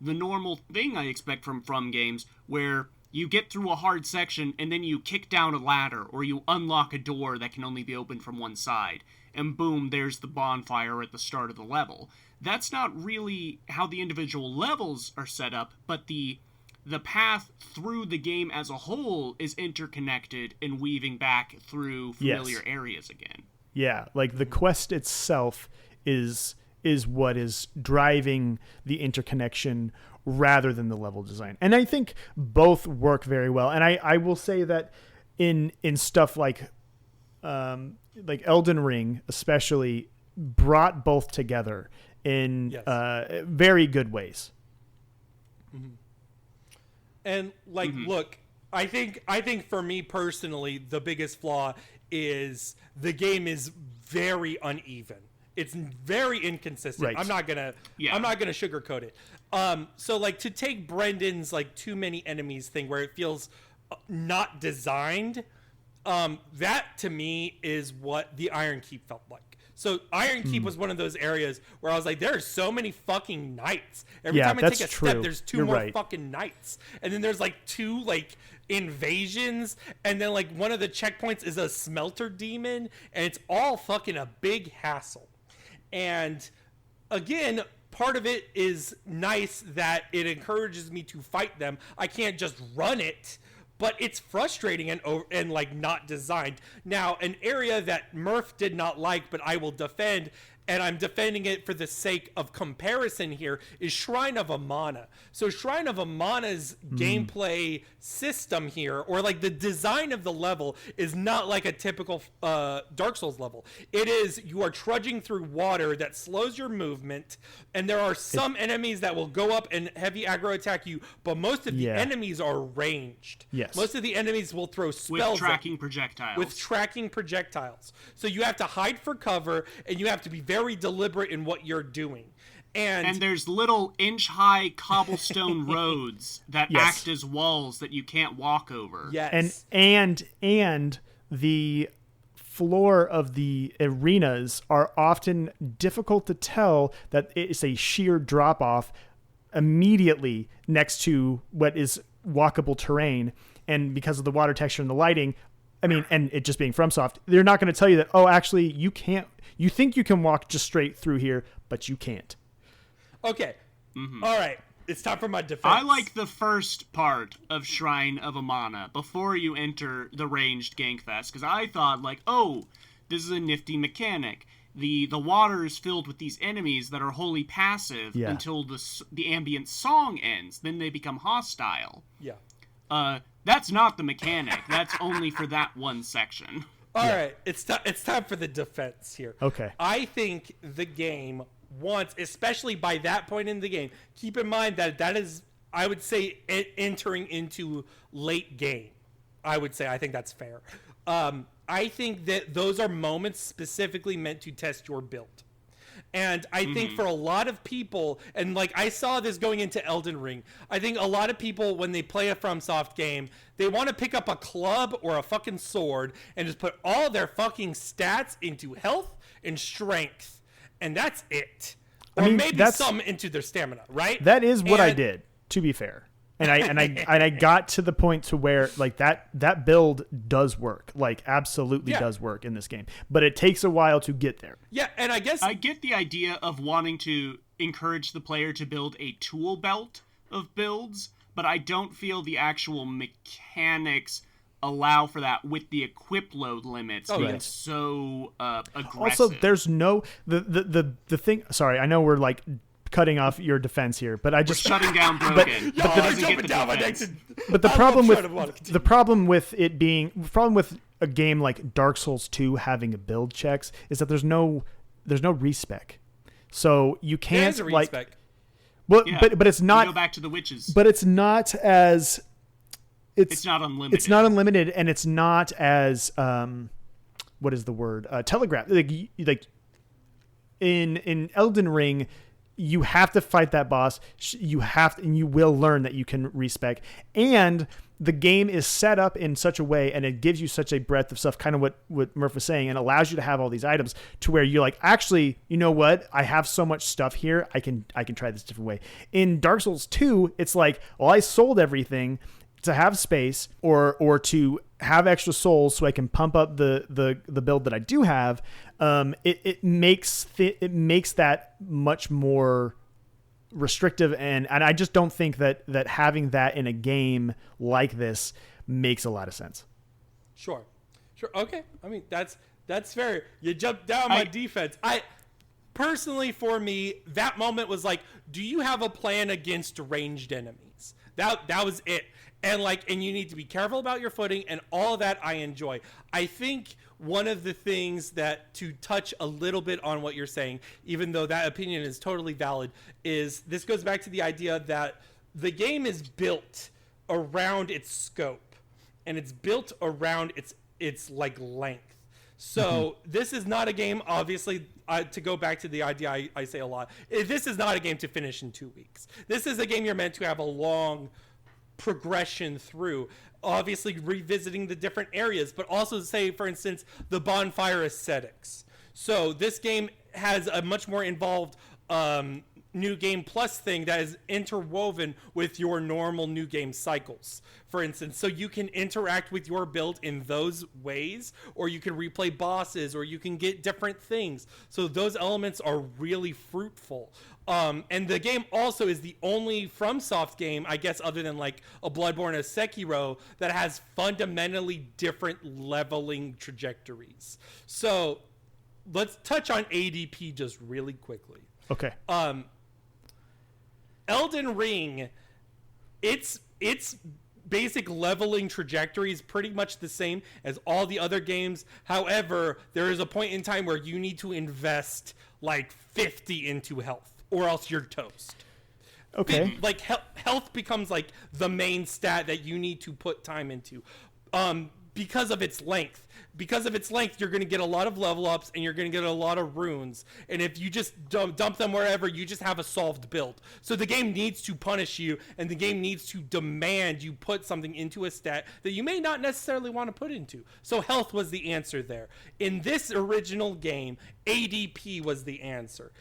the normal thing I expect from games, where you get through a hard section, and then you kick down a ladder, or you unlock a door that can only be opened from one side, and boom, there's the bonfire at the start of the level. That's not really how the individual levels are set up, but the path through the game as a whole is interconnected and weaving back through familiar areas again. Yeah, like the quest itself is what is driving the interconnection rather than the level design. And I think both work very well. And I will say that in stuff like Elden Ring especially brought both together in very good ways. Mm-hmm. And look, I think for me personally, the biggest flaw is the game is very uneven. It's very inconsistent. Right. I'm not gonna sugarcoat it. So like to take Brendan's like too many enemies thing where it feels not designed, that to me is what the Iron Keep felt like. So Iron Keep was one of those areas where I was like, there are so many fucking knights. Every time I take a step, there's two more fucking knights. And then there's like 2 like invasions. And then like one of the checkpoints is a smelter demon. And it's all fucking a big hassle. And again, part of it is nice that it encourages me to fight them. I can't just run it. But it's frustrating and like not designed. Now, an area that Murph did not like, but I will defend, and I'm defending it for the sake of comparison here, is Shrine of Amana. So Shrine of Amana's gameplay system here, or like the design of the level, is not like a typical Dark Souls level. It is, you are trudging through water that slows your movement, and there are some enemies that will go up and heavy aggro attack you, but most of the enemies are ranged. Yes. Most of the enemies will throw spells with tracking projectiles. With tracking projectiles. So you have to hide for cover, and you have to be very deliberate in what you're doing. And there's little inch-high cobblestone roads that act as walls that you can't walk over. Yes. And the floor of the arenas are often difficult to tell that it's a sheer drop-off immediately next to what is walkable terrain. And because of the water texture and the lighting, I mean, and it just being FromSoft, they're not going to tell you that, oh, actually, you can't. You think you can walk just straight through here, but you can't. Okay. All right. It's time for my defense. I like the first part of Shrine of Amana before you enter the ranged Gangfest, because I thought, like, oh, this is a nifty mechanic. The water is filled with these enemies that are wholly passive until the ambient song ends. Then they become hostile. Yeah. That's not the mechanic. That's only for that one section. All right. It's time for the defense here. Okay. I think the game wants, especially by that point in the game, keep in mind that is, I would say, entering into late game. I would say, I think that's fair. I think that those are moments specifically meant to test your build. And I think for a lot of people, and like I saw this going into Elden Ring, I think a lot of people, when they play a FromSoft game, they want to pick up a club or a fucking sword and just put all their fucking stats into health and strength. And that's it. Or maybe some into their stamina, right? That is what I did, to be fair. And I got to the point to where like that build does work, like absolutely does work in this game, but it takes a while to get there. Yeah, and I guess I get the idea of wanting to encourage the player to build a tool belt of builds, but I don't feel the actual mechanics allow for that with the equip load limits being so aggressive. Also, there's no the thing. Sorry, I know we're like cutting off your defense here, but I just shutting down Broken. But the problem with it being with a game like Dark Souls 2 having a build checks is that there's no respec, so you can't like. Well, but it's not. You go back to the witches. But it's not as. It's not unlimited. It's not unlimited, and it's not as what is the word? Telegraph. Like in Elden Ring, you have to fight that boss. You have to, and you will learn that you can respec. And the game is set up in such a way, and it gives you such a breadth of stuff, kind of what Murph was saying, and allows you to have all these items to where you're like, actually, you know what? I have so much stuff here. I can try this different way. In Dark Souls 2, it's like, well, I sold everything to have space or to have extra souls so I can pump up the build that I do have. It makes that much more restrictive, and I just don't think that having that in a game like this makes a lot of sense. Sure. Okay. I mean, that's fair. You jumped down my defense. I personally, for me, that moment was like, do you have a plan against ranged enemies? That was it. And you need to be careful about your footing, and all that I enjoy. I think one of the things that, to touch a little bit on what you're saying, even though that opinion is totally valid, is this goes back to the idea that the game is built around its scope, and it's built around its like length. So this is not a game, obviously, to go back to the idea I say a lot, this is not a game to finish in 2 weeks. This is a game you're meant to have a long progression through, obviously revisiting the different areas, but also, say, for instance, the bonfire aesthetics. So this game has a much more involved new game plus thing that is interwoven with your normal new game cycles, for instance. So you can interact with your build in those ways, or you can replay bosses, or you can get different things. So those elements are really fruitful. And the game also is the only FromSoft game, I guess, other than like a Bloodborne or Sekiro, that has fundamentally different leveling trajectories. So let's touch on ADP just really quickly. Okay. Elden Ring, its basic leveling trajectory is pretty much the same as all the other games. However, there is a point in time where you need to invest like 50 into health, or else you're toast. Okay. Like health becomes like the main stat that you need to put time into. Because of its length. Because of its length, you're going to get a lot of level ups and you're going to get a lot of runes. And if you just dump them wherever, you just have a solved build. So the game needs to punish you, and the game needs to demand you put something into a stat that you may not necessarily want to put into. So health was the answer there. In this original game, ADP was the answer.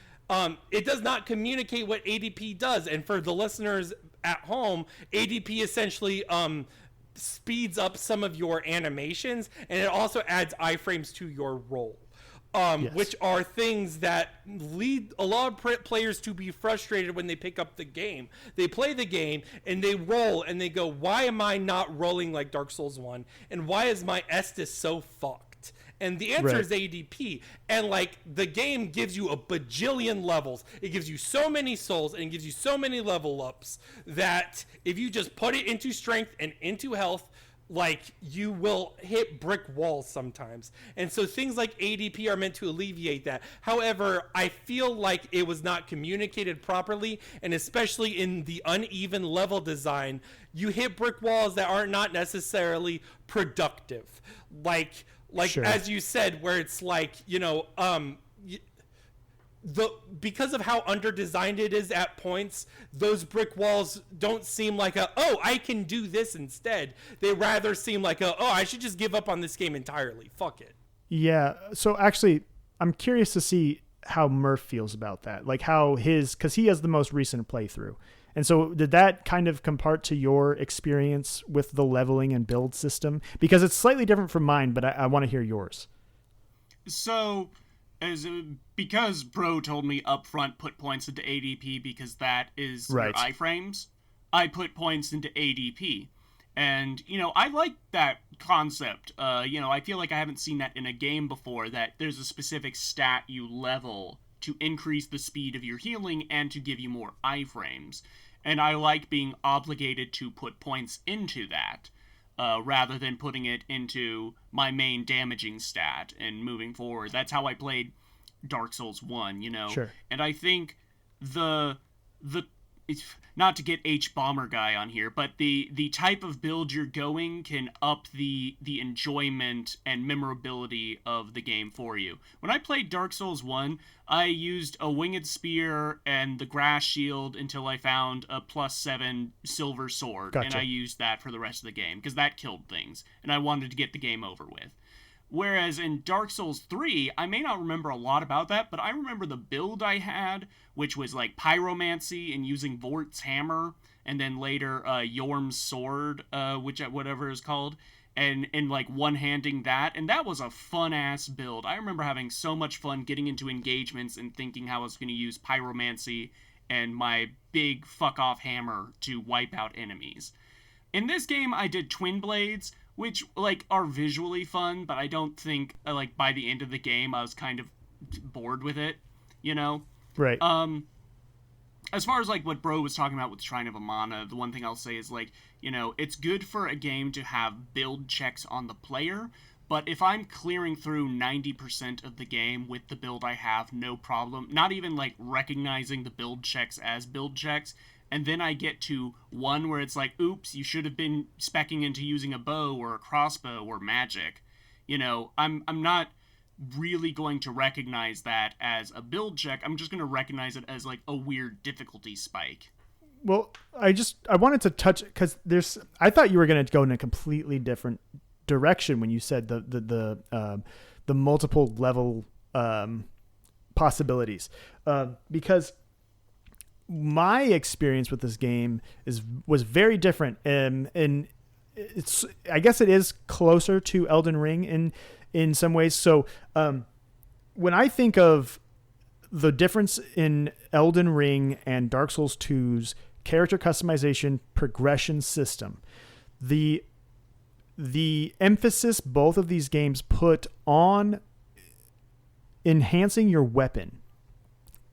It does not communicate what ADP does. And for the listeners at home, ADP essentially speeds up some of your animations, and it also adds iframes to your roll, Yes. which are things that lead a lot of players to be frustrated when they pick up the game. They play the game and they roll and they go, why am I not rolling like Dark Souls 1? And why is my Estus so fucked? And the answer is ADP. And like the game gives you a bajillion levels. It gives you so many souls and it gives you so many level ups that if you just put it into strength and into health, like you will hit brick walls sometimes. And so things like ADP are meant to alleviate that. However, I feel like it was not communicated properly, and especially in the uneven level design, you hit brick walls that are not necessarily productive. Like Sure. As you said, where it's like, because of how under-designed it is at points, those brick walls don't seem like I can do this instead. They rather seem like I should just give up on this game entirely. Fuck it. Yeah. So actually, I'm curious to see how Murph feels about that. Like how because he has the most recent playthrough. And so did that kind of compart to your experience with the leveling and build system? Because it's slightly different from mine, but I want to hear yours. So, because Bro told me up front, put points into ADP because that is your iframes, I put points into ADP. And, I like that concept. I feel like I haven't seen that in a game before, that there's a specific stat you level to increase the speed of your healing and to give you more iframes. And I like being obligated to put points into that, rather than putting it into my main damaging stat and moving forward. That's how I played Dark Souls 1, Sure. And I think it's not to get H-Bomber guy on here, but the type of build you're going can up the enjoyment and memorability of the game for you. When I played Dark Souls 1, I used a winged spear and the grass shield until I found a +7 silver sword. Gotcha. And I used that for the rest of the game, because that killed things, and I wanted to get the game over with. Whereas in Dark Souls 3, I may not remember a lot about that, but I remember the build I had, which was like pyromancy and using Vort's hammer, and then later Yorm's sword, whatever is called, and like one-handing that, and that was a fun-ass build. I remember having so much fun getting into engagements and thinking how I was going to use pyromancy and my big fuck-off hammer to wipe out enemies. In this game, I did twin blades, which, are visually fun, but I don't think, by the end of the game, I was kind of bored with it, Right. As far as, what Bro was talking about with Shrine of Amana, the one thing I'll say is, it's good for a game to have build checks on the player, but if I'm clearing through 90% of the game with the build I have, no problem, not even, recognizing the build checks as build checks, and then I get to one where it's like, oops, you should have been speccing into using a bow or a crossbow or magic. I'm not really going to recognize that as a build check. I'm just going to recognize it as a weird difficulty spike. Well, I wanted to touch, because I thought you were going to go in a completely different direction when you said the multiple level possibilities, because my experience with this game was very different, and I guess it is closer to Elden Ring in some ways. So when I think of the difference in Elden Ring and Dark Souls 2's character customization progression system, the emphasis both of these games put on enhancing your weapon.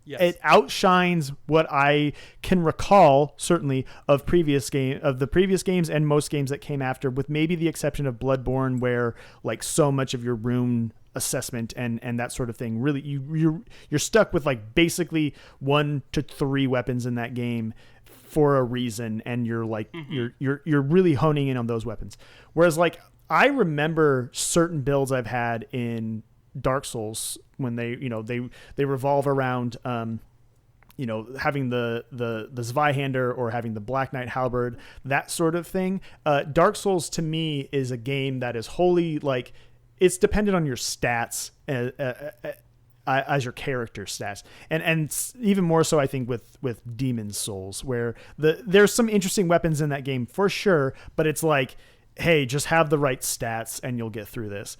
Yes. It outshines what I can recall, certainly, of the previous games and most games that came after, with maybe the exception of Bloodborne, where like so much of your rune assessment and that sort of thing, really you're stuck with like basically 1 to 3 weapons in that game for a reason, and you're like you're really honing in on those weapons. Whereas like I remember certain builds I've had in Dark Souls when they revolve around having the Zweihander or having the Black Knight halberd, that sort of thing. Dark Souls to me is a game that is wholly like it's dependent on your stats as your character stats, and even more so I think with Demon's Souls, where there's some interesting weapons in that game for sure, but it's like, hey, just have the right stats and you'll get through this.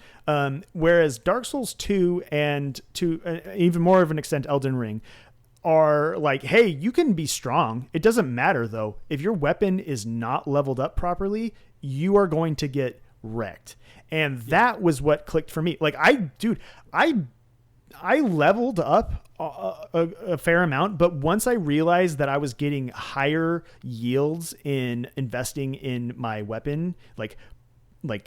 Whereas Dark Souls 2 and to even more of an extent Elden Ring are like, hey, you can be strong. It doesn't matter though. If your weapon is not leveled up properly, you are going to get wrecked. And that was what clicked for me. Like I leveled up a fair amount, but once I realized that I was getting higher yields in investing in my weapon, like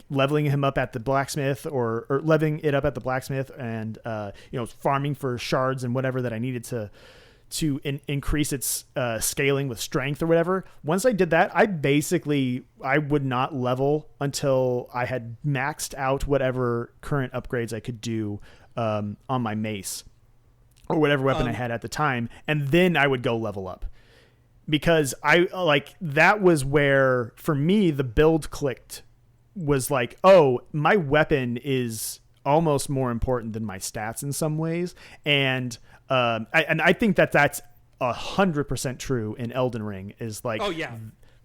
leveling him up at the blacksmith or leveling it up at the blacksmith and farming for shards and whatever that I needed to increase its scaling with strength or whatever. Once I did that, I would not level until I had maxed out whatever current upgrades I could do on my mace or whatever weapon I had at the time, and then I would go level up, because that was where for me the build clicked, was like, oh, my weapon is almost more important than my stats in some ways, and I think that's 100% true in Elden Ring, is like, oh yeah,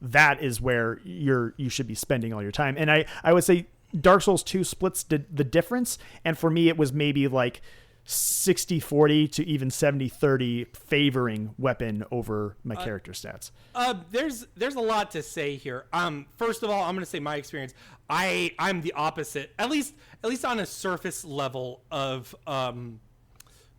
that is where you should be spending all your time. And I would say Dark Souls 2 splits the difference, and for me it was maybe like 60-40 to even 70-30 favoring weapon over my character stats. There's a lot to say here. First of all, I'm going to say my experience. I'm the opposite, at least on a surface level of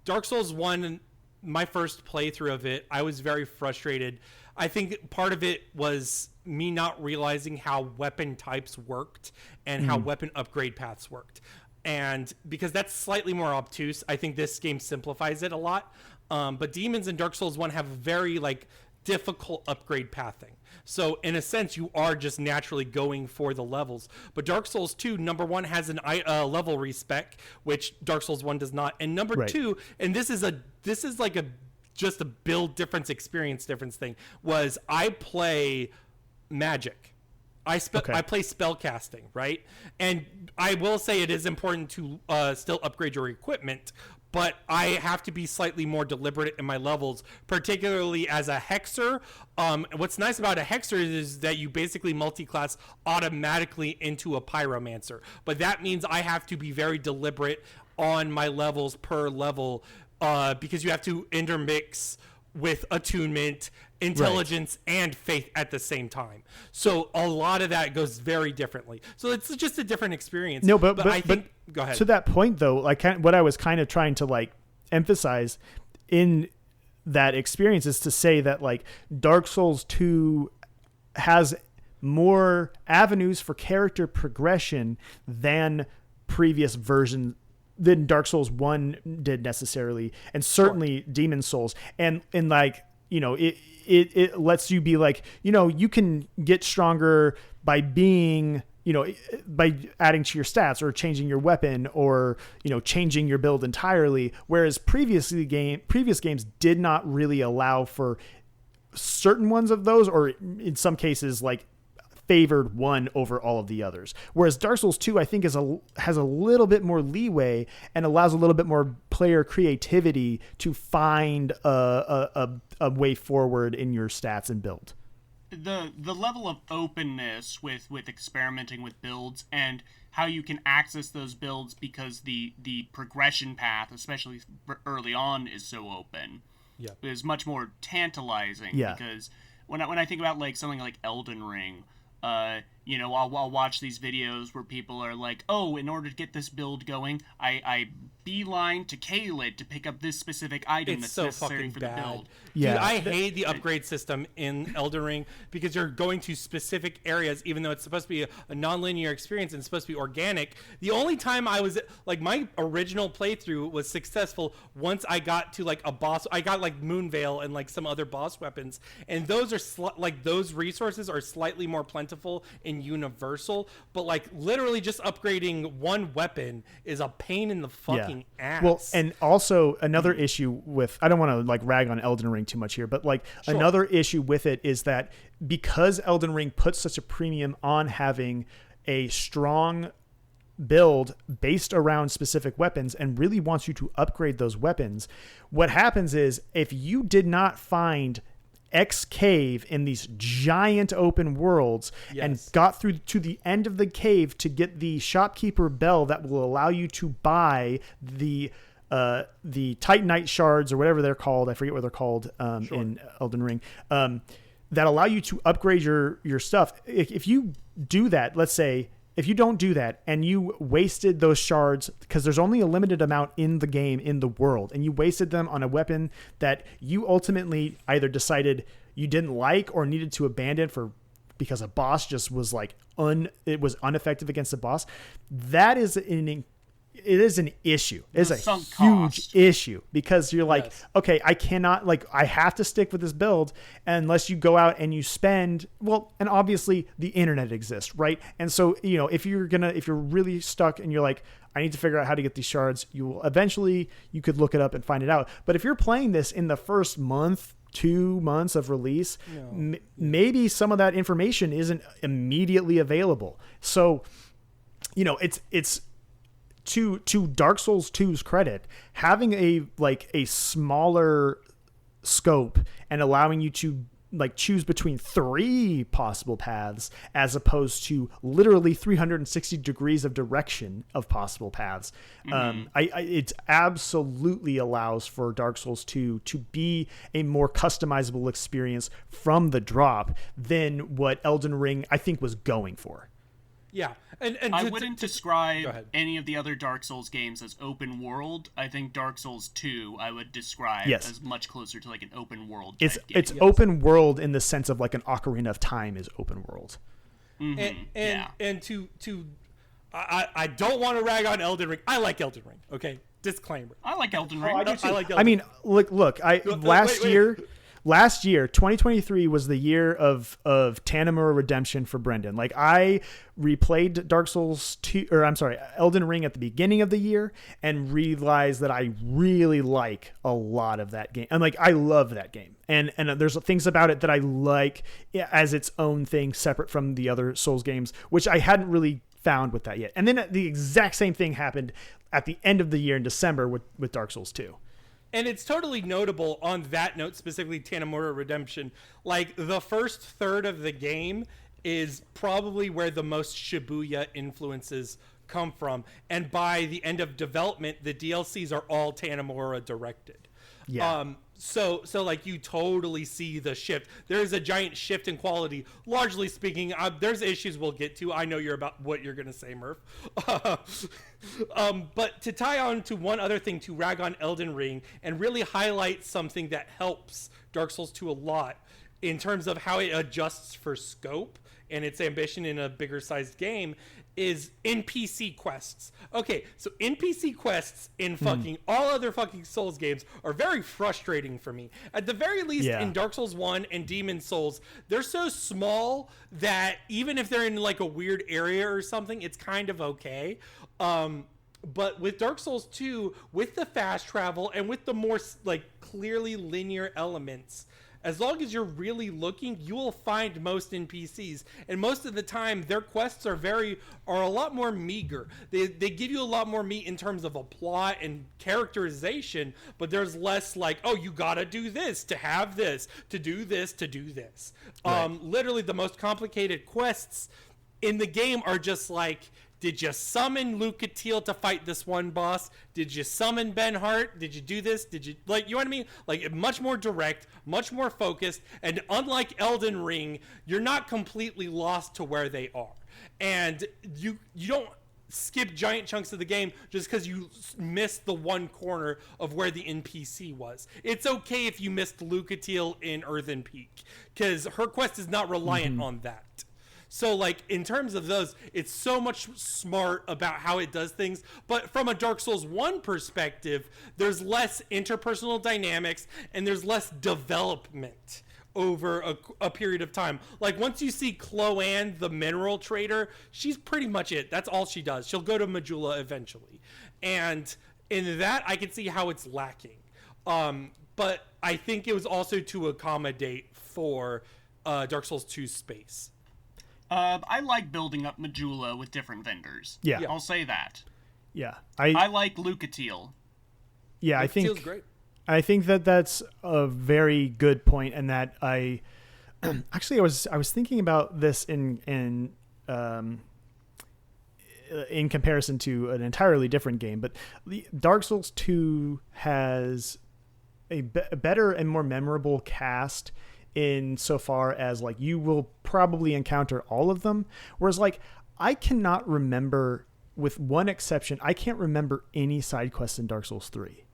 Dark Souls 1. My first playthrough of it, I was very frustrated. I think part of it was me not realizing how weapon types worked and how weapon upgrade paths worked. And because that's slightly more obtuse, I think this game simplifies it a lot. But Demons and Dark Souls 1 have a very difficult upgrade pathing. So in a sense, you are just naturally going for the levels. But Dark Souls 2, number 1, has an level respec, which Dark Souls 1 does not. And number 2, and this is just a build difference, experience difference thing, was I play magic. I play spellcasting, right? And I will say it is important to still upgrade your equipment, but I have to be slightly more deliberate in my levels, particularly as a hexer. What's nice about a hexer is that you basically multi-class automatically into a pyromancer, but that means I have to be very deliberate on my levels per level, because you have to intermix with attunement, intelligence, and faith at the same time. So a lot of that goes very differently. So it's just a different experience. No, but I think go ahead. To that point though, what I was kind of trying to emphasize in that experience is to say that Dark Souls 2 has more avenues for character progression than previous versions than Dark Souls 1 did necessarily, and certainly Demon's Souls. And it lets you be you can get stronger by being, by adding to your stats or changing your weapon or, changing your build entirely. Whereas previous games did not really allow for certain ones of those, or in some cases, favored one over all of the others. Whereas Dark Souls 2, I think, has a little bit more leeway and allows a little bit more player creativity to find a way forward in your stats and build. The level of openness with experimenting with builds and how you can access those builds, because the progression path, especially early on, is so open, is much more tantalizing. Because when I think about something like Elden Ring, I'll watch these videos where people are like, oh, in order to get this build going, I beeline to Caelid to pick up this specific item that's so necessary fucking for bad. the build. Yeah. Dude, I hate the upgrade system in Elden Ring because you're going to specific areas, even though it's supposed to be a non-linear experience and it's supposed to be organic. The only time I was like, my original playthrough was successful once I got to like a boss. I got like Moonveil and like some other boss weapons, and those are those resources are slightly more plentiful and universal. But like literally just upgrading one weapon is a pain in the fucking ass. Well, and also another issue with, I don't want to like rag on Elden Ring too much here, but like another issue with it is that because Elden Ring puts such a premium on having a strong build based around specific weapons and really wants you to upgrade those weapons, what happens is if you did not find X cave in these giant open worlds and got through to the end of the cave to get the shopkeeper bell that will allow you to buy the Titanite shards or whatever they're called. I forget what they're called in Elden Ring. That allow you to upgrade your stuff. If you do that, let's say, if you don't do that and you wasted those shards, because there's only a limited amount in the game, in the world, and you wasted them on a weapon that you ultimately either decided you didn't like or needed to abandon because a boss just was like it was ineffective against a boss, it is an issue. It is a huge issue because you're like, okay, I cannot, like, I have to stick with this build unless you go out and you spend, well, and obviously the internet exists, right? And so, if you're really stuck and you're like, I need to figure out how to get these shards, you could look it up and find it out. But if you're playing this in the first month, 2 months of release, maybe some of that information isn't immediately available. So, it's, to Dark Souls 2's credit, having a smaller scope and allowing you to like choose between 3 possible paths as opposed to literally 360 degrees of direction of possible paths. It absolutely allows for Dark Souls 2 to be a more customizable experience from the drop than what Elden Ring, I think, was going for. Yeah, and I wouldn't describe any of the other Dark Souls games as open world. I think Dark Souls 2 I would describe as much closer to like an open world type game. It's open world in the sense of like an Ocarina of Time is open world. And I don't want to rag on Elden Ring. I like Elden Ring. Okay, disclaimer. I like Elden Ring. I like Elden Ring. I mean, look. Last year, 2023 was the year of Tanamura Redemption for Brendan. Like, I replayed Elden Ring at the beginning of the year and realized that I really like a lot of that game. And like, I love that game. And there's things about it that I like as its own thing, separate from the other Souls games, which I hadn't really found with that yet. And then the exact same thing happened at the end of the year in December with Dark Souls 2. And it's totally notable on that note, specifically Tanamura Redemption. Like, the first third of the game is probably where the most Shibuya influences come from. And by the end of development, the DLCs are all Tanamura directed. Yeah. So like, you totally see the shift. There is a giant shift in quality. Largely speaking, there's issues we'll get to. I know what you're gonna say, Murph. But to tie on to one other thing, to rag on Elden Ring and really highlight something that helps Dark Souls 2 a lot in terms of how it adjusts for scope and its ambition in a bigger sized game, is NPC quests. Okay, so NPC quests in fucking all other fucking Souls games are very frustrating for me. At the very least, in Dark Souls 1 and Demon Souls, they're so small that even if they're in like a weird area or something, it's kind of okay. But with Dark Souls 2, with the fast travel and with the more like clearly linear elements, as long as you're really looking, you will find most NPCs, and most of the time their quests are a lot more meager. They give you a lot more meat in terms of a plot and characterization, but there's less like, oh, you gotta do this to have this, to do this, to do this. Right. Literally the most complicated quests in the game are just like, did you summon Lucatiel to fight this one boss? Did you summon Ben Hart? Did you do this? Did you, like, you know what I mean? Like, much more direct, much more focused, and unlike Elden Ring, you're not completely lost to where they are. and you don't skip giant chunks of the game just because you missed the one corner of where the NPC was. It's okay if you missed Lucatiel in Earthen Peak, because her quest is not reliant on that. So, like, in terms of those, it's so much smart about how it does things. But from a Dark Souls 1 perspective, there's less interpersonal dynamics and there's less development over a period of time. Like, once you see Chloanne, the mineral trader, she's pretty much it. That's all she does. She'll go to Majula eventually. And in that, I can see how it's lacking. But I think it was also to accommodate for Dark Souls 2's space. I like building up Majula with different vendors. Yeah. I'll say that. Yeah. I like Lucatiel. Yeah, Lucatiel's great. I think that that's a very good point, and that I actually I was thinking about this in comparison to an entirely different game, but Dark Souls 2 has a better and more memorable cast in so far as, like, you will probably encounter all of them, whereas, like, I cannot remember, with one exception, I can't remember any side quests in Dark Souls 3.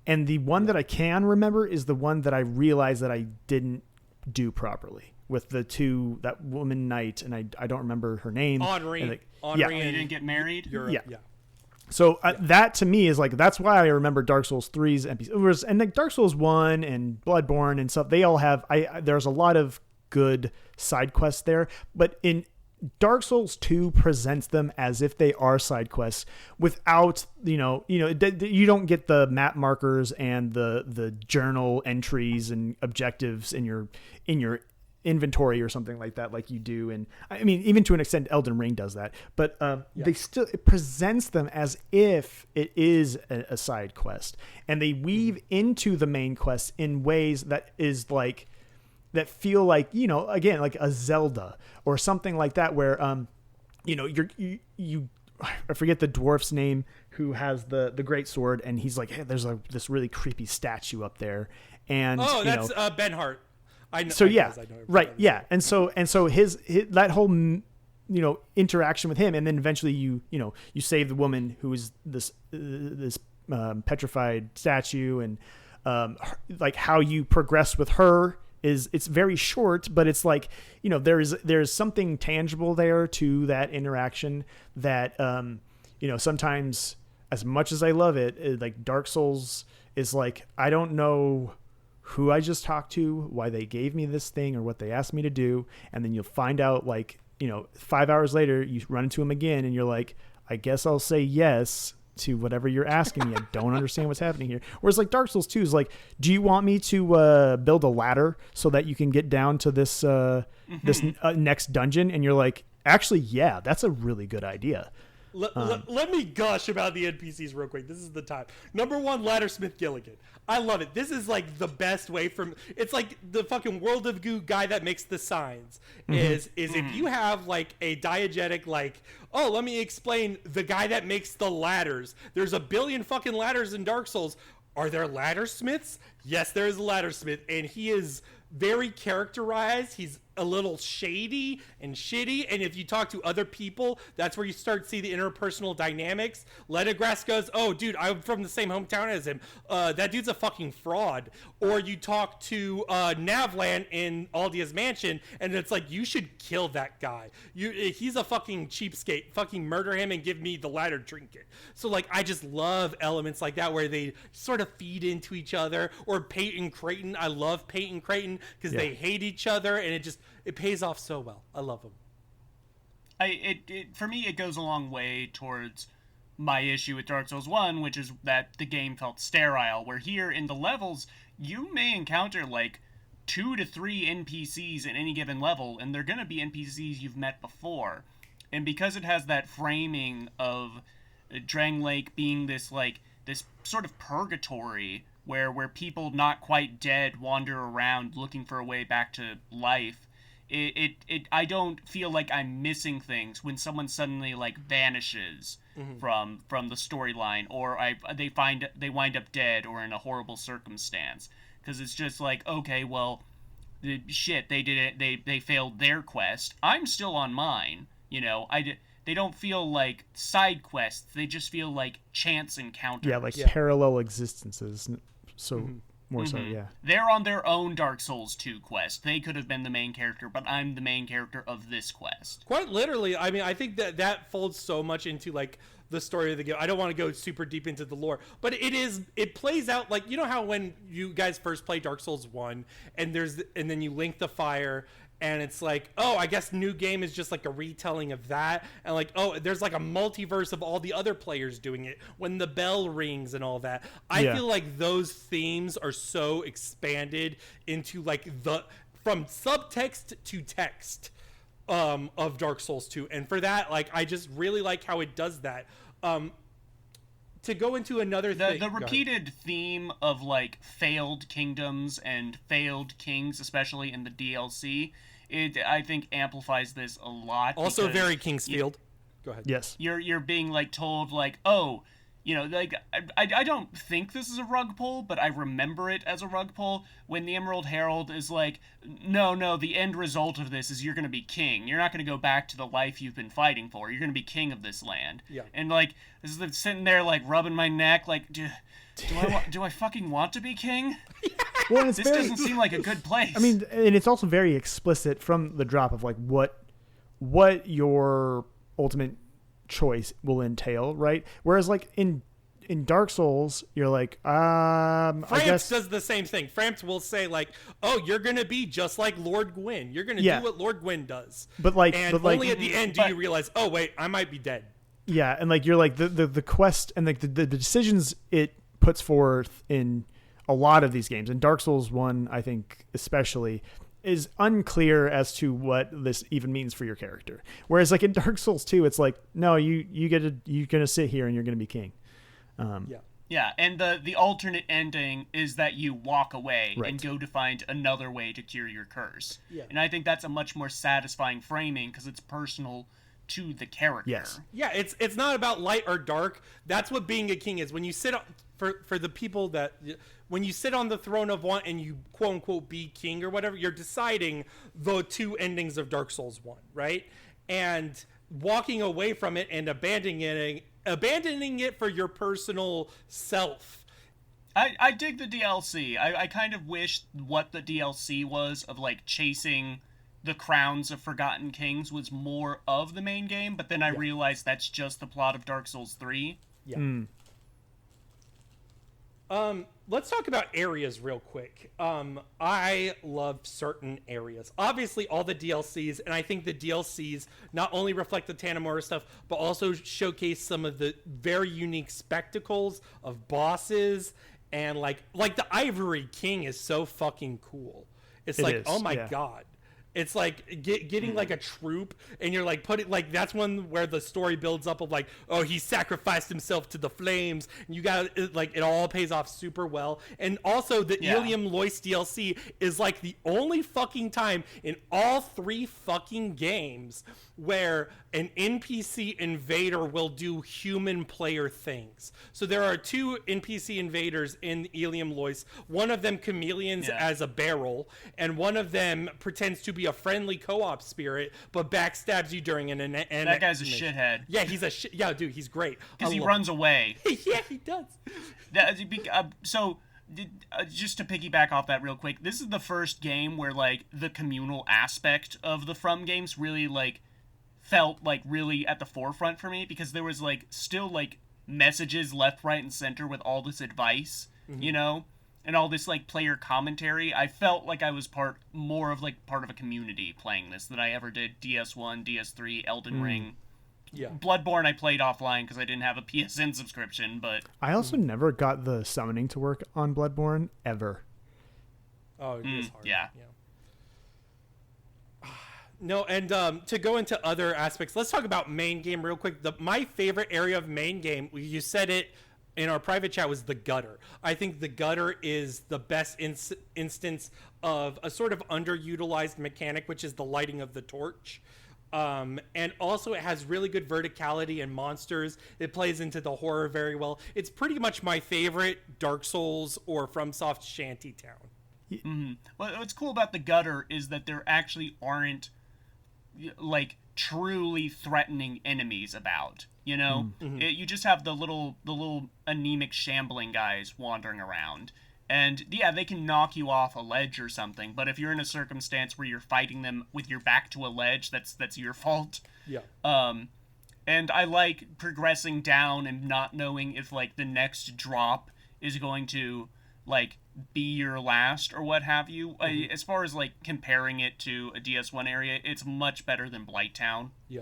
And the one that I can remember is the one that I realized that I didn't do properly with that woman knight, and I don't remember her name. Henri. And, like, Henri, yeah. You didn't get married? Yeah. So that to me is like, that's why I remember Dark Souls 3's NPCs. And like Dark Souls 1 and Bloodborne and stuff, they all have, there's a lot of good side quests there, but in Dark Souls 2 presents them as if they are side quests without, you don't get the map markers and the journal entries and objectives in your inventory or something like that, like you do. And I mean, even to an extent, Elden Ring does that, but it presents them as if it is a side quest, and they weave into the main quest in ways that feel like, again, like a Zelda or something like that, where I forget the dwarf's name who has the great sword, and he's like, hey, there's this really creepy statue up there, and that's Ben Hart. I know. So I yeah, know right, yeah, and so his that whole interaction with him, and then eventually you save the woman who is this petrified statue, and like how you progress with her it's very short, but it's like, there's something tangible there to that interaction that sometimes, as much as I love it, like Dark Souls is like, I don't know who I just talked to, why they gave me this thing, or what they asked me to do. And then you'll find out, like, 5 hours later, you run into him again, and you're like, I guess I'll say yes to whatever you're asking me. I don't understand what's happening here. Whereas like Dark Souls 2 is like, do you want me to build a ladder so that you can get down to this next dungeon? And you're like, actually, yeah, that's a really good idea. Let me gush about the NPCs real quick. This is the time. Number one, Laddersmith Gilligan. I love it. This is like the best way from. It's like the fucking World of Goo guy that makes the signs. Is if you have like a diegetic, like, oh, let me explain the guy that makes the ladders. There's a billion fucking ladders in Dark Souls. Are there laddersmiths? Yes, there is a laddersmith, and he is very characterized. He's a little shady and shitty, and if you talk to other people, that's where you start to see the interpersonal dynamics. Leningrass goes, oh dude, I'm from the same hometown as him, that dude's a fucking fraud. Or you talk to Navlan in Aldia's mansion, and it's like, you should kill that guy, he's a fucking cheapskate, fucking murder him and give me the ladder trinket. So like, I just love elements like that where they sort of feed into each other. Or Peyton Creighton, I love Peyton Creighton because they hate each other, and it pays off so well. I love them. For me, it goes a long way towards my issue with Dark Souls 1, which is that the game felt sterile, where here in the levels, you may encounter like 2 to 3 NPCs in any given level, and they're going to be NPCs you've met before. And because it has that framing of Drang Lake being this sort of purgatory where people not quite dead wander around looking for a way back to life, I don't feel like I'm missing things when someone suddenly like vanishes from the storyline, or they wind up dead or in a horrible circumstance, because it's just like, okay, well, shit, they did it, they failed their quest, I'm still on mine, You know, they don't feel like side quests. They just feel like chance encounters. Yeah, like parallel existences. So more so, yeah. They're on their own Dark Souls 2 quest. They could have been the main character, but I'm the main character of this quest. Quite literally. I mean, I think that folds so much into like the story of the game. I don't want to go super deep into the lore, but it plays out like, you know how when you guys first play Dark Souls 1 and then you link the fire and it's like, oh, I guess New Game is just like a retelling of that, and like, oh, there's like a multiverse of all the other players doing it when the bell rings and all that. I feel like those themes are so expanded into like from subtext to text of Dark Souls 2, and for that, like, I just really like how it does that. To go into another thing, the repeated theme of like failed kingdoms and failed kings, especially in the DLC, I think amplifies this a lot. Also, very Kingsfield. Go ahead. Yes, you're being like told like, oh, you know, like I don't think this is a rug pull, but I remember it as a rug pull when the Emerald Herald is like, no, the end result of this is you're going to be king. You're not going to go back to the life you've been fighting for. You're going to be king of this land. Yeah. And like, this is sitting there like rubbing my neck, like, do I fucking want to be king? Well, this doesn't seem like a good place. I mean, and it's also very explicit from the drop of like what your ultimate choice will entail, right? Whereas like in Dark Souls, you're like, Framps I guess does the same thing. Framps will say like, oh, you're gonna be just like Lord Gwyn. You're gonna do what Lord Gwyn does. But like, only at the end do you realize, oh wait, I might be dead. Yeah, and like you're like the quest and like the decisions it puts forth in a lot of these games, and Dark Souls 1, I think especially, is unclear as to what this even means for your character. Whereas like in Dark Souls 2, it's like, no, you're gonna sit here and you're gonna be king. Yeah, and the alternate ending is that you walk away Right. and go to find another way to cure your curse. Yeah. And I think that's a much more satisfying framing because it's personal to the character. Yes. Yeah, it's not about light or dark. That's what being a king is. When you sit on, for the people that, when you sit on the throne of one and you quote unquote be king or whatever, you're deciding the two endings of Dark Souls 1, right? And walking away from it and abandoning it for your personal self. I dig the DLC. I kind of wish what the DLC was of like chasing the crowns of Forgotten Kings was more of the main game, but then I realized that's just the plot of Dark Souls 3. Yeah. Let's talk about areas real quick. I love certain areas. Obviously, all the DLCs, and I think the DLCs not only reflect the Tanamura stuff, but also showcase some of the very unique spectacles of bosses, and like the Ivory King is so fucking cool. It is, oh my god. It's like getting like a troop, and you're like putting like, that's one where the story builds up of like, oh, he sacrificed himself to the flames, and you got like, it all pays off super well. And also the Ilium Lois DLC is like the only fucking time in all three fucking games where an NPC invader will do human player things. So there are two NPC invaders in Ilium Lois. One of them chameleons as a barrel, and one of them pretends to be a friendly co-op spirit, but backstabs you during an that guy's a shithead. Yeah, he's a yeah, dude, he's great. Because he runs away. Yeah, he does. Just to piggyback off that real quick, this is the first game where like the communal aspect of the From games really like felt like really at the forefront for me, because there was like still like messages left, right, and center with all this advice, you know, and all this like player commentary. I felt like I was part of a community playing this than I ever did DS1, DS3, Elden Ring. Yeah. Bloodborne I played offline because I didn't have a PSN subscription, but I also never got the summoning to work on Bloodborne ever. Oh, it is hard. Yeah. No, and to go into other aspects, let's talk about main game real quick. My favorite area of main game, you said it in our private chat, was the gutter. I think the gutter is the best instance of a sort of underutilized mechanic, which is the lighting of the torch. And also it has really good verticality and monsters. It plays into the horror very well. It's pretty much my favorite Dark Souls or FromSoft shantytown. What's cool about the gutter is that there actually aren't like truly threatening enemies about. You know, you just have the little anemic shambling guys wandering around. And yeah, they can knock you off a ledge or something, but if you're in a circumstance where you're fighting them with your back to a ledge, that's your fault. Yeah. And I like progressing down and not knowing if like the next drop is going to like be your last or what have you. As far as like comparing it to a DS1 area, it's much better than Blighttown. Yeah.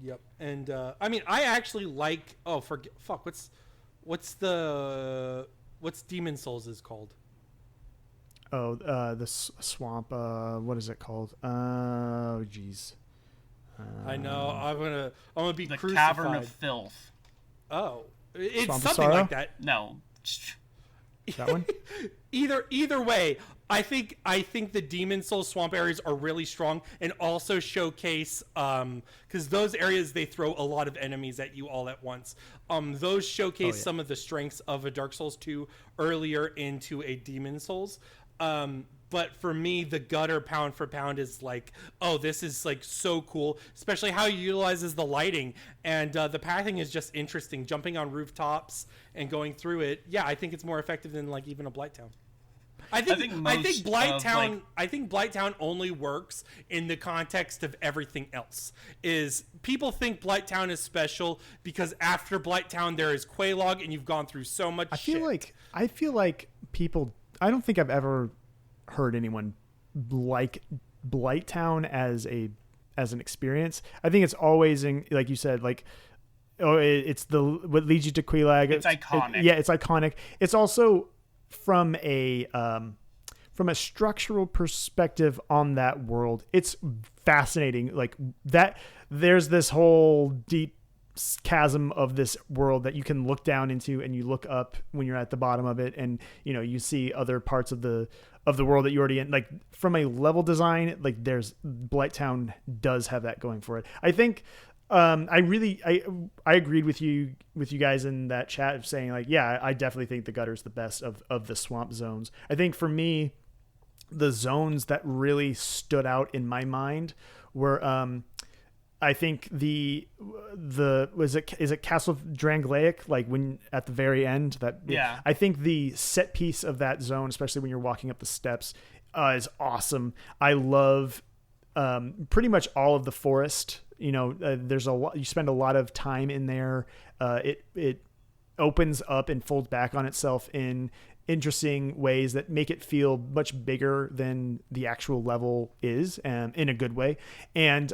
Yep. And I mean, I actually like. Oh, what's Demon Souls is called? Oh, the swamp. What is it called? Oh, jeez. I know. I'm gonna be the crucified. Cavern of Filth. Oh, it's Swamp of something Sorrow? like that. No. That one? Either way, I think the Demon Soul swamp areas are really strong and also showcase because those areas they throw a lot of enemies at you all at once. Those showcase some of the strengths of a Dark Souls 2 earlier into a Demon Souls. But for me, the gutter pound for pound is like, oh, this is like so cool, especially how he utilizes the lighting and the pathing is just interesting. Jumping on rooftops and going through it, yeah, I think it's more effective than like even a Blighttown. I think Blighttown only works in the context of everything else. Is people think Blighttown is special because after Blighttown there is Quelaag and you've gone through so much. I feel like people. I don't think I've ever heard anyone like Blighttown as an experience. I think it's always like you said, like it's what leads you to Quelaag. It's iconic. It's iconic. It's also from a structural perspective on that world. It's fascinating. Like that, there's this whole deep chasm of this world that you can look down into, and you look up when you're at the bottom of it, and you see other parts of the world that you're already in. Like from a level design, like there's Blighttown does have that going for it. I think I agreed with you guys in that chat of saying like, yeah, I definitely think the gutter's the best of the swamp zones. I think for me, the zones that really stood out in my mind were I think is it Castle Drangleic, like when at the very end I think the set piece of that zone, especially when you're walking up the steps, is awesome. I love pretty much all of the forest. There's a lot, you spend a lot of time in there. It opens up and folds back on itself in interesting ways that make it feel much bigger than the actual level is, in a good way. And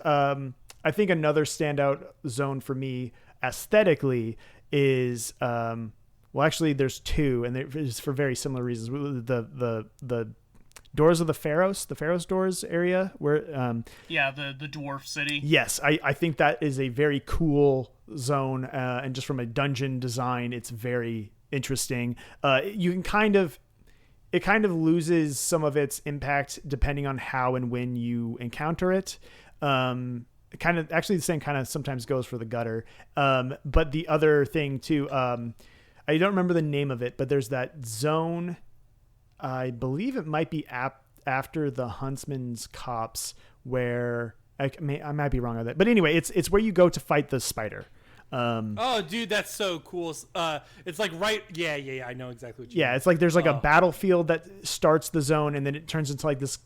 I think another standout zone for me aesthetically is actually there's two, and it's for very similar reasons. The Doors of the Pharos doors area where the dwarf city. Yes, I think that is a very cool zone, and just from a dungeon design, it's very interesting. You can kind of loses some of its impact depending on how and when you encounter it. Actually the same kind of sometimes goes for the gutter. But the other thing too, I don't remember the name of it, but there's that zone. I believe it might be after the Huntsman's Copse, where I might be wrong on that. But anyway, it's where you go to fight the spider. Oh, dude, that's so cool. It's like right. Yeah. I know exactly what you mean. It's like there's like a battlefield that starts the zone, and then it turns into like this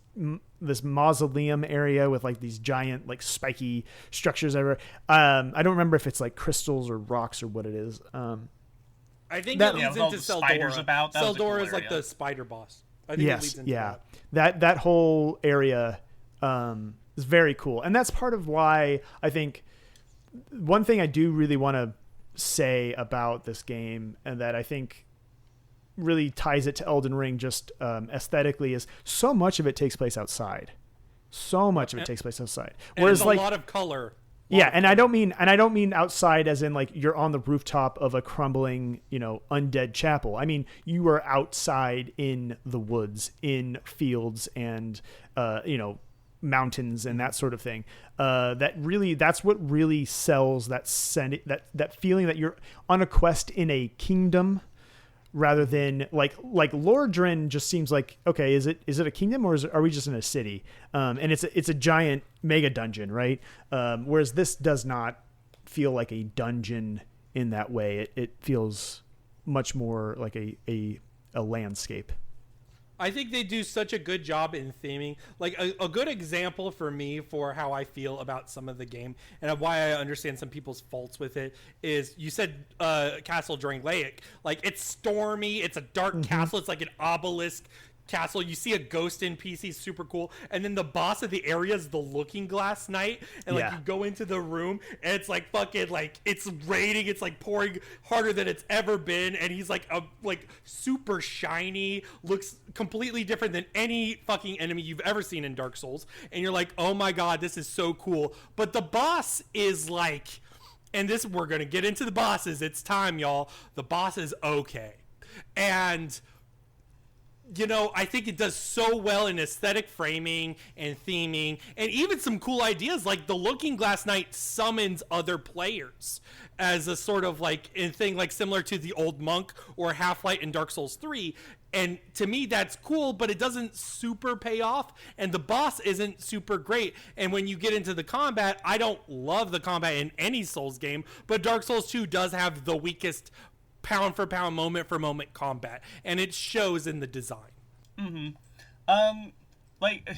mausoleum area with like these giant like spiky structures everywhere. I don't remember if it's like crystals or rocks or what it is. I think that leads into Seldora. Seldora is like the spider boss. I think it leads into that whole area is very cool, and that's part of why I think one thing I do really want to say about this game, and that I think really ties it to Elden Ring just aesthetically, is so much of it takes place outside. Whereas a lot of color. And I don't mean outside as in like you're on the rooftop of a crumbling, undead chapel. I mean, you are outside in the woods, in fields, and mountains and that sort of thing. That's what really sells that feeling that you're on a quest in a kingdom rather than like Lordran just seems like, okay, is it a kingdom or are we just in a city? And it's a giant mega dungeon, right? Whereas this does not feel like a dungeon in that way. It feels much more like a landscape. I think they do such a good job in theming. Like a good example for me for how I feel about some of the game and why I understand some people's faults with it is you said Castle Drangleic. Like it's stormy, it's a dark castle, it's like an obelisk castle. You see a ghost NPC, super cool. And then the boss of the area is the Looking Glass Knight. And like you go into the room and it's like fucking like it's raining, it's like pouring harder than it's ever been. And he's like super shiny, looks completely different than any fucking enemy you've ever seen in Dark Souls. And you're like, oh my god, this is so cool. But the boss is like, and this, we're gonna get into the bosses. It's time, y'all. The boss is okay. And you know, I think it does so well in aesthetic framing and theming and even some cool ideas like the Looking Glass Knight summons other players as a sort of like a thing like similar to the old monk or Half-Light in Dark Souls 3. And to me, that's cool, but it doesn't super pay off. And the boss isn't super great. And when you get into the combat, I don't love the combat in any Souls game, but Dark Souls 2 does have the weakest pound for pound, moment for moment combat, and it shows in the design. Like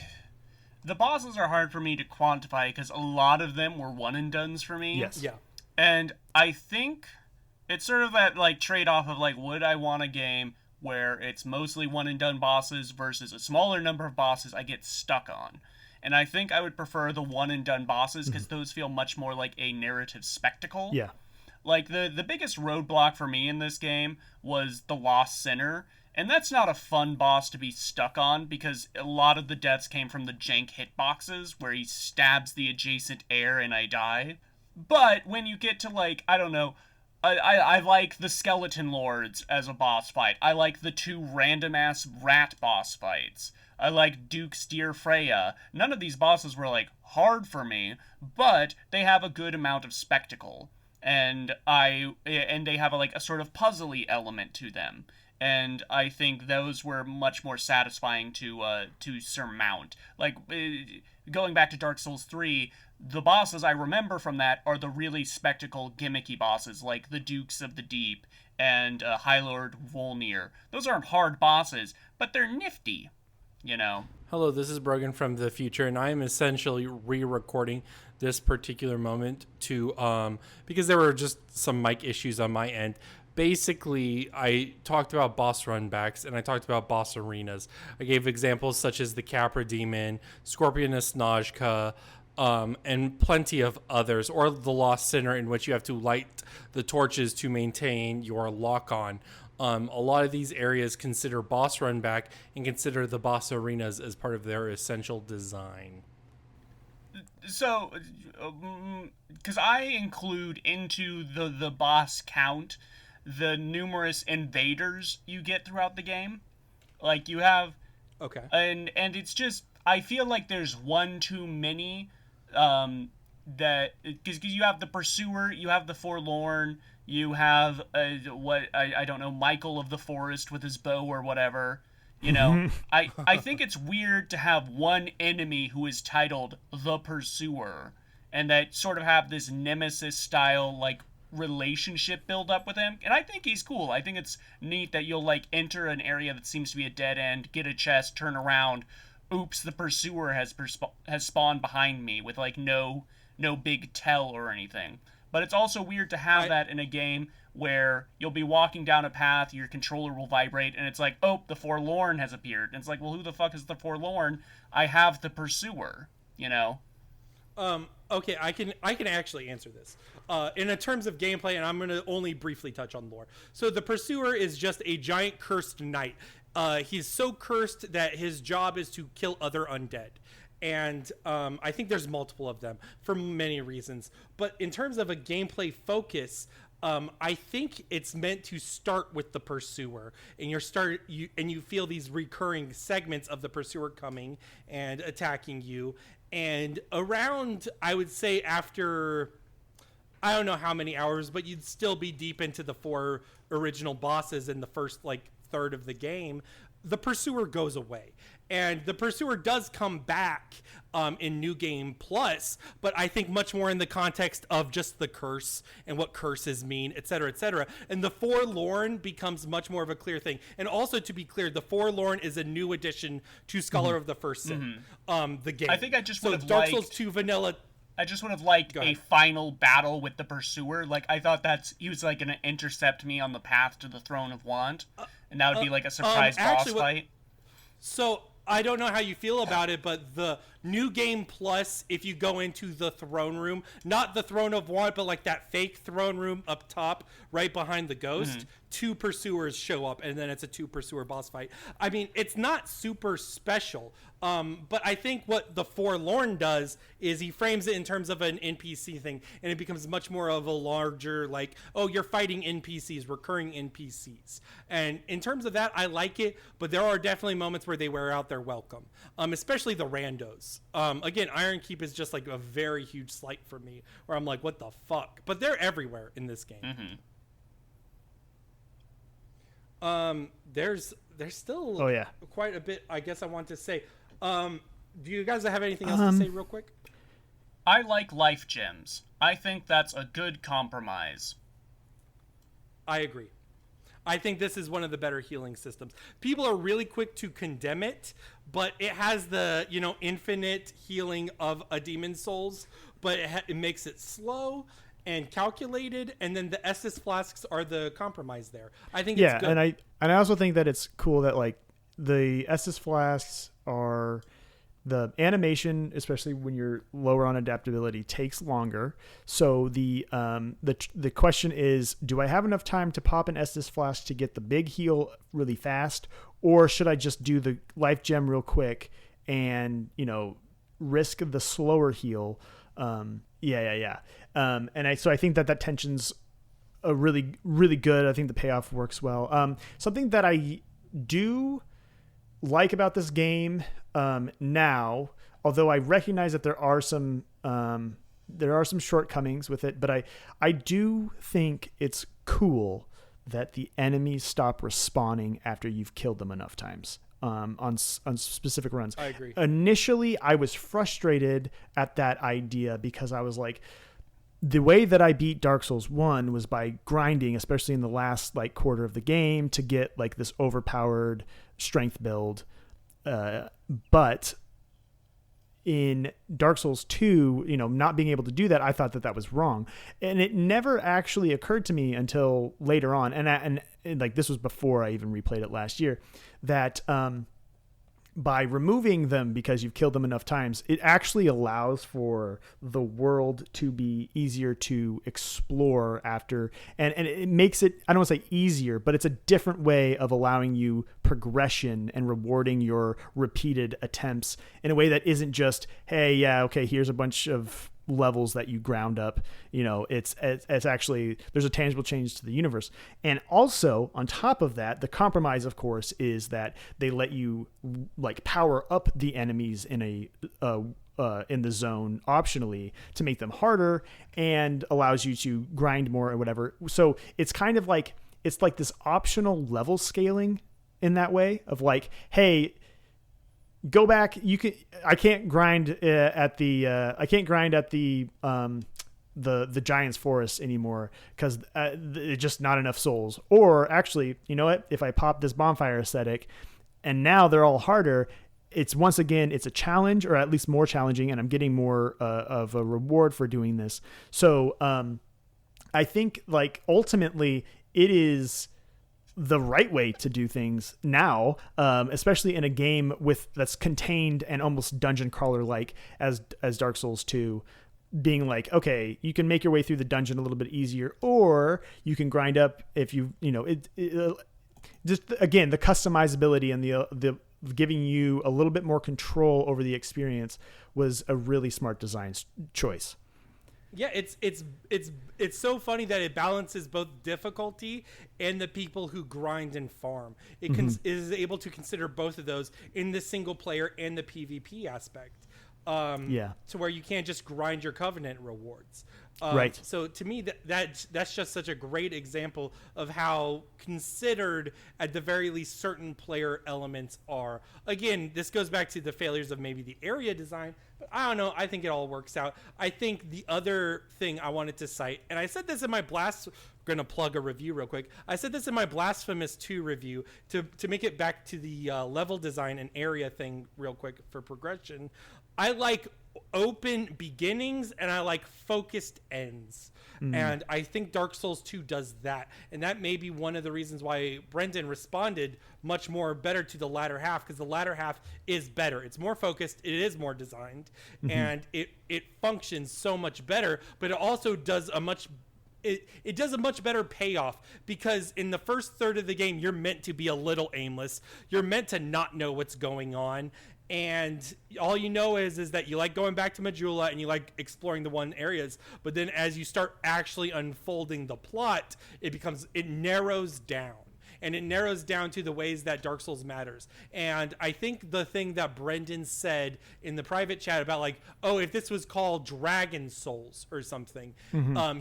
the bosses are hard for me to quantify because a lot of them were one and dones for me. Yes. Yeah. And I think it's sort of that like trade-off of like, would I want a game where it's mostly one and done bosses versus a smaller number of bosses I get stuck on? And I think I would prefer the one and done bosses because those feel much more like a narrative spectacle. Yeah. Like, the biggest roadblock for me in this game was the Lost Sinner, and that's not a fun boss to be stuck on, because a lot of the deaths came from the jank hitboxes, where he stabs the adjacent air and I die. But when you get to, like, I don't know, I like the Skeleton Lords as a boss fight. I like the 2 random-ass rat boss fights. I like Duke's Dear Freya. None of these bosses were, like, hard for me, but they have a good amount of spectacle. And they have a sort of puzzly element to them, and I think those were much more satisfying to surmount. Like going back to Dark Souls 3, the bosses I remember from that are the really spectacle gimmicky bosses, like the Dukes of the Deep and High Lord Volnir. Those aren't hard bosses, but they're nifty, you know. Hello, this is Brogan from the future, and I am essentially re-recording this particular moment to because there were just some mic issues on my end. Basically, I talked about boss runbacks and I talked about boss arenas. I gave examples such as the Capra Demon, Scorpionus Najka, and plenty of others, or the Lost Sinner, in which you have to light the torches to maintain your lock-on. A lot of these areas consider boss runback and consider the boss arenas as part of their essential design. So, because I include into the boss count the numerous invaders you get throughout the game. Like, you have... Okay. And it's just... I feel like there's one too many, that... Because you have the Pursuer, you have the Forlorn, you have, I don't know, Michael of the Forest with his bow or whatever. You know, I think it's weird to have one enemy who is titled the Pursuer, and that sort of have this Nemesis-style, like, relationship build up with him. And I think he's cool. I think it's neat that you'll, like, enter an area that seems to be a dead end, get a chest, turn around, oops, the Pursuer has spawned behind me with, like, no big tell or anything. But it's also weird to have that in a game where you'll be walking down a path, your controller will vibrate, and it's like, oh, the Forlorn has appeared. And it's like, well, who the fuck is the Forlorn? I have the Pursuer, you know? Okay, I can actually answer this. In terms of gameplay, and I'm going to only briefly touch on lore. So the Pursuer is just a giant cursed knight. He's so cursed that his job is to kill other undead. And I think there's multiple of them for many reasons. But in terms of a gameplay focus, I think it's meant to start with the Pursuer, and you feel these recurring segments of the Pursuer coming and attacking you. And around, I would say after I don't know how many hours, but you'd still be deep into the 4 original bosses in the first like third of the game. The Pursuer goes away. And the Pursuer does come back in New Game Plus, but I think much more in the context of just the curse and what curses mean, et cetera, et cetera. And the Forlorn becomes much more of a clear thing. And also, to be clear, the Forlorn is a new addition to Scholar of the First Sin, the game. I think I just would have Dark Souls 2 Vanilla... I just would have liked a final battle with the Pursuer. Like, I thought he was like going to intercept me on the path to the Throne of Want, and that would be like a surprise boss fight. So I don't know how you feel about it, but the New Game Plus, if you go into the throne room, not the Throne of Want, but like that fake throne room up top, right behind the ghost, 2 Pursuers show up, and then it's a 2 Pursuer boss fight. I mean, it's not super special, but I think what the Forlorn does is he frames it in terms of an NPC thing, and it becomes much more of a larger, like, oh, you're fighting NPCs, recurring NPCs. And in terms of that, I like it, but there are definitely moments where they wear out their welcome, especially the randos. Again, Iron Keep is just like a very huge slight for me, where I'm like, what the fuck? But they're everywhere in this game. There's still quite a bit, I guess I want to say. Do you guys have anything else to say real quick? I like life gems. I think that's a good compromise. I agree. I think this is one of the better healing systems. People are really quick to condemn it, but it has the, infinite healing of a demon's souls, but it makes it slow and calculated, and then the Estus flasks are the compromise there. I think it's good. and I also think that it's cool that like the Estus flasks are the animation, especially when you're lower on adaptability, takes longer. So the question is, do I have enough time to pop an Estus flask to get the big heal really fast, or should I just do the life gem real quick and risk the slower heal? And I think that tension's a really, really good. I think the payoff works well. Something that I do like about this game now, although I recognize that there are some shortcomings with it, but I do think it's cool that the enemies stop respawning after you've killed them enough times. On specific runs. I agree. Initially, I was frustrated at that idea because I was like, the way that I beat Dark Souls 1 was by grinding, especially in the last like quarter of the game, to get like this overpowered strength build. But in Dark Souls 2, not being able to do that, I thought that was wrong. And it never actually occurred to me until later on. And like, this was before I even replayed it last year, that, by removing them because you've killed them enough times, it actually allows for the world to be easier to explore after. And it makes it, I don't want to say easier, but it's a different way of allowing you progression and rewarding your repeated attempts in a way that isn't just, hey, yeah, okay, here's a bunch of levels that you ground up. It's actually, there's a tangible change to the universe. And also on top of that, the compromise, of course, is that they let you like power up the enemies in in the zone optionally to make them harder, and allows you to grind more or whatever. So it's kind of like, it's like this optional level scaling in that way of like, hey, go back. I can't grind at the Giant's Forest anymore because it's just not enough souls. Or actually, you know what? If I pop this bonfire aesthetic, and now they're all harder, it's once again, it's a challenge, or at least more challenging, and I'm getting more of a reward for doing this. So I think like ultimately it is the right way to do things now, especially in a game that's contained and almost dungeon crawler like as Dark Souls 2, being like, okay, you can make your way through the dungeon a little bit easier, or you can grind up if just again, the customizability and the giving you a little bit more control over the experience was a really smart design choice. Yeah, it's so funny that it balances both difficulty and the people who grind and farm. It is able to consider both of those in the single player and the PvP aspect. To where you can't just grind your Covenant rewards. Right. So to me, that's just such a great example of how considered, at the very least, certain player elements are. Again, this goes back to the failures of maybe the area design, but I don't know. I think it all works out. I think the other thing I wanted to cite, and I said this in my gonna plug a review real quick. I said this in my Blasphemous 2 review to make it back to the level design and area thing real quick for progression. I like open beginnings and I like focused ends. And I think Dark Souls 2 does that. And that may be one of the reasons why Brendan responded much more better to the latter half, because the latter half is better. It's more focused, it is more designed, and it functions so much better, but it also does it does a much better payoff, because in the first third of the game, you're meant to be a little aimless. You're meant to not know what's going on. And all you know is that you like going back to Majula and you like exploring the one areas. But then as you start actually unfolding the plot, it narrows down. And it narrows down to the ways that Dark Souls matters. And I think the thing that Brendan said in the private chat about like, oh, if this was called Dragon Souls or something,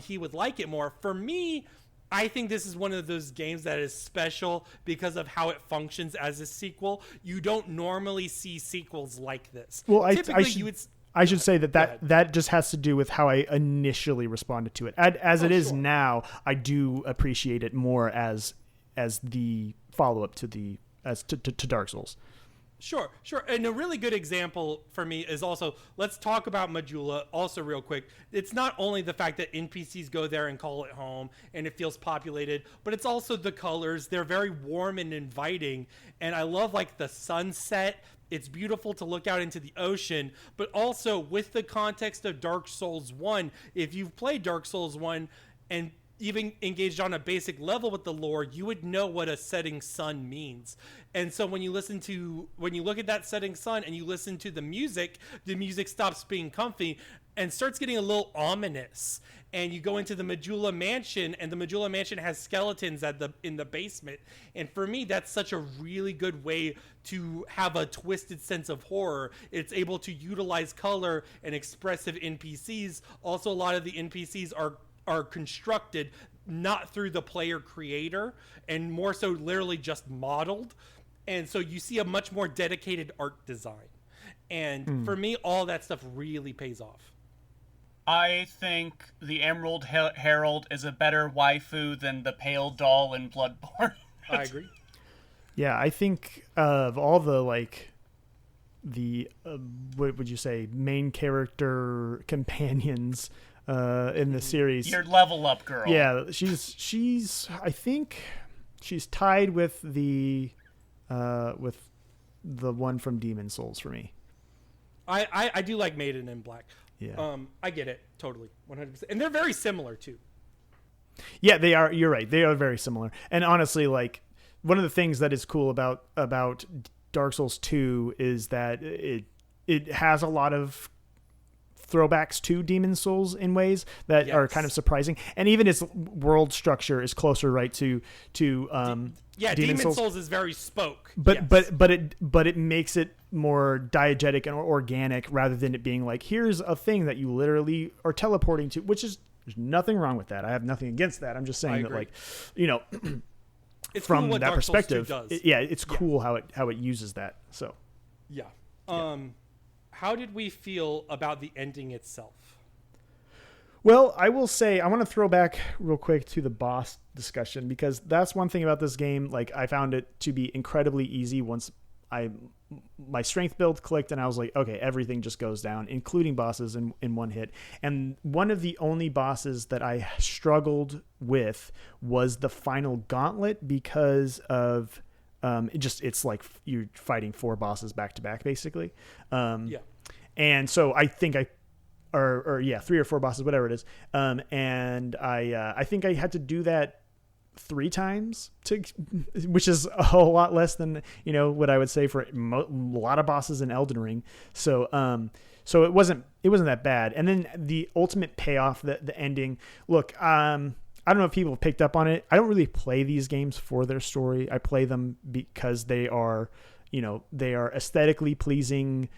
he would like it more. For me, I think this is one of those games that is special because of how it functions as a sequel. You don't normally see sequels like this. Well, I should say that just has to do with how I initially responded to it. As it is now, I do appreciate it more as the follow-up to Dark Souls. Sure. And a really good example for me is also, let's talk about Majula also real quick. It's not only the fact that NPCs go there and call it home and it feels populated, but it's also the colors. They're very warm and inviting. And I love like the sunset. It's beautiful to look out into the ocean, but also with the context of Dark Souls 1, if you've played Dark Souls 1 and even engaged on a basic level with the lore, you would know what a setting sun means. And so when you look at that setting sun and you listen to the music stops being comfy and starts getting a little ominous. And you go into the Majula Mansion, and the Majula Mansion has skeletons in the basement. And for me, that's such a really good way to have a twisted sense of horror. It's able to utilize color and expressive NPCs. Also, a lot of the NPCs are constructed not through the player creator and more so literally just modeled. And so you see a much more dedicated art design. And for me, all that stuff really pays off. I think the Emerald Herald is a better waifu than the Pale Doll in Bloodborne. I agree. Yeah, I think of all the what would you say, main character companions in the series. Your level up girl. Yeah, she's I think she's tied with the one from Demon Souls for me. I do like Maiden in Black. Yeah. I get it totally, 100%, and they're very similar too. Yeah, they are. You're right. They are very similar. And honestly, like one of the things that is cool about Dark Souls 2 is that it has a lot of throwbacks to Demon Souls in ways that are kind of surprising, and even its world structure is closer, right, to Demon Souls is very spoke, but it makes it more diegetic and organic rather than it being like, here's a thing that you literally are teleporting to, which is, there's nothing wrong with that. I have nothing against that. I'm just saying that, like, you know, it's from cool that Dark perspective, Souls 2 does. It's cool how it uses that. So how did we feel about the ending itself? Well, I will say, I want to throw back real quick to the boss discussion, because that's one thing about this game. Like, I found it to be incredibly easy once my strength build clicked and I was like, okay, everything just goes down, including bosses in one hit. And one of the only bosses that I struggled with was the final gauntlet, because of it's like you're fighting 4 bosses back to back, basically. And so I think 3 or 4 bosses, whatever it is. And I think I had to do that 3 times, which is a whole lot less than, what I would say for a lot of bosses in Elden Ring. So it wasn't that bad. And then the ultimate payoff, the ending. Look, I don't know if people have picked up on it. I don't really play these games for their story. I play them because they are aesthetically pleasing,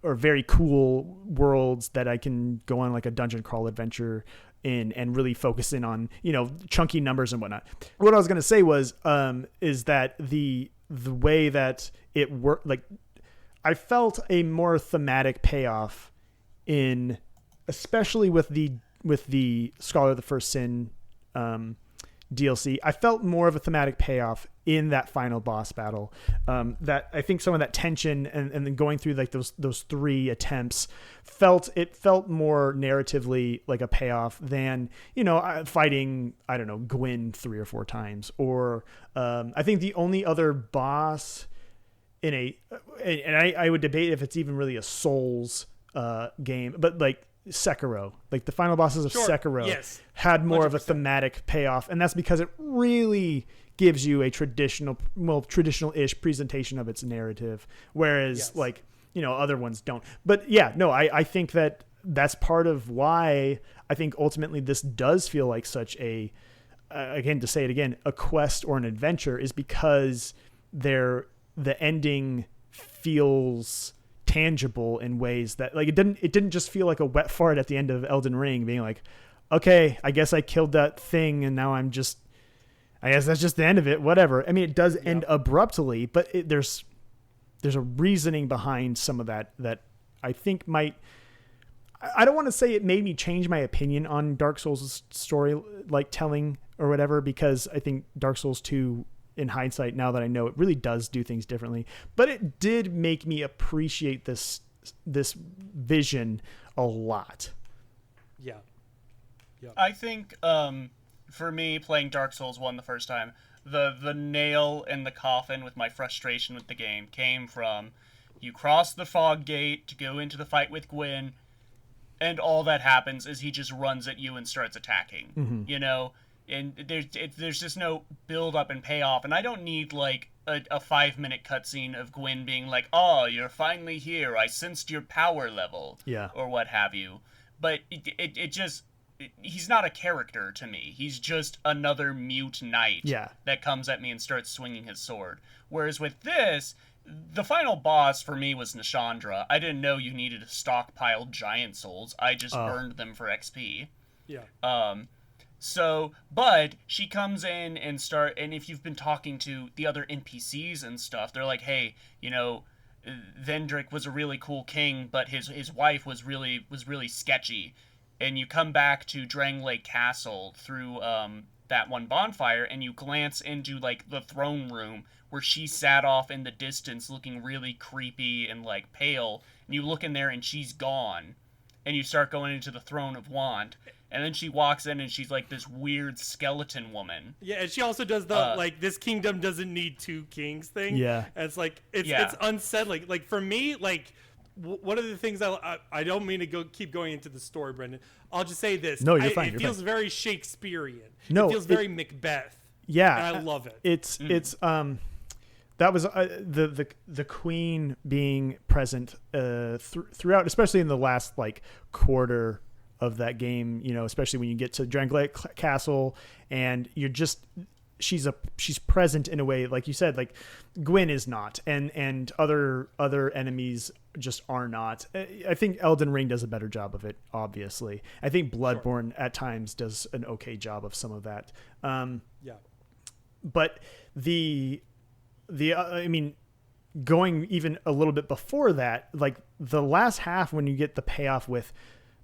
or very cool worlds that I can go on like a dungeon crawl adventure in and really focus in on, chunky numbers and whatnot. What I was going to say was, is that the way that it worked, like I felt a more thematic payoff in, especially with the Scholar of the First Sin, DLC. I felt more of a thematic payoff in that final boss battle. That I think some of that tension and then going through like those 3 attempts felt more narratively like a payoff than, fighting, I don't know, Gwyn 3 or 4 times. Or I think the only other boss and I would debate if it's even really a Souls game, but like Sekiro, like the final bosses of Sekiro had more 100%. Of a thematic payoff, and that's because it really gives you a traditional-ish presentation of its narrative, whereas other ones don't. But I think that's part of why I think ultimately this does feel like such a again, to say it again, a quest or an adventure, is because the ending feels tangible in ways that like it didn't just feel like a wet fart at the end of Elden Ring being like, okay, I guess I killed that thing and now I guess that's just the end of it, whatever. I mean, it does end abruptly, but there's a reasoning behind some of that I think might, I don't want to say it made me change my opinion on Dark Souls' story like telling or whatever, because I think Dark Souls 2 in hindsight, now that I know, it really does do things differently, but it did make me appreciate this vision a lot. Yeah. I think for me, playing Dark Souls 1 the first time, the nail in the coffin with my frustration with the game came from you cross the fog gate to go into the fight with Gwyn, and all that happens is he just runs at you and starts attacking, and there's just no build up and payoff, and I don't need like a 5-minute cutscene of Gwyn being like, oh, you're finally here, I sensed your power level, or what have you. But it just, he's not a character to me. He's just another mute knight that comes at me and starts swinging his sword. Whereas with this, the final boss for me was Nishandra. I didn't know you needed to stockpile giant souls. I just burned them for XP. So, but she comes in and if you've been talking to the other NPCs and stuff, they're like, hey, Vendrick was a really cool king, but his wife was really sketchy. And you come back to Dranglake Castle through that one bonfire, and you glance into like the throne room where she sat off in the distance looking really creepy and like pale, and you look in there and she's gone. And you start going into the Throne of Want, and then she walks in and she's like this weird skeleton woman. Yeah, and she also does the like, this kingdom doesn't need 2 kings thing. Yeah, and it's like it's unsettling. Like for me, like one of the things I don't mean to keep going into the story, Brendan. I'll just say this. No, you're fine. It feels very Shakespearean. No, it feels very Macbeth. Yeah, and I love it. It's that was the queen being present throughout, especially in the last like quarter of that game. Especially when you get to Dranglake Castle, and she's present in a way, like you said, like Gwyn is not, and other enemies just are not. I think Elden Ring does a better job of it. Obviously, I think Bloodborne at times does an okay job of some of that. But I mean, going even a little bit before that, like the last half when you get the payoff with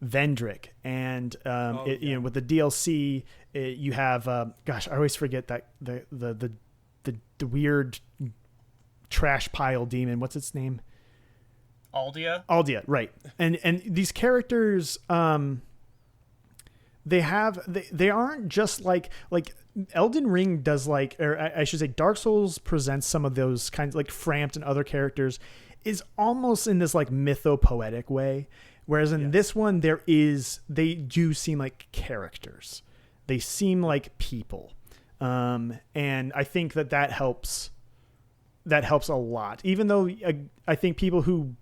Vendrick and with the DLC, you have I always forget that the weird trash pile demon. What's its name? Aldia, right. And these characters, they aren't just like Elden Ring does, like, or I should say Dark Souls presents some of those kinds, like Frampt and other characters is almost in this like mythopoetic way. Whereas in this one, they do seem like characters. They seem like people. And I think that helps a lot. Even though I think people who,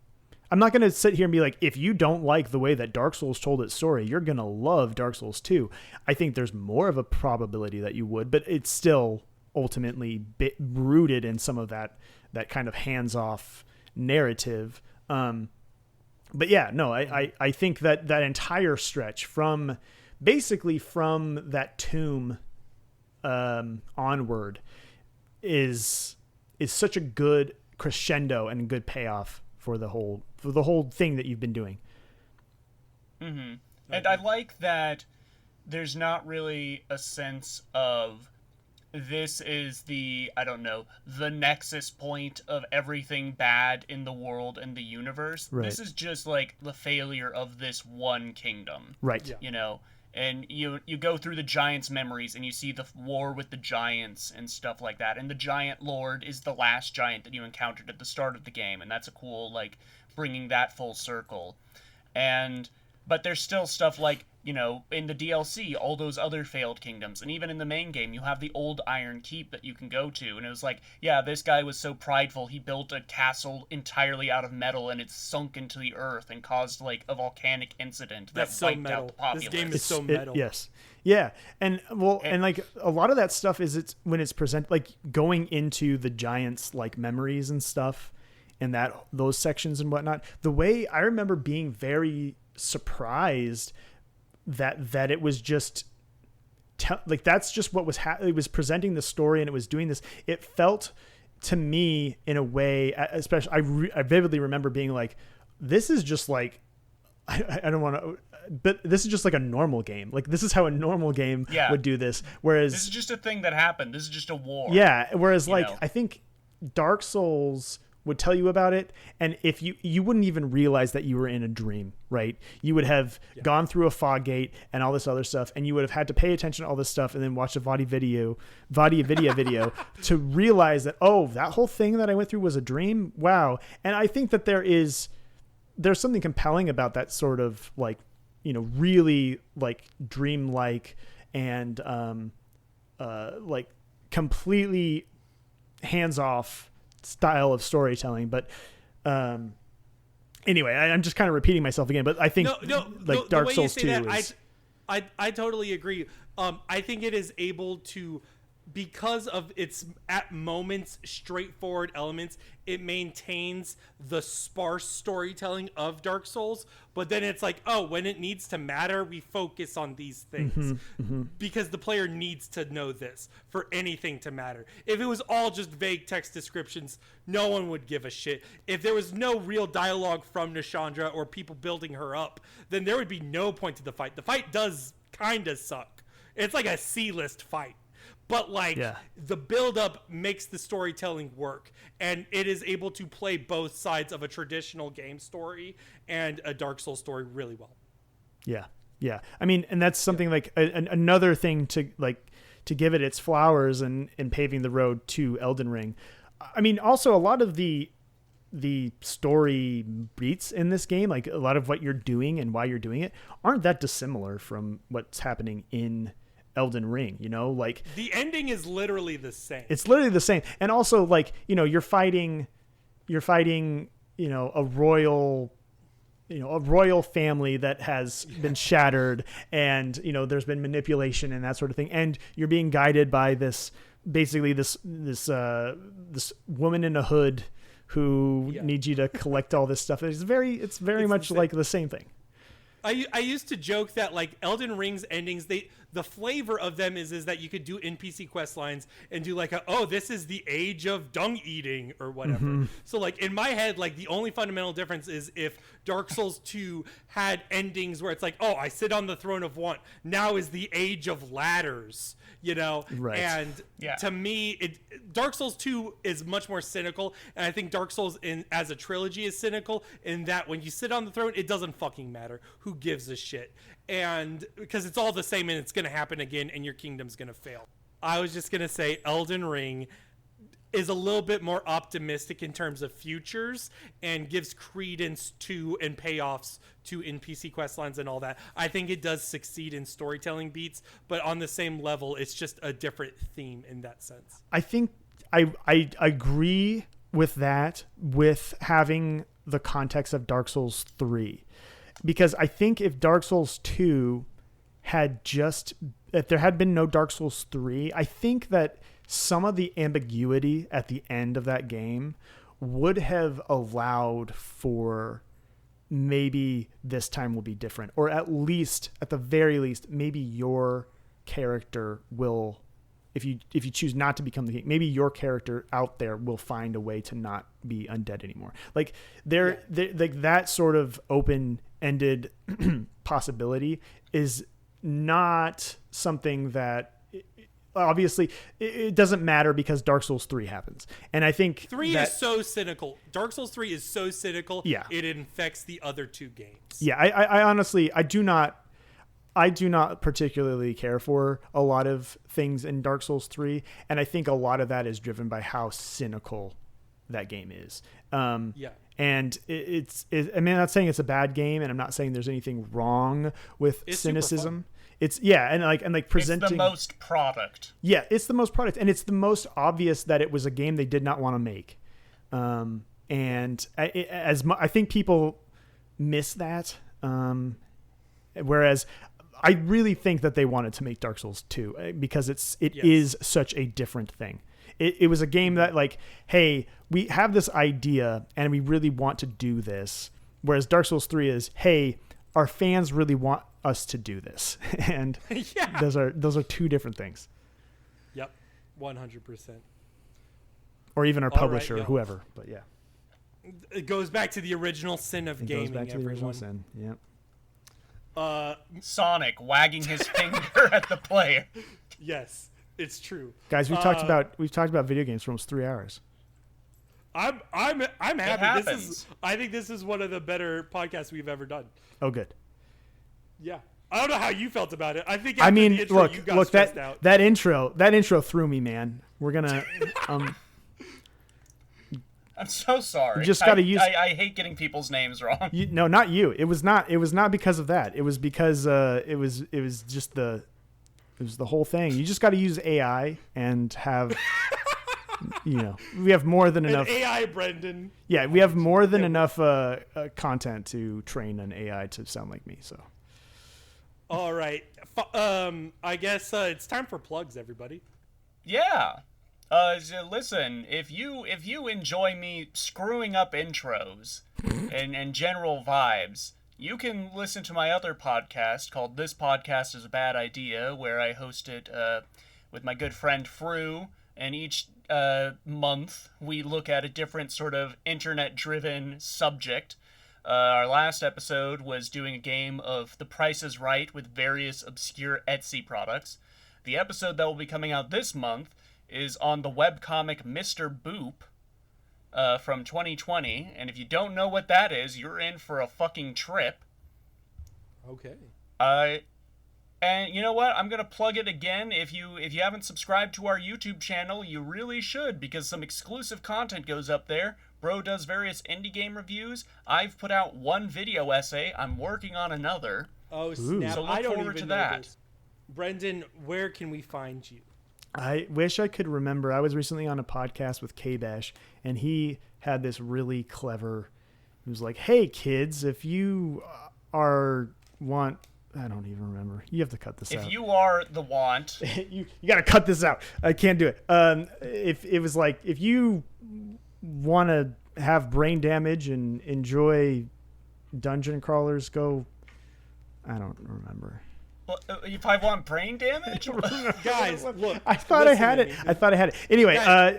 I'm not going to sit here and be like, if you don't like the way that Dark Souls told its story, you're going to love Dark Souls 2. I think there's more of a probability that you would, but it's still ultimately rooted in some of that kind of hands-off narrative. But yeah, no, I think that entire stretch from that tomb onward is such a good crescendo and good payoff for the whole thing that you've been doing. Mm-hmm. And I like that there's not really a sense of this is the nexus point of everything bad in the world and the universe. Right. This is just like the failure of this one kingdom. Right. Yeah. And you go through the giants' memories and you see the war with the giants and stuff like that. And the giant lord is the last giant that you encountered at the start of the game, and that's a cool bringing that full circle. But there's still stuff like, in the DLC, all those other failed kingdoms. And even in the main game, you have the old Iron Keep that you can go to. And it was like, yeah, this guy was so prideful, he built a castle entirely out of metal and it's sunk into the earth and caused, a volcanic incident that wiped out the populace. This game is so metal. Yes. Yeah. And, a lot of that stuff is when it's presented, going into the giants, memories and stuff and those sections and whatnot. The way I remember being very surprised that it was just that's just what was it was presenting the story and it was doing this. It felt to me in a way, especially I vividly remember being like, this is just I don't want to, but this is just a normal game. This is how a normal game would do this. Whereas this is just a thing that happened. This is just a war. Yeah. Whereas I think Dark Souls would tell you about it, and if you wouldn't even realize that you were in a dream, right? You would have gone through a fog gate and all this other stuff, and you would have had to pay attention to all this stuff and then watch a VADI video to realize that, oh, that whole thing that I went through was a dream. Wow. And I think that there's something compelling about that sort of really dreamlike and completely hands-off style of storytelling. But anyway, I'm just kind of repeating myself again, but I think Dark Souls 2 is... I totally agree. I think it is able to, because of its at moments straightforward elements, it maintains the sparse storytelling of Dark Souls, but then it's when it needs to matter, we focus on these things because the player needs to know this for anything to matter. If it was all just vague text descriptions, no one would give a shit. If there was no real dialogue from Nishandra or people building her up, then there would be no point to the fight. The fight does kind of suck. It's like a C-list fight. But the build-up makes the storytelling work, and it is able to play both sides of a traditional game story and a Dark Souls story really well. Yeah, yeah. I mean, and that's something another thing to give it its flowers and paving the road to Elden Ring. I mean, also a lot of the story beats in this game, a lot of what you're doing and why you're doing it, aren't that dissimilar from what's happening in Elden Ring, the ending is literally the same. It's literally the same. And also you're fighting, a royal family that has been shattered, and, there's been manipulation and that sort of thing. And you're being guided by this woman in a hood who needs you to collect all this stuff. It's very much like the same thing. I used to joke that Elden Ring's endings, the flavor of them is that you could do NPC quest lines and do this is the age of dung eating or whatever. So in my head, the only fundamental difference is if Dark Souls 2 had endings where it's I sit on the throne of want, now is the age of ladders, Right. And to me, Dark Souls 2 is much more cynical, and I think Dark Souls as a trilogy is cynical in that when you sit on the throne, it doesn't fucking matter. Who gives a shit? And because it's all the same and it's going to happen again and your kingdom's going to fail. I was just going to say Elden Ring is a little bit more optimistic in terms of futures and gives credence to and payoffs to NPC quest lines and all that. I think it does succeed in storytelling beats, but on the same level, it's just a different theme in that sense. I think I agree with that, with having the context of Dark Souls 3. Because I think if Dark Souls 2 if there had been no Dark Souls 3, I think that some of the ambiguity at the end of that game would have allowed for maybe this time will be different, or at the very least, maybe your character will, if you choose not to become the king, maybe your character out there will find a way to not be undead anymore. Like like that sort of open-ended possibility is not something that obviously it doesn't matter because Dark Souls 3 happens. And I think 3 is so cynical. Dark Souls 3 is so cynical. Yeah. It infects the other 2 games. Yeah. I honestly, I do not particularly care for a lot of things in Dark Souls 3. And I think a lot of that is driven by how cynical that game is. Yeah. And I mean, I'm not saying it's a bad game, and I'm not saying there's anything wrong with cynicism. It's and presenting. It's the most product. Yeah, it's the most product, and it's the most obvious that it was a game they did not want to make. I think people miss that. Whereas I really think that they wanted to make Dark Souls 2 because it is such a different thing. It was a game that like, hey, we have this idea and we really want to do this. Whereas Dark Souls 3 is, hey, our fans really want us to do this. And those are two different things. Yep. 100%. Or even our publisher or whoever, but yeah. It goes back to the original sin of gaming. It goes back to the original sin. Yeah. Sonic wagging his finger at the player. Yes. It's true, guys. We've talked about video games for almost 3 hours. I'm happy. I think this is one of the better podcasts we've ever done. Oh, good. Yeah, I don't know how you felt about it. I think. Look, that intro threw me, man. We're gonna. I'm so sorry. You just got to use. I hate getting people's names wrong. No, not you. It was not because of that. It was because it was just the. It was the whole thing. You just got to use AI and have, we have more than enough. AI, Brendan. Yeah, we have more than enough content to train an AI to sound like me. So. All right. I guess it's time for plugs, everybody. Yeah. Listen, if you enjoy me screwing up intros and general vibes, you can listen to my other podcast called This Podcast is a Bad Idea, where I host it with my good friend Fru, and each month we look at a different sort of internet-driven subject. Our last episode was doing a game of The Price is Right with various obscure Etsy products. The episode that will be coming out this month is on the webcomic Mr. Boop, from 2020, and if you don't know what that is, you're in for a fucking trip. Okay. And you know what? I'm gonna plug it again. If you haven't subscribed to our YouTube channel, you really should, because some exclusive content goes up there. Bro does various indie game reviews. I've put out one video essay. I'm working on another. Oh snap! So look I don't forward even to know that. this. Brendan, where can we find you? I wish I could remember. I was recently on a podcast with K-Bash, and he had this really clever. He was like, "Hey kids, if you I don't even remember. You have to cut this out. If you are the want, you got to cut this out. I can't do it. If it was like, if you want to have brain damage and enjoy dungeon crawlers, go. I don't remember. if I want brain damage, guys, look. I thought I had it. Anyway, guys,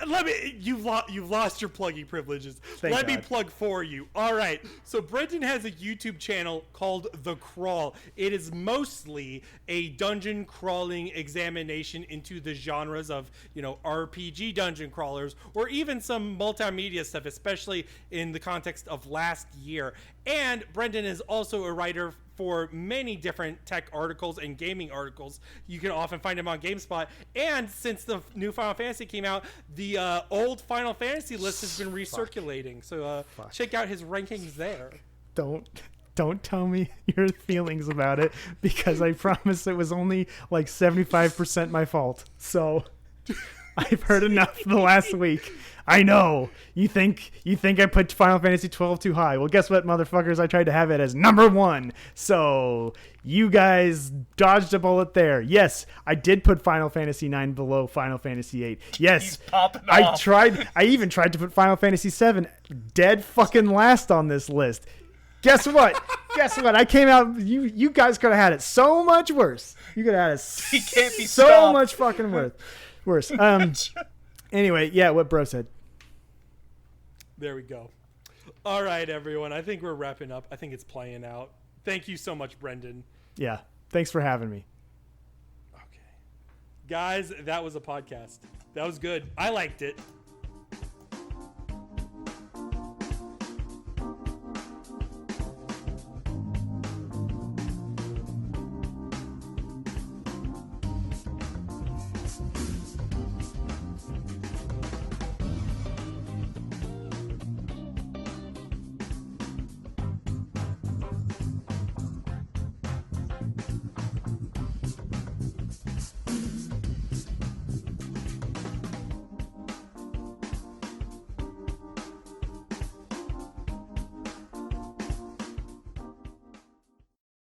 let me. You've lost your plugging privileges. Let me plug for you. All right. So Brendan has a YouTube channel called The Crawl. It is mostly a dungeon crawling examination into the genres of, RPG dungeon crawlers, or even some multimedia stuff, especially in the context of last year. And Brendan is also a writer for many different tech articles and gaming articles. You can often find him on GameSpot. And since the new Final Fantasy came out, the old Final Fantasy list has been recirculating. So check out his rankings there. Don't tell me your feelings about it, because I promise it was only like 75% my fault. So I've heard enough the last week. I know. You think I put Final Fantasy 12 too high. Well, guess what, motherfuckers? I tried to have it as number 1. So you guys dodged a bullet there. Yes, I did put Final Fantasy 9 below Final Fantasy 8. Yes, I even tried to put Final Fantasy 7 dead fucking last on this list. Guess what? I came out. You guys could have had it so much worse. You could have had it He can't be so stopped. much fucking worse. Anyway, yeah, what bro said. There we go. All right, everyone. I think we're wrapping up. I think it's playing out. Thank you so much, Brendan. Yeah, thanks for having me. Okay. Guys, that was a podcast. That was good. I liked it.